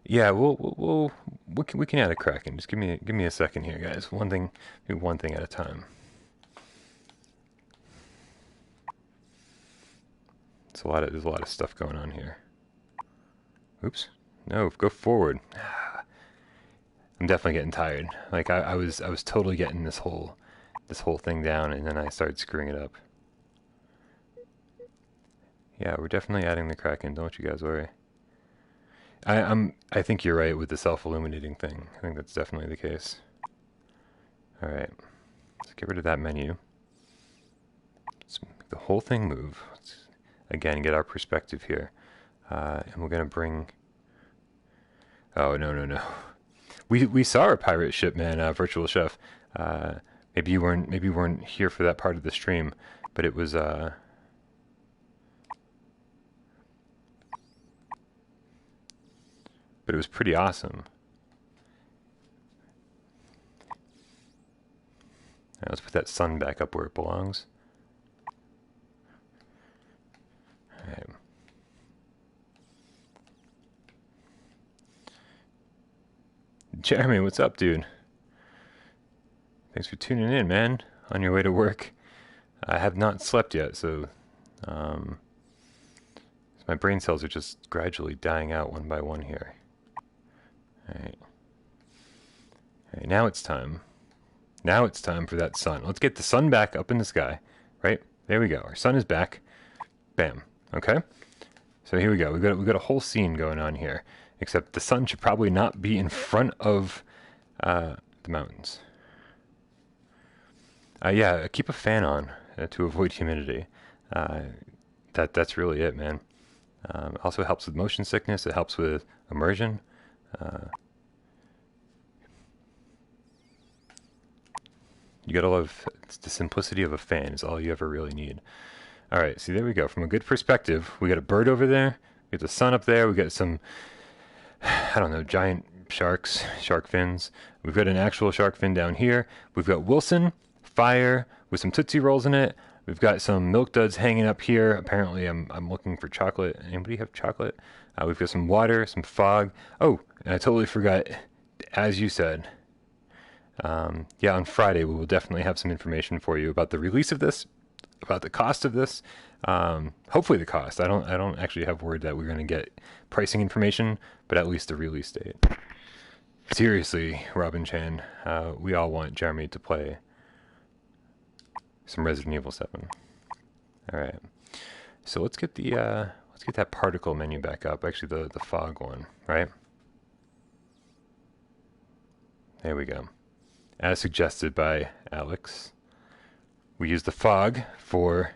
Yeah, we can add a Kraken. Just give me a second here, guys. Do one thing at a time. There's a lot of stuff going on here. Oops, No, go forward. I'm definitely getting tired. Like I was totally getting this whole thing down, and then I started screwing it up. Yeah, we're definitely adding the Kraken. Don't you guys worry. I think you're right with the self-illuminating thing. I think that's definitely the case. All right, let's get rid of that menu. Let's make the whole thing move. Let's, again, get our perspective here, and we're gonna bring. Oh no. We saw our pirate ship, man. Virtual Chef. Maybe you weren't here for that part of the stream, but it was pretty awesome. Now let's put that sun back up where it belongs. All right. Jeremy, what's up, dude? Thanks for tuning in, man. On your way to work. I have not slept yet, so my brain cells are just gradually dying out one by one here. Alright. Alright, now it's time. Now it's time for that sun. Let's get the sun back up in the sky. Right? There we go. Our sun is back. Bam. Okay? So here we go. We've got a whole scene going on here. Except the sun should probably not be in front of the mountains. Yeah, keep a fan on to avoid humidity. That's really it, man. Also helps with motion sickness. It helps with immersion. You gotta love the simplicity of a fan is all you ever really need. All right, see, there we go. From a good perspective, we got a bird over there. We got the sun up there. We got some, I don't know, giant sharks, shark fins. We've got an actual shark fin down here. We've got Wilson, fire with some Tootsie Rolls in it. We've got some Milk Duds hanging up here. Apparently, I'm looking for chocolate. Anybody have chocolate? We've got some water, some fog. Oh, and I totally forgot, as you said, yeah, on Friday we will definitely have some information for you about the release of this, about the cost of this. Hopefully the cost. I don't actually have word that we're going to get pricing information, but at least the release date. Seriously, Robin Chan, we all want Jeremy to play some Resident Evil 7. All right, so let's get that particle menu back up. Actually, the fog one, right? There we go. As suggested by Alex, we use the fog for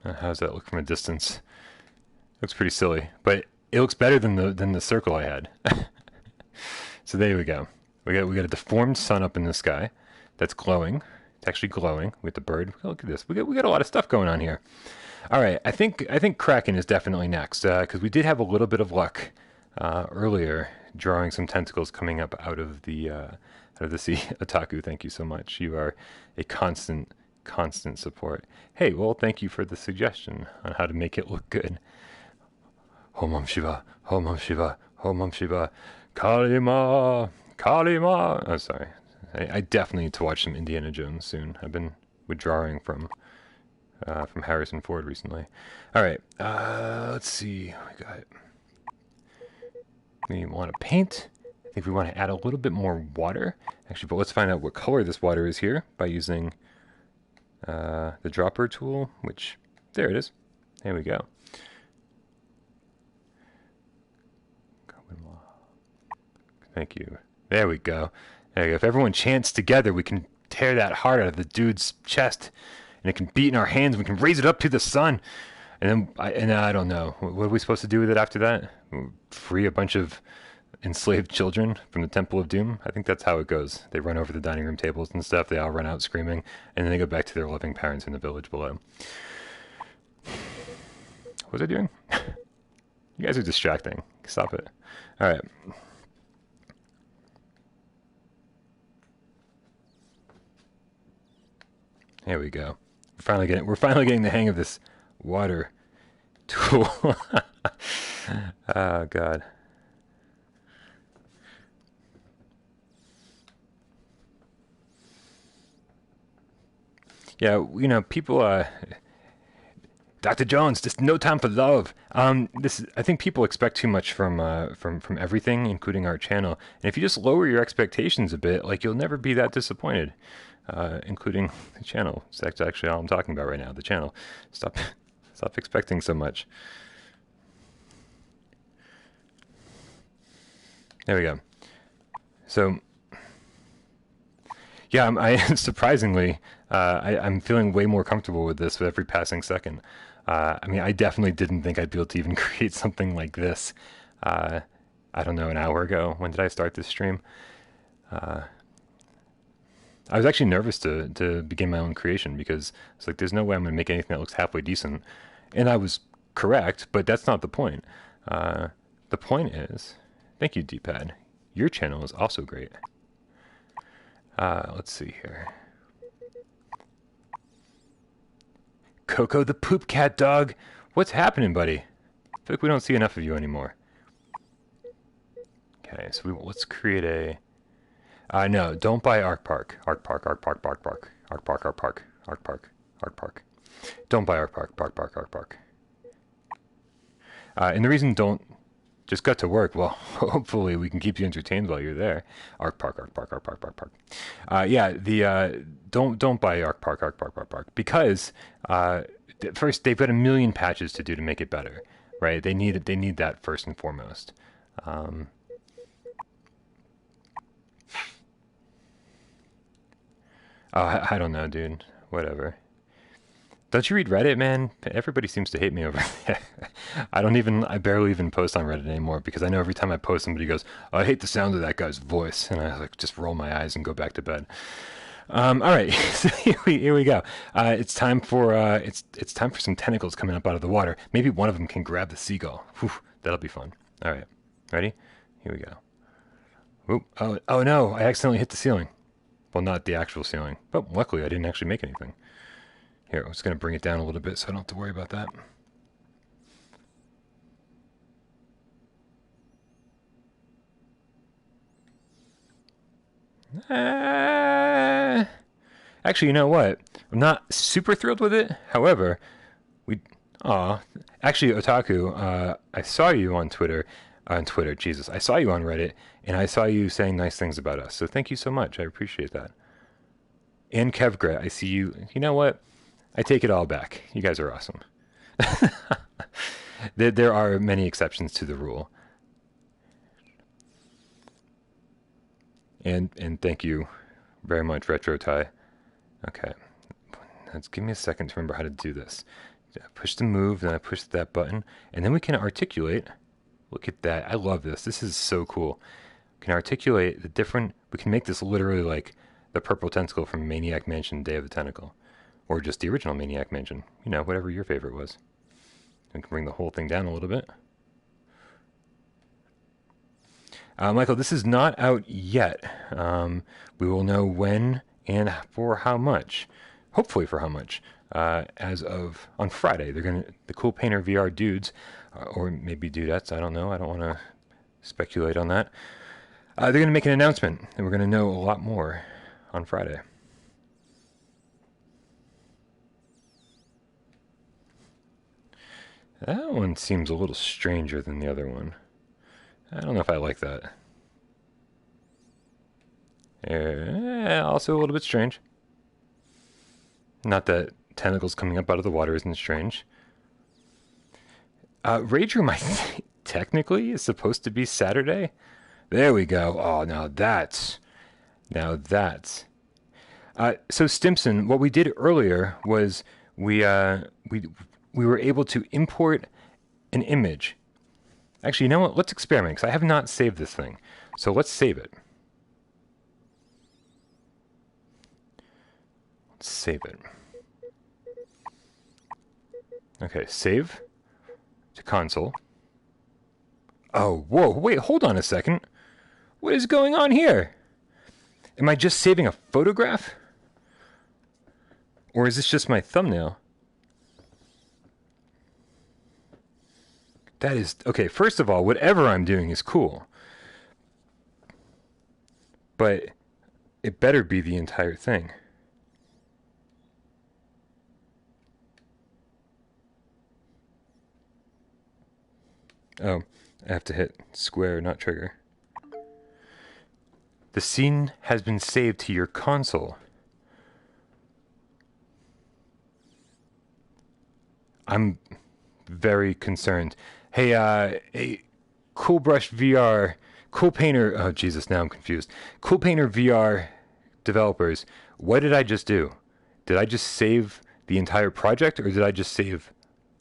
how does that look from a distance? Looks pretty silly, but it looks better than the circle I had. So there we go. We got a deformed sun up in the sky that's glowing. It's actually glowing with the bird. Look at this. We got a lot of stuff going on here. All right, I think Kraken is definitely next because we did have a little bit of luck earlier drawing some tentacles coming up out of the sea. Otaku, thank you so much. You are a constant support. Hey, well, thank you for the suggestion on how to make it look good. Om Shiva, Om Shiva, Om Shiva, Kalima, Kalima. Oh, sorry. I definitely need to watch some Indiana Jones soon. I've been withdrawing from Harrison Ford recently. All right, let's see. We want to paint. I think we want to add a little bit more water. Actually, but let's find out what color this water is here by using the dropper tool, which, there it is. There we go. Thank you. There we go. There you go. If everyone chants together, we can tear that heart out of the dude's chest, and it can beat in our hands. We can raise it up to the sun, and then I don't know. What are we supposed to do with it after that? Free a bunch of enslaved children from the Temple of Doom? I think that's how it goes. They run over the dining room tables and stuff. They all run out screaming, and then they go back to their loving parents in the village below. What was I doing? You guys are distracting. Stop it. All right. There we go. We're finally getting the hang of this water Tool. Oh, God. Yeah, you know, people, Dr. Jones, just no time for love. I think people expect too much from everything, including our channel. And if you just lower your expectations a bit, like you'll never be that disappointed, including the channel. That's actually all I'm talking about right now. The channel. Stop expecting so much. There we go. So, yeah, surprisingly, I'm feeling way more comfortable with this with every passing second. I mean, I definitely didn't think I'd be able to even create something like this. I don't know, an hour ago. When did I start this stream? I was actually nervous to begin my own creation because it's like, there's no way I'm going to make anything that looks halfway decent. And I was correct, but that's not the point. The point is, thank you, D-Pad. Your channel is also great. Let's see here. Coco the poop cat dog. What's happening, buddy? I feel like we don't see enough of you anymore. Okay, so let's create a... no, don't buy Arc Park. Arc Park, Arc Park, Arc Park. Arc Park, Arc Park, Arc Park, Arc Park. Don't buy Arc Park, Park Park, Arc Park. And the reason don't... Just got to work. Well, hopefully we can keep you entertained while you're there. Arc Park, Arc Park, Arc Park, Arc Park. Yeah, don't buy Arc Park, Arc Park, Arc Park, because first they've got a million patches to do to make it better, right? They need that first and foremost. I don't know, dude. Whatever. Don't you read Reddit, man? Everybody seems to hate me over there. I barely even post on Reddit anymore because I know every time I post, somebody goes, oh, I hate the sound of that guy's voice. And I like just roll my eyes and go back to bed. All right, so here we go. It's time for it's time for some tentacles coming up out of the water. Maybe one of them can grab the seagull. Whew, that'll be fun. All right, ready? Here we go. Oop, oh no, I accidentally hit the ceiling. Well, not the actual ceiling, but luckily I didn't actually make anything. Here, I'm just going to bring it down a little bit so I don't have to worry about that. Actually, you know what? I'm not super thrilled with it. However, actually, Otaku, I saw you on Twitter. Jesus. I saw you on Reddit, and I saw you saying nice things about us. So thank you so much. I appreciate that. And Kevgret, I see you. You know what? I take it all back. You guys are awesome. There are many exceptions to the rule. And thank you very much, Retro Tie. Okay. Let's give me a second to remember how to do this. I push the move, then I push that button, and then we can articulate. Look at that. I love this. This is so cool. We can articulate the different... We can make this literally like the purple tentacle from Maniac Mansion Day of the Tentacle. Or just the original Maniac Mansion. You know, whatever your favorite was. We can bring the whole thing down a little bit. Michael, this is not out yet. We will know when and for how much. Hopefully for how much. As of on Friday, the CoolPaintr VR dudes, or maybe dudettes, I don't know. I don't want to speculate on that. They're going to make an announcement, and we're going to know a lot more on Friday. That one seems a little stranger than the other one. I don't know if I like that. Also a little bit strange. Not that tentacles coming up out of the water isn't strange. Rage Room, I think, technically is supposed to be Saturday. There we go. Oh, now that's... So Stimson, what we did earlier was we were able to import an image. Actually, you know what? Let's experiment, because I have not saved this thing. So let's save it. Let's save it. Okay, save to console. Oh, whoa, wait, hold on a second. What is going on here? Am I just saving a photograph? Or is this just my thumbnail? That is, okay, first of all, whatever I'm doing is cool. But it better be the entire thing. Oh, I have to hit square, not trigger. The scene has been saved to your console. I'm very concerned. Hey, CoolBrush VR, CoolPaintr, oh Jesus, now I'm confused. CoolPaintr VR developers, what did I just do? Did I just save the entire project, or did I just save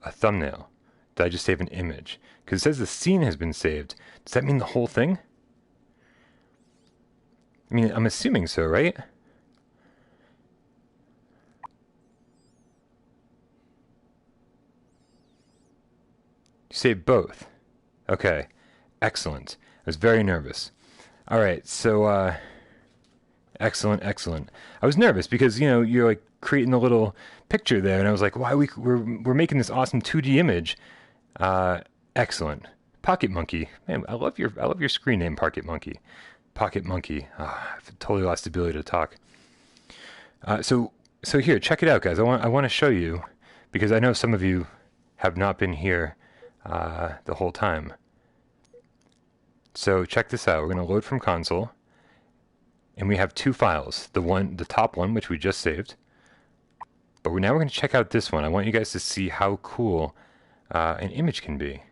a thumbnail? Did I just save an image? Because it says the scene has been saved. Does that mean the whole thing? I mean, I'm assuming so, right? You saved both. Okay. Excellent. I was very nervous. All right, so excellent, excellent. I was nervous because you're like creating a little picture there, and I was like, "Why we're making this awesome 2D image?" Excellent. Pocket Monkey, man, I love your screen name, Pocket Monkey. Pocket Monkey. I've totally lost the ability to talk. So here, check it out, guys. I want to show you because I know some of you have not been here the whole time. So check this out. We're going to load from console, and we have two files. The top one, which we just saved, but now we're going to check out this one. I want you guys to see how cool an image can be.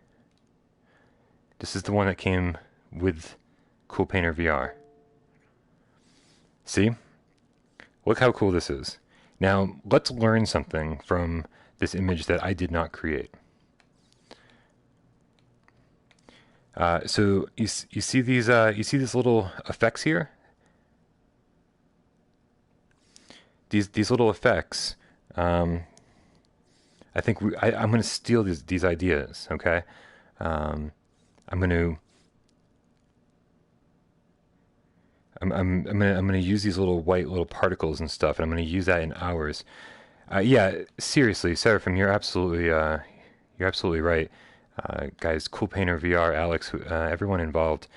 This is the one that came with CoolPaintr VR. See? Look how cool this is. Now, let's learn something from this image that I did not create. So you see these little effects here? These little effects. I think I'm going to steal these ideas. Okay. I'm gonna use these little white little particles and stuff, and I'm gonna use that in ours. Yeah, seriously, Seraphim, you're absolutely right. Guys, CoolPaintr VR, Alex, everyone involved,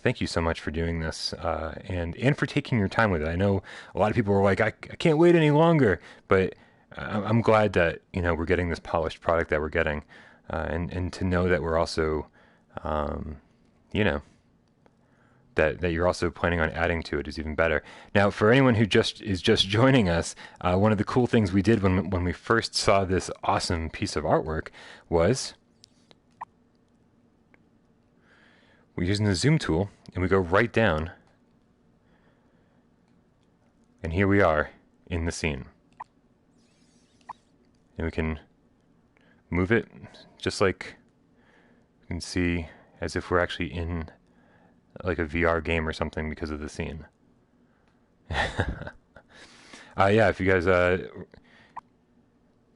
thank you so much for doing this, and for taking your time with it. I know a lot of people were like, I can't wait any longer, but I'm glad that we're getting this polished product that we're getting, and to know that we're also, that you're also planning on adding to it is even better. Now, for anyone who is just joining us, one of the cool things we did when we first saw this awesome piece of artwork was we're using the zoom tool, and we go right down, and here we are in the scene. And we can move it just like you can see as if we're actually in like a VR game or something because of the scene. Yeah, if you guys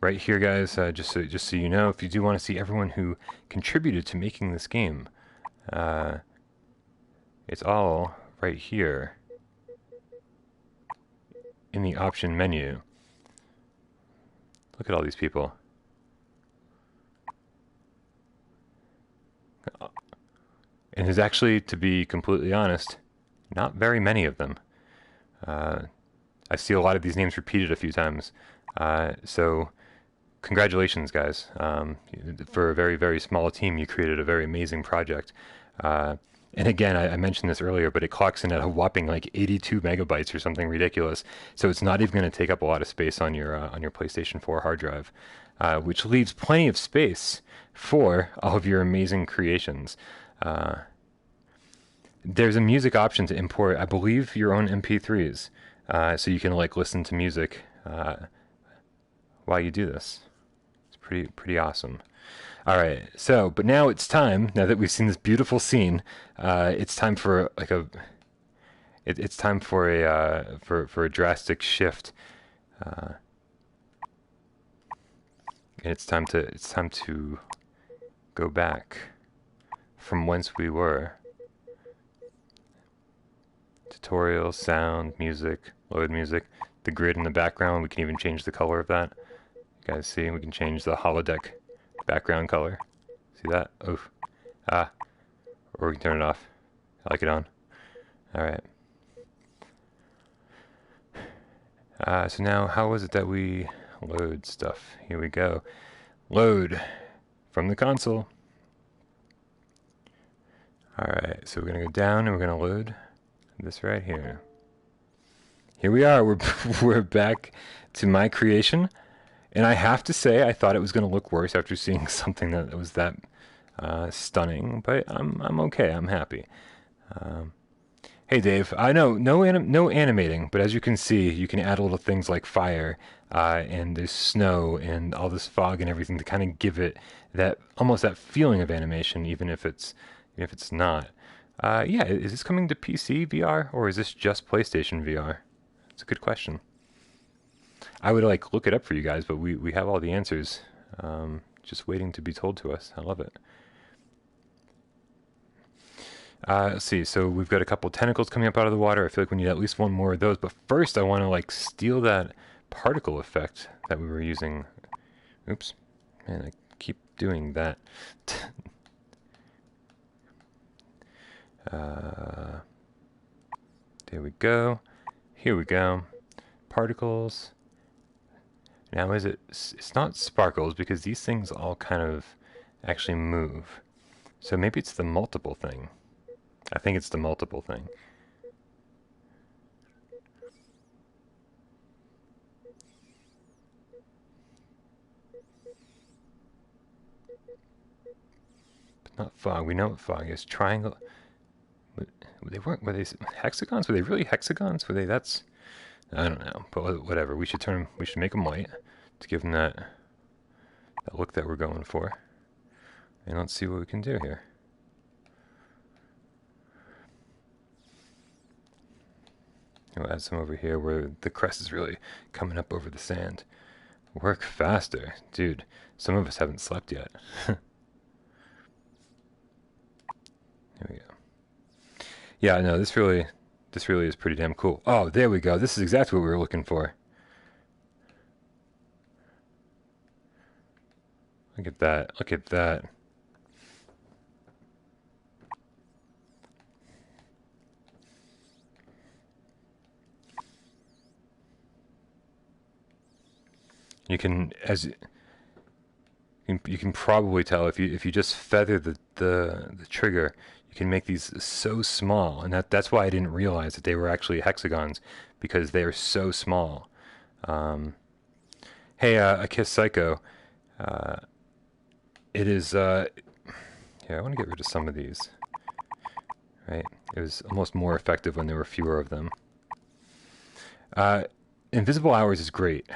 right here, guys, just so you know, if you do want to see everyone who contributed to making this game, it's all right here in the option menu. Look at all these people. And there's actually, to be completely honest, not very many of them. I see a lot of these names repeated a few times. So congratulations, guys. For a very, very small team, you created a very amazing project. And again, I mentioned this earlier, but it clocks in at a whopping like 82 megabytes or something ridiculous. So it's not even going to take up a lot of space on your PlayStation 4 hard drive, which leaves plenty of space for all of your amazing creations. There's a music option to import, I believe, your own MP3s, so you can like listen to music while you do this. It's pretty awesome. All right, so but now it's time. Now that we've seen this beautiful scene, it's time for like it's time for a drastic shift, and it's time to go back from whence we were. Tutorial, sound, music, load music, the grid in the background. We can even change the color of that. You guys see, we can change the holodeck background color. See that? Oof. Ah. Or we can turn it off. I like it on. Alright. So now, how was it that we load stuff? Here we go. Load from the console. Alright, so we're going to go down and we're going to load this right here. Here we are. We're back to my creation. And I have to say, I thought it was going to look worse after seeing something that was that stunning. But I'm okay. I'm happy. Hey Dave, I know no animating, but as you can see, you can add little things like fire, and there's snow and all this fog and everything to kind of give it that almost that feeling of animation, even if it's not. Yeah, is this coming to PC VR or is this just PlayStation VR? It's a good question. I would like look it up for you guys, but we have all the answers, just waiting to be told to us. I love it. Let's see, so we've got a couple tentacles coming up out of the water. I feel like we need at least one more of those, but first I want to like steal that particle effect that we were using. Oops, man, I keep doing that. There we go. Here we go. Particles. Now it's not sparkles because these things all kind of actually move. So maybe it's the multiple thing. I think it's the multiple thing. But not fog. We know what fog is. Triangle. Were they hexagons? Were they really hexagons? Were they? That's. I don't know. But whatever. We should make them white to give them that look that we're going for. And let's see what we can do here. We'll add some over here where the crest is really coming up over the sand. Work faster. Dude, some of us haven't slept yet. Here we go. Yeah, no, this really is pretty damn cool. Oh, there we go. This is exactly what we were looking for. Look at that. Look at that. You can, you can probably tell if you just feather the trigger, you can make these so small, and that's why I didn't realize that they were actually hexagons, because they are so small. Hey, a Kiss Psycho. It is. Yeah, I want to get rid of some of these. Right, it was almost more effective when there were fewer of them. Invisible Hours is great.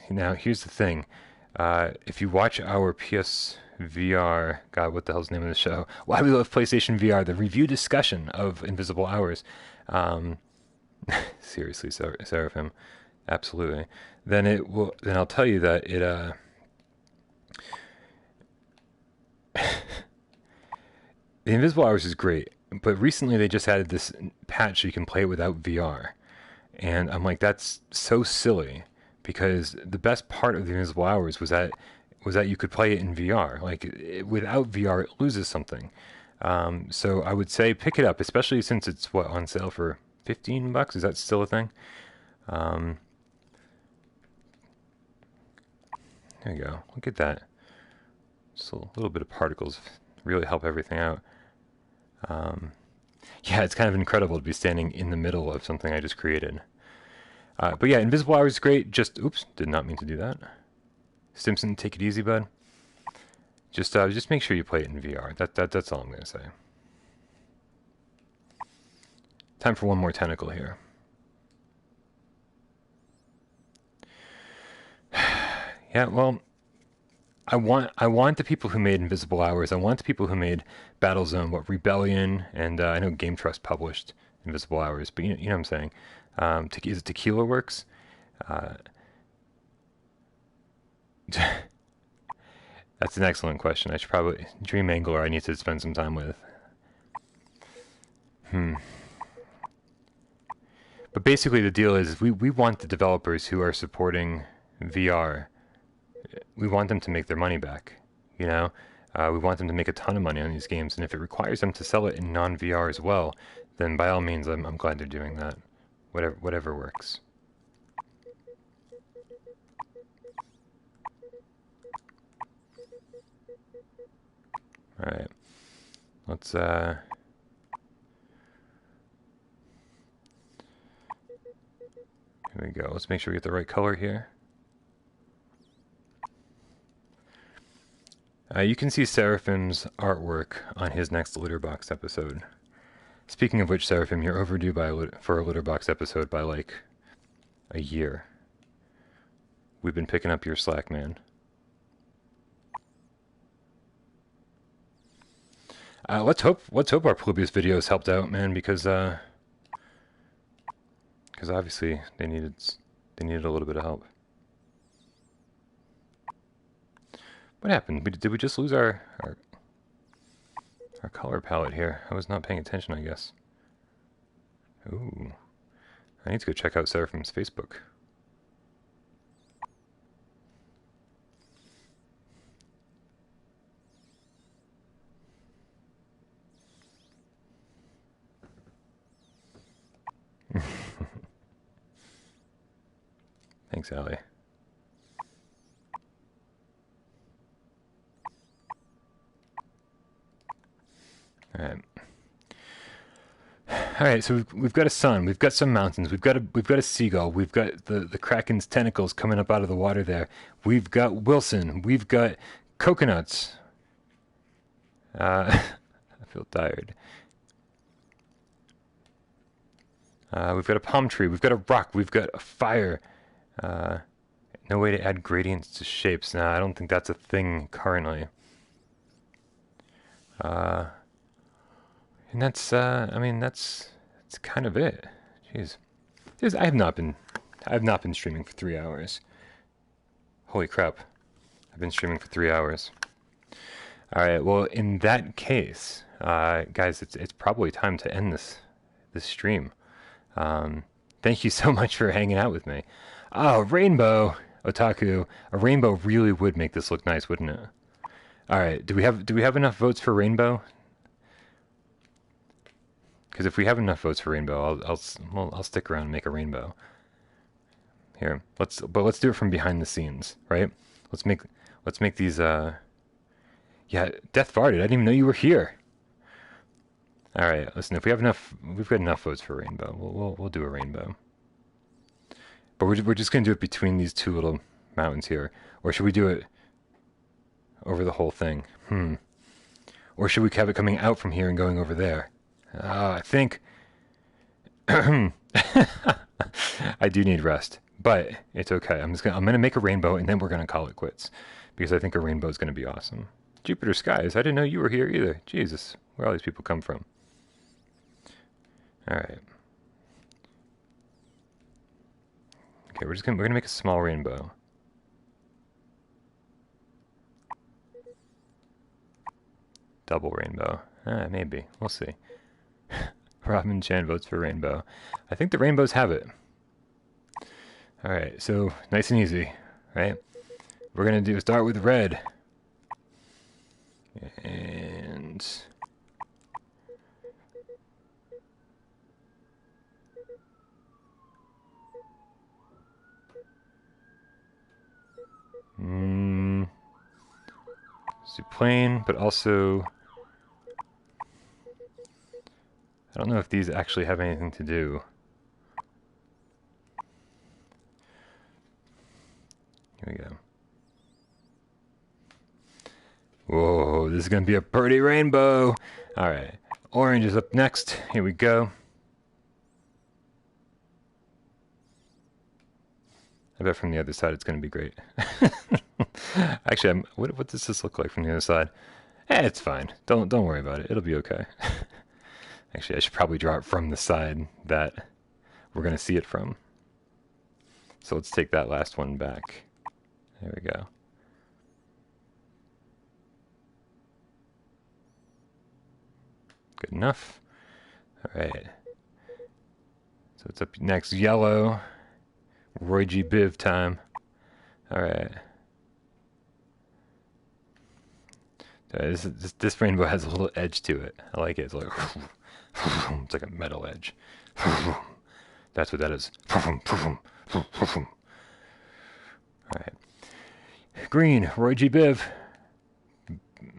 Now, here's the thing. If you watch our PSVR, God, what the hell's the name of the show? Why We Love PlayStation VR, the review discussion of Invisible Hours. Seriously, Seraphim, absolutely. Then I'll tell you that it. The Invisible Hours is great, but recently they just added this patch so you can play it without VR, and I'm like, that's so silly. Because the best part of the Invisible Hours was that you could play it in VR. Like without VR, it loses something. So I would say pick it up, especially since it's on sale for $15. Is that still a thing? There you go. Look at that. Just a little bit of particles really help everything out. Yeah, it's kind of incredible to be standing in the middle of something I just created. But yeah, Invisible Hours is great. Just, oops, did not mean to do that. Simpson, take it easy, bud. Just make sure you play it in VR. That's all I'm gonna say. Time for one more tentacle here. Yeah, well, I want the people who made Invisible Hours. I want the people who made Battlezone, Rebellion, and I know Game Trust published Invisible Hours, but you know what I'm saying. Is it Tequila Works? That's an excellent question. I should probably Dream Angler. I need to spend some time with. But basically, the deal is we want the developers who are supporting VR. We want them to make their money back. You know, We want them to make a ton of money on these games, and if it requires them to sell it in non-VR as well, then by all means, I'm glad they're doing that. Whatever works. All right, let's here we go. Let's make sure we get the right color here. You can see Seraphim's artwork on his next Litterbox episode. Speaking of which, Seraphim, you're overdue for a Litterbox episode by like a year. We've been picking up your slack, man. Let's hope our Polybius videos helped out, man, because obviously they needed a little bit of help. What happened? Did we just lose our color palette here? I was not paying attention, I guess. Ooh. I need to go check out Seraphim's Facebook. Thanks, Allie. All right, so we've got a sun, we've got some mountains, we've got a seagull, we've got the kraken's tentacles coming up out of the water there. We've got Wilson, we've got coconuts. I feel tired. We've got a palm tree, we've got a rock, we've got a fire. No way to add gradients to shapes. Nah, I don't think that's a thing currently. And that's, I mean, that's kind of it. Jeez. I have not been streaming for 3 hours. Holy crap. I've been streaming for 3 hours. Alright, well, in that case, guys, it's probably time to end this stream. Thank you so much for hanging out with me. Oh, rainbow, Otaku. A rainbow really would make this look nice, wouldn't it? Alright, do we have enough votes for rainbow? Because if we have enough votes for rainbow, I'll stick around and make a rainbow. Here, let's do it from behind the scenes, right? Let's make these. Yeah, Death farted. I didn't even know you were here. All right, listen. If we have enough, we've got enough votes for rainbow. We'll do a rainbow. But we're just gonna do it between these two little mountains here, or should we do it over the whole thing? Or should we have it coming out from here and going over there? I think I do need rest, but it's okay. I'm gonna make a rainbow and then we're gonna call it quits because I think a rainbow is gonna be awesome. Jupiter skies. I didn't know you were here either. Jesus, where all these people come from? All right. Okay, we're gonna make a small rainbow. Double rainbow. Maybe. We'll see. Robin Chan votes for rainbow. I think the rainbows have it. Alright, so nice and easy, right? We're gonna start with red. And so plain, but also I don't know if these actually have anything to do. Here we go. Whoa, this is going to be a pretty rainbow. All right, orange is up next. Here we go. I bet from the other side it's going to be great. Actually, what does this look like from the other side? It's fine. Don't worry about it. It'll be okay. Actually, I should probably draw it from the side that we're going to see it from. So let's take that last one back. There we go. Good enough. All right. So it's up next, yellow. Roy G. Biv time. All right. This rainbow has a little edge to it. I like it. It's like it's like a metal edge. That's what that is. All right. Green, Roy G. Biv.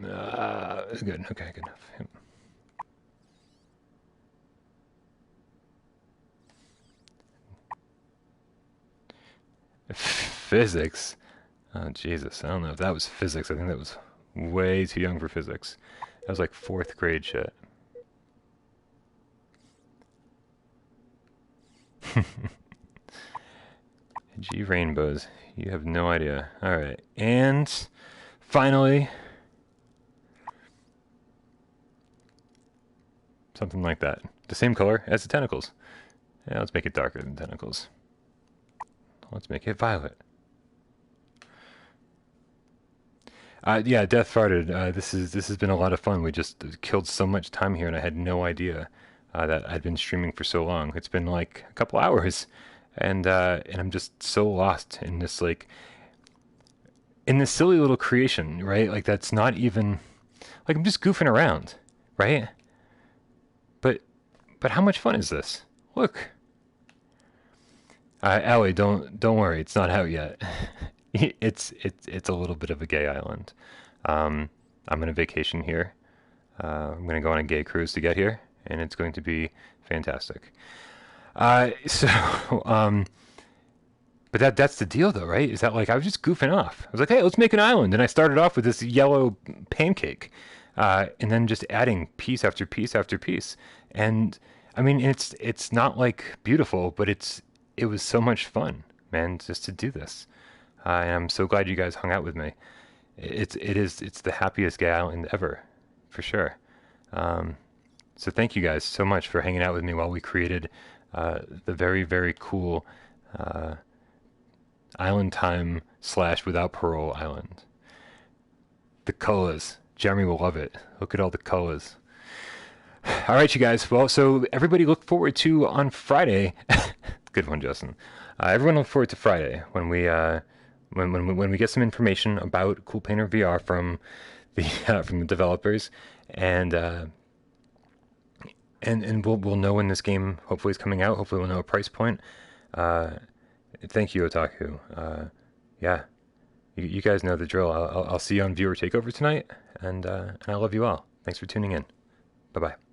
Good. Okay, good enough. Physics. Oh, Jesus. I don't know if that was physics. I think that was way too young for physics. That was like 4th grade shit. G rainbows. You have no idea. Alright. And finally, something like that. The same color as the tentacles. Yeah, let's make it darker than tentacles. Let's make it violet. Yeah, Death farted. This has been a lot of fun. We just killed so much time here, and I had no idea that I'd been streaming for so long. It's been like a couple hours, and I'm just so lost in this in this silly little creation, right? Like that's not even like I'm just goofing around, right? But how much fun is this? Look, Allie, don't worry, it's not out yet. it's a little bit of a gay island. I'm on a vacation here. I'm going to go on a gay cruise to get here, and it's going to be fantastic. But that's the deal, though, right? Is that like I was just goofing off. I was like, hey, let's make an island, and I started off with this yellow pancake, and then just adding piece after piece after piece. And I mean, it's not like beautiful, but it was so much fun, man, just to do this. And I'm so glad you guys hung out with me. It's the happiest gay island ever, for sure. So thank you guys so much for hanging out with me while we created the very, very cool Island Time / Without Parole Island. The colors. Jeremy will love it. Look at all the colors. All right, you guys. Well, so everybody look forward to on Friday. Good one, Justin. Everyone look forward to Friday when we when we get some information about CoolPaintr VR from the developers, and we'll know when this game hopefully is coming out. Hopefully we'll know a price point. Thank you, Otaku. Yeah, you guys know the drill. I'll see you on Viewer Takeover tonight, and I love you all. Thanks for tuning in. Bye bye.